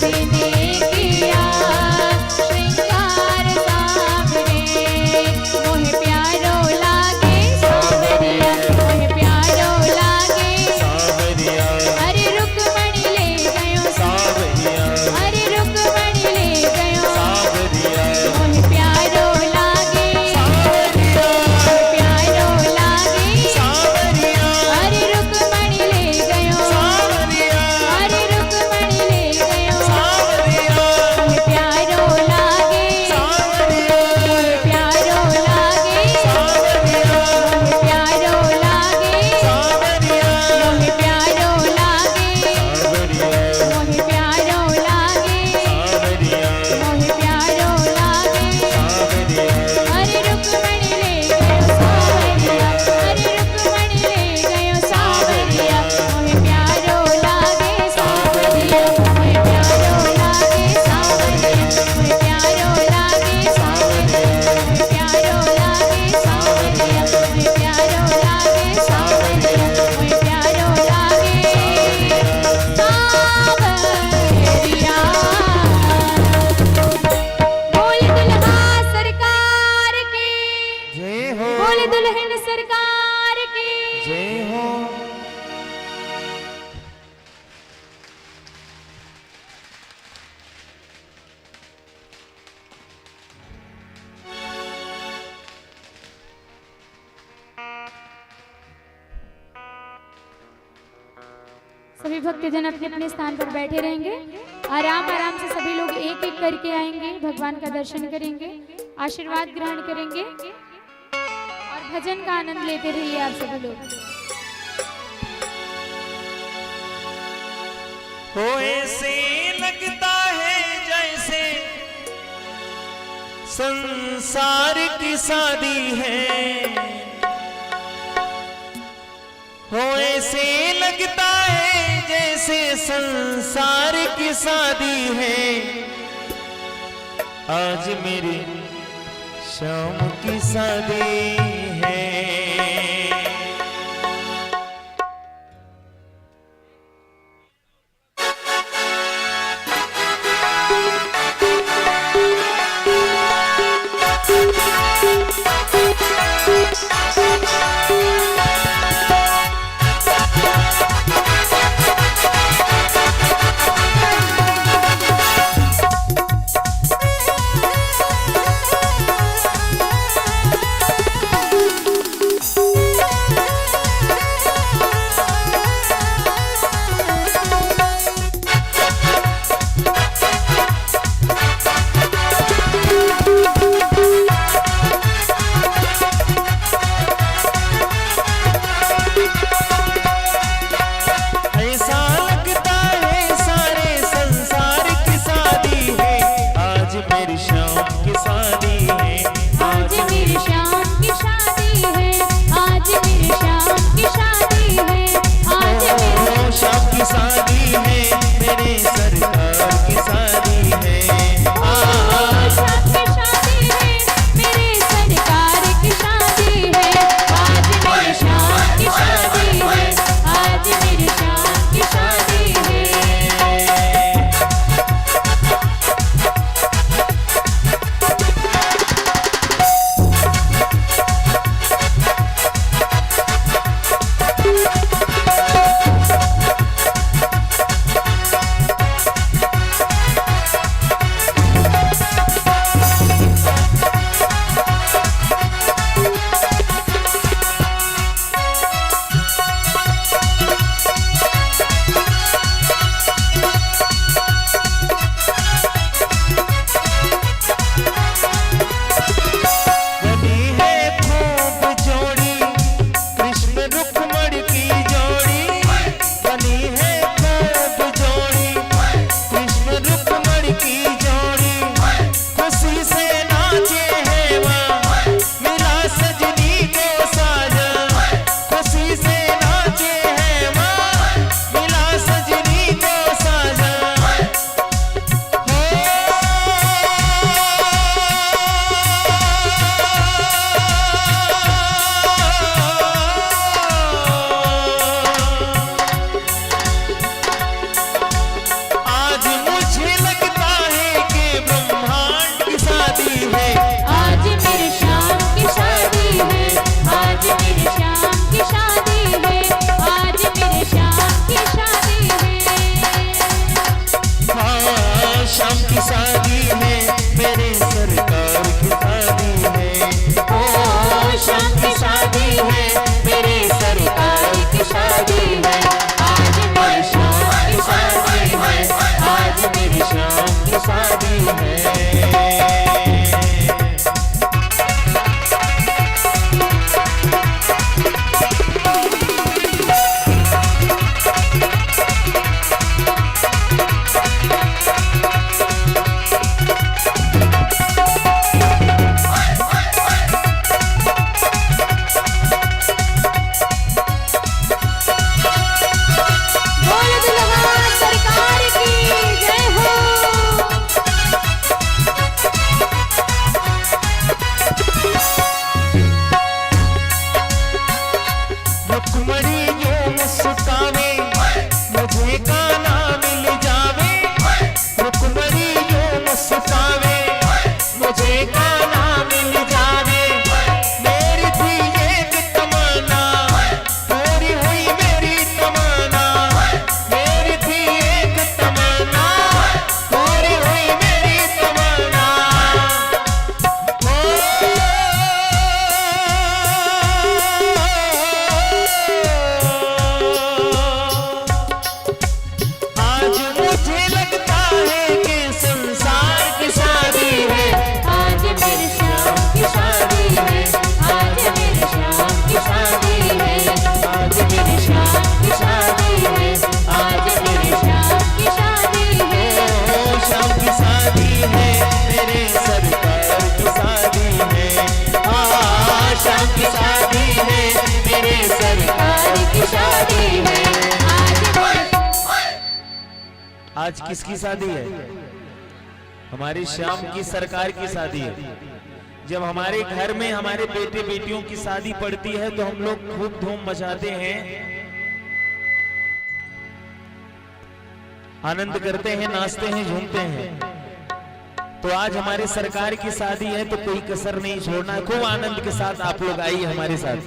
से ने किया श्रृंगार सावरे मोहे प्यारो लागे सावरिया मोहे प्यारो लागे सावरिया अरे रुक्मणी ले गयो सावरिया अरे रुक्मणी ले गयो सावरिया मोहे प्यारो लागे सावरिया प्यारो लागे सावरिया अरे रुक्मणी ले गयो सावरिया अरे रुक्मणी ले गयो सावरिया मोहे प्यारो लागे सावरिया मोहे प्यारो लागे सावरिया मोहे प्यारो लागे सावरिया मोहे प्यारो लागे सावरिया मोहे प्यारो लागे सावरिया मोहे प्यारो लागे सावरिया अरे रुक्मणी ले गयो सावरिया अरे रुक्मणी ले गयो सावरिया मोहे प्यारो लागे सावरिया मोहे प्यारो लागे सावरिया मोहे प्यारो लागे सावरिया मोहे प्यारो लागे सावरिया मोहे प्यारो लागे सावरिया मोहे प्यारो लागे सावरिया बोल दुल्हा सरकार की जय हो बोल दुल्हन सरकार की जय हो सभी भक्तजन अपने अपने स्थान पर बैठे रहेंगे। आराम आराम से सभी लोग एक एक करके आएंगे, भगवान का दर्शन करेंगे, आशीर्वाद ग्रहण करेंगे और भजन का आनंद लेते रहिए आप सभी लोग। हो ऐसे लगता है जैसे संसार की शादी है हो ऐसे लगता है जैसे संसार की शादी है आज मेरी शाम की शादी है आज किसकी शादी है? हमारी श्याम की सरकार की शादी है। जब हमारे घर में हमारे बेटे बेटियों की शादी पड़ती है तो हम लोग खूब धूम मचाते हैं, आनंद करते हैं, नाचते हैं, झूमते हैं। तो आज हमारे सरकार की शादी है तो कोई कसर नहीं छोड़ना, खूब आनंद के साथ आप लोग आइए हमारे साथ।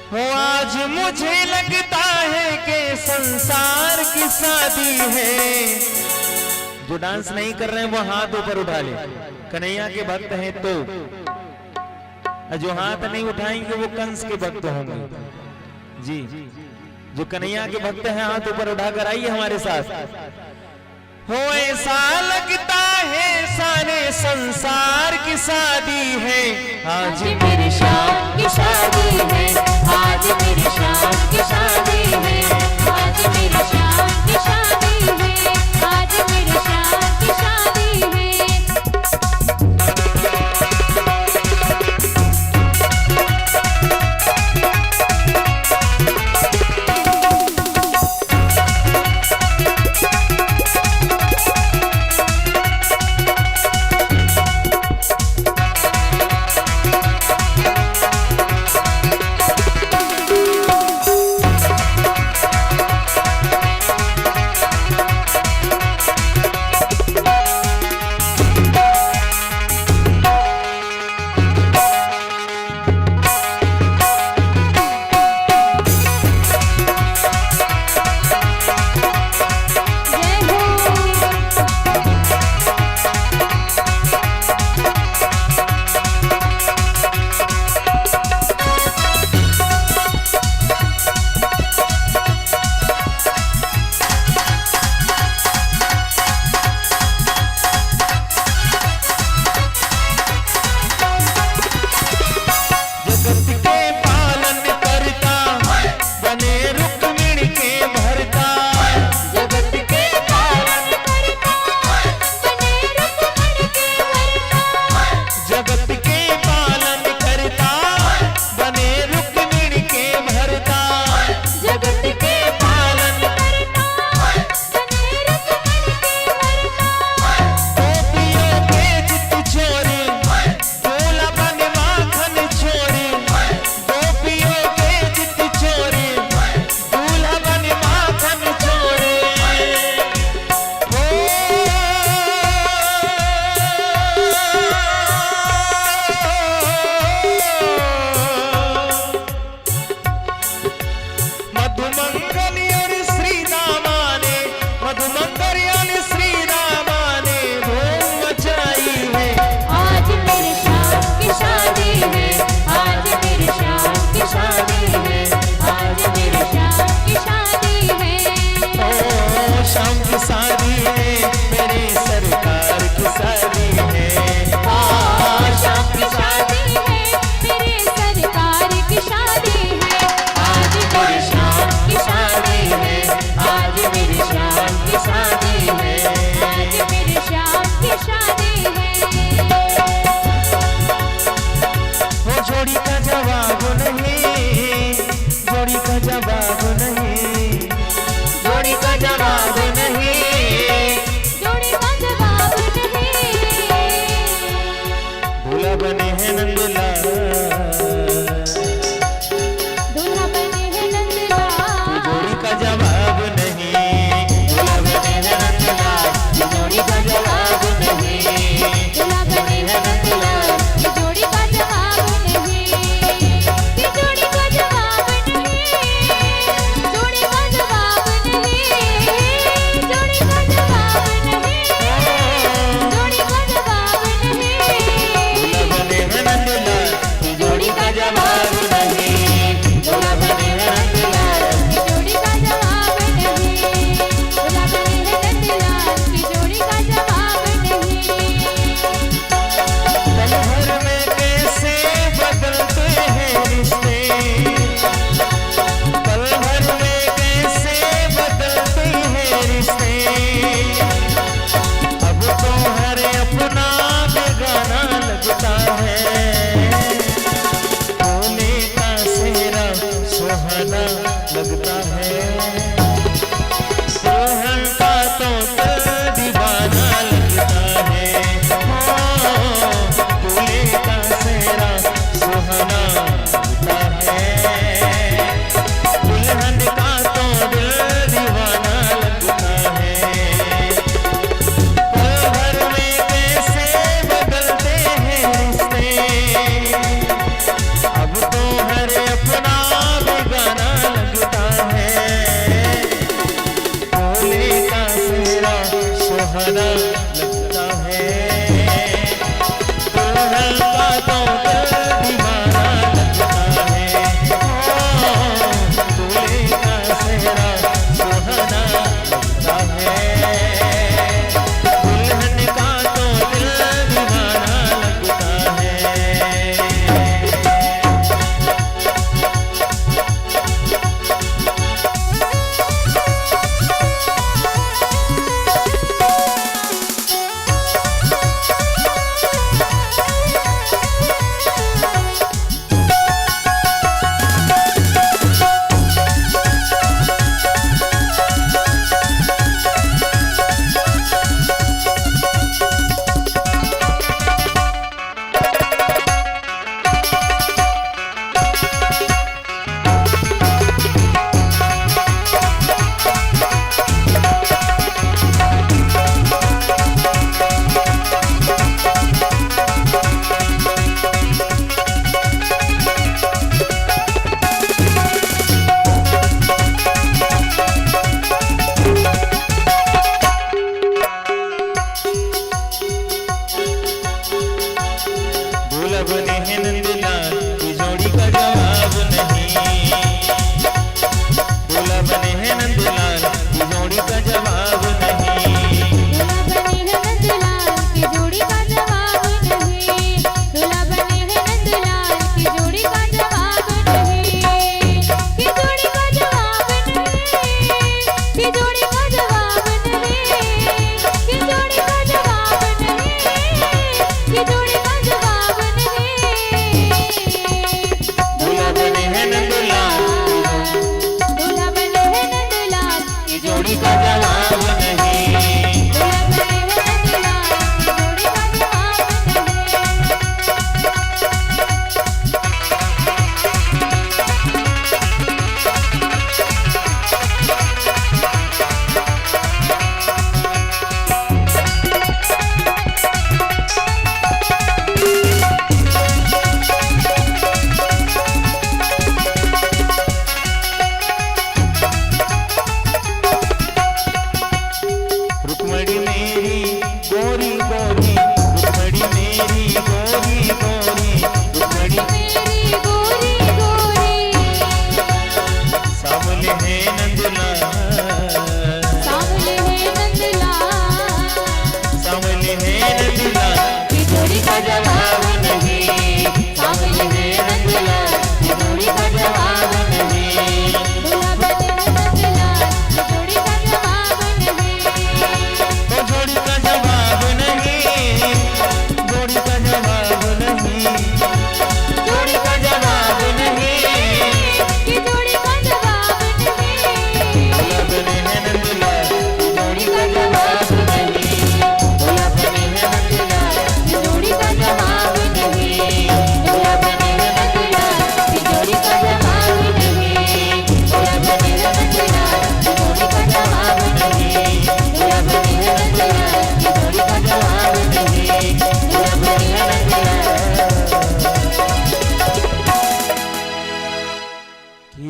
हो आज मुझे लगता है कि संसार की शादी है। जो डांस नहीं कर रहे हैं वो हाथ ऊपर उठा ले, कन्हैया के भक्त हैं तो। जो हाथ नहीं उठाएंगे वो कंस के भक्त होंगे जी। जो कन्हैया के भक्त हैं हाथ ऊपर उठाकर आइए हमारे साथ। हो ऐसा लगता है सारे संसार की शादी है। आज मेरी शाम की शादी है, आज मेरी शाम की शादी है, आज मेरी शाम की शादी है, आज मेरी शाम की शादी है। सुहाना लगता है। दुल्हन का तो दिल दीवाना लगता है। दूल्हे का सेहरा सुहाना लगता है। दुल्हन का तो दिल दीवाना लगता है।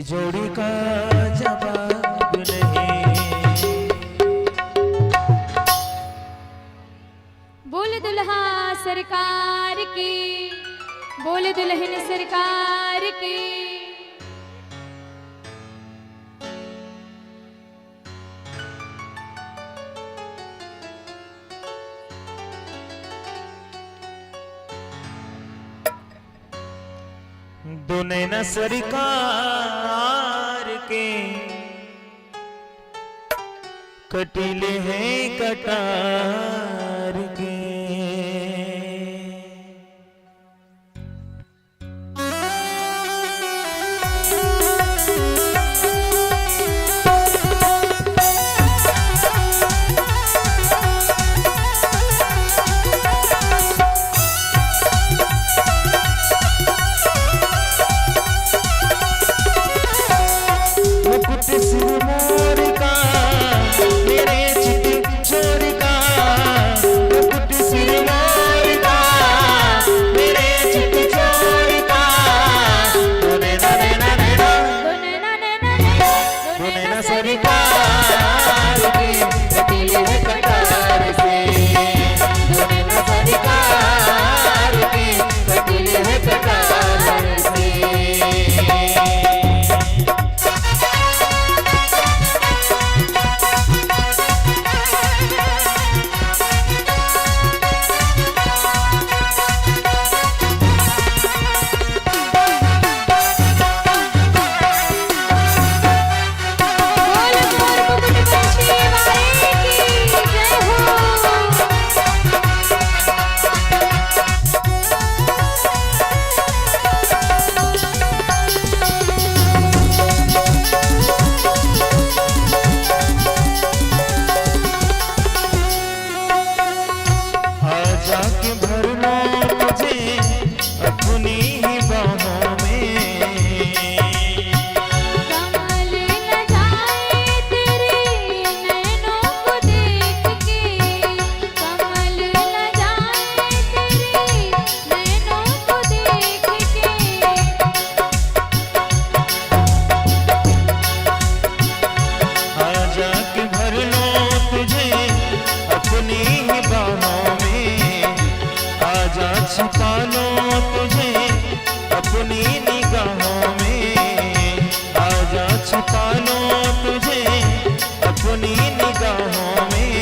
जोड़ी का जवाब नहीं। बोल दुल्हा सरकार की, बोल दुल्हन सरकार की। दुने न सरकार के कटीले हैं कटार के। मुकुट निगाहों में,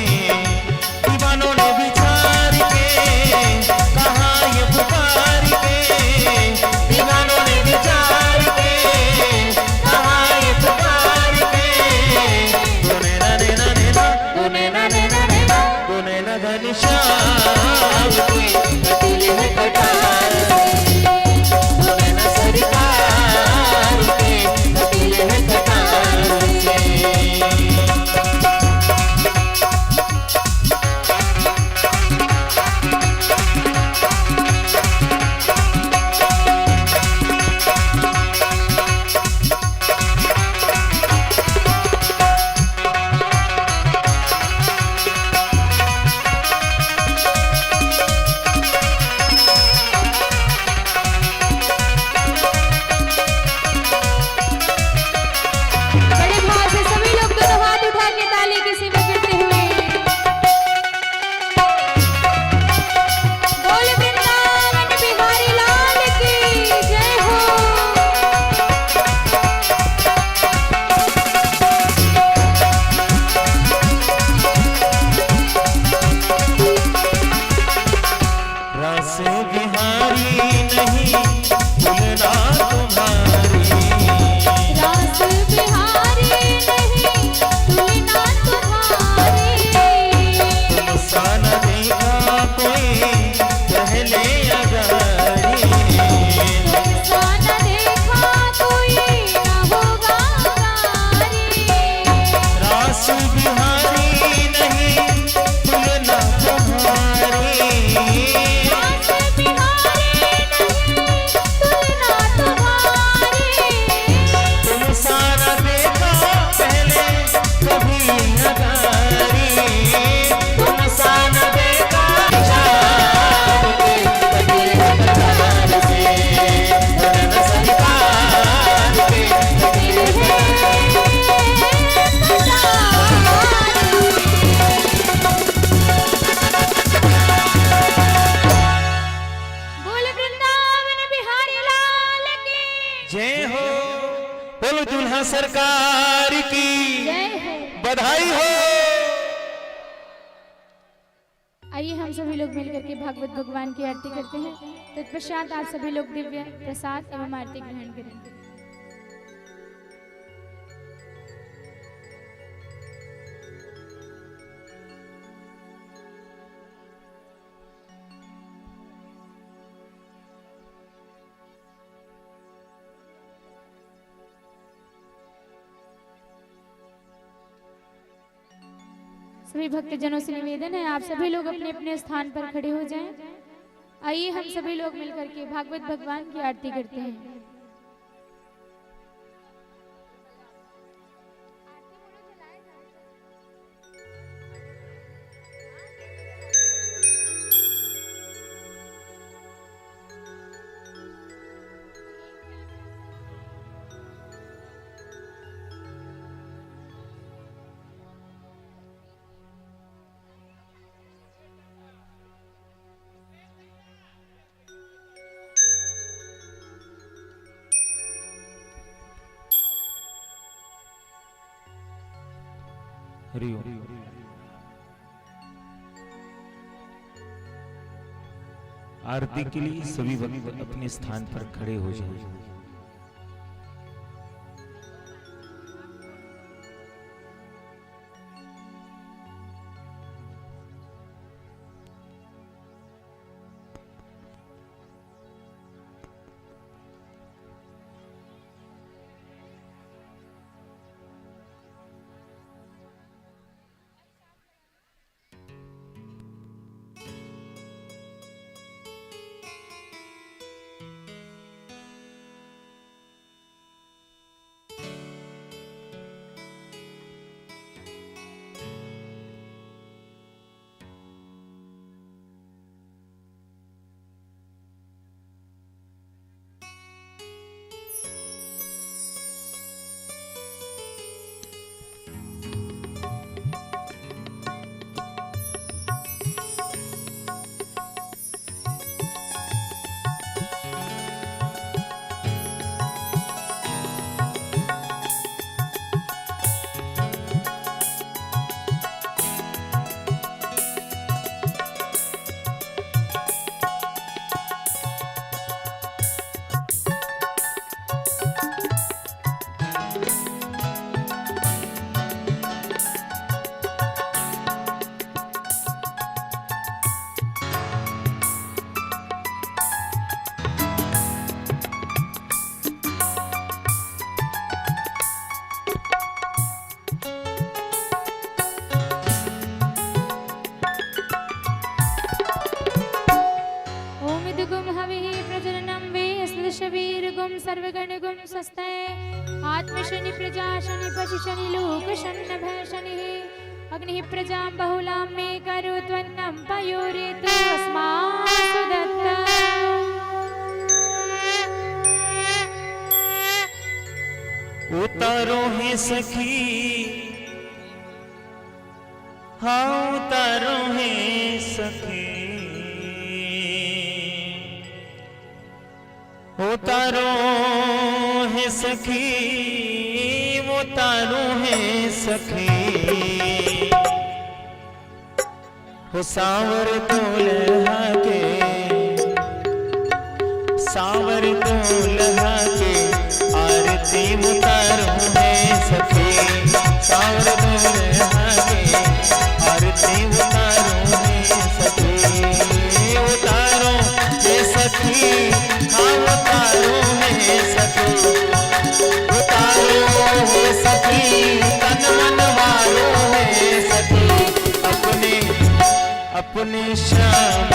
दीवानों ने विचार के कहा ये पुकार के, दीवानों ने विचार के कहा ये पुकार के, तूने ना नैना नैना, तूने ना नैना नैना, तूने ना घनश्याम की कटीले में कटार के, तूने ना सरकार के कटीले में कटार के। बड़े भाव से सभी लोग दोनों हाथ उठा के ताली की सीमा करते हुए बोल वृंदावन बिहारी लाल की जय हो। रस बिहारी नहीं तुलना तुम्हारी, रास बिहारी नहीं तुलना तुम्हारी, तुम सा न देखा कोई पहले अगारी, तुमसा न देखा कोई न होगा गारी। रस बिहारी नहीं तुलना तुम्हारी, रास बिहारी नहीं तुलना तुम्हारी, तुम सा न देखा पहले कभी अगारी, तुम सा न देखा शाम के कटीले में कटार से, तूने न सरकार के कटीले में बोल वृंदावन बिहारी लाल की जय हो। बोलो दूल्हा सरकार की जय हो। बधाई हो। आइए हम सभी लोग मिलकर के भागवत भगवान की आरती करते हैं। तत्पश्चात आप सभी लोग दिव्य प्रसाद एवं आरती ग्रहण करेंगे। सभी भक्तजनों से निवेदन है आप सभी लोग अपने अपने स्थान पर खड़े हो जाएं। आइए हम सभी लोग मिलकर के भागवत भगवान की आरती करते हैं। हरि ओम। आरती के लिए सभी भक्त अपने स्थान पर खड़े हो जाएं। पुंसस्ते आत्म शनि प्रजा शनि पशु शनि लोक शनि भय शनि अग्नि प्रजां बहुलां मे करो त्वन्नं पयोरेतु अस्मासु दत्ता। उतारो है सखी हाँ उतारो है सखी उतारो है सखी उतारो है सखी हो सावर दुल्हा के सावर दुल्हा के आरती उतारो है सखी सावर दुल्हा के आरती उतारो है सखी उतारो है सखी हाँ उतारो है सखी उतारो है सखी तन मन वारो है सखी अपने श्याम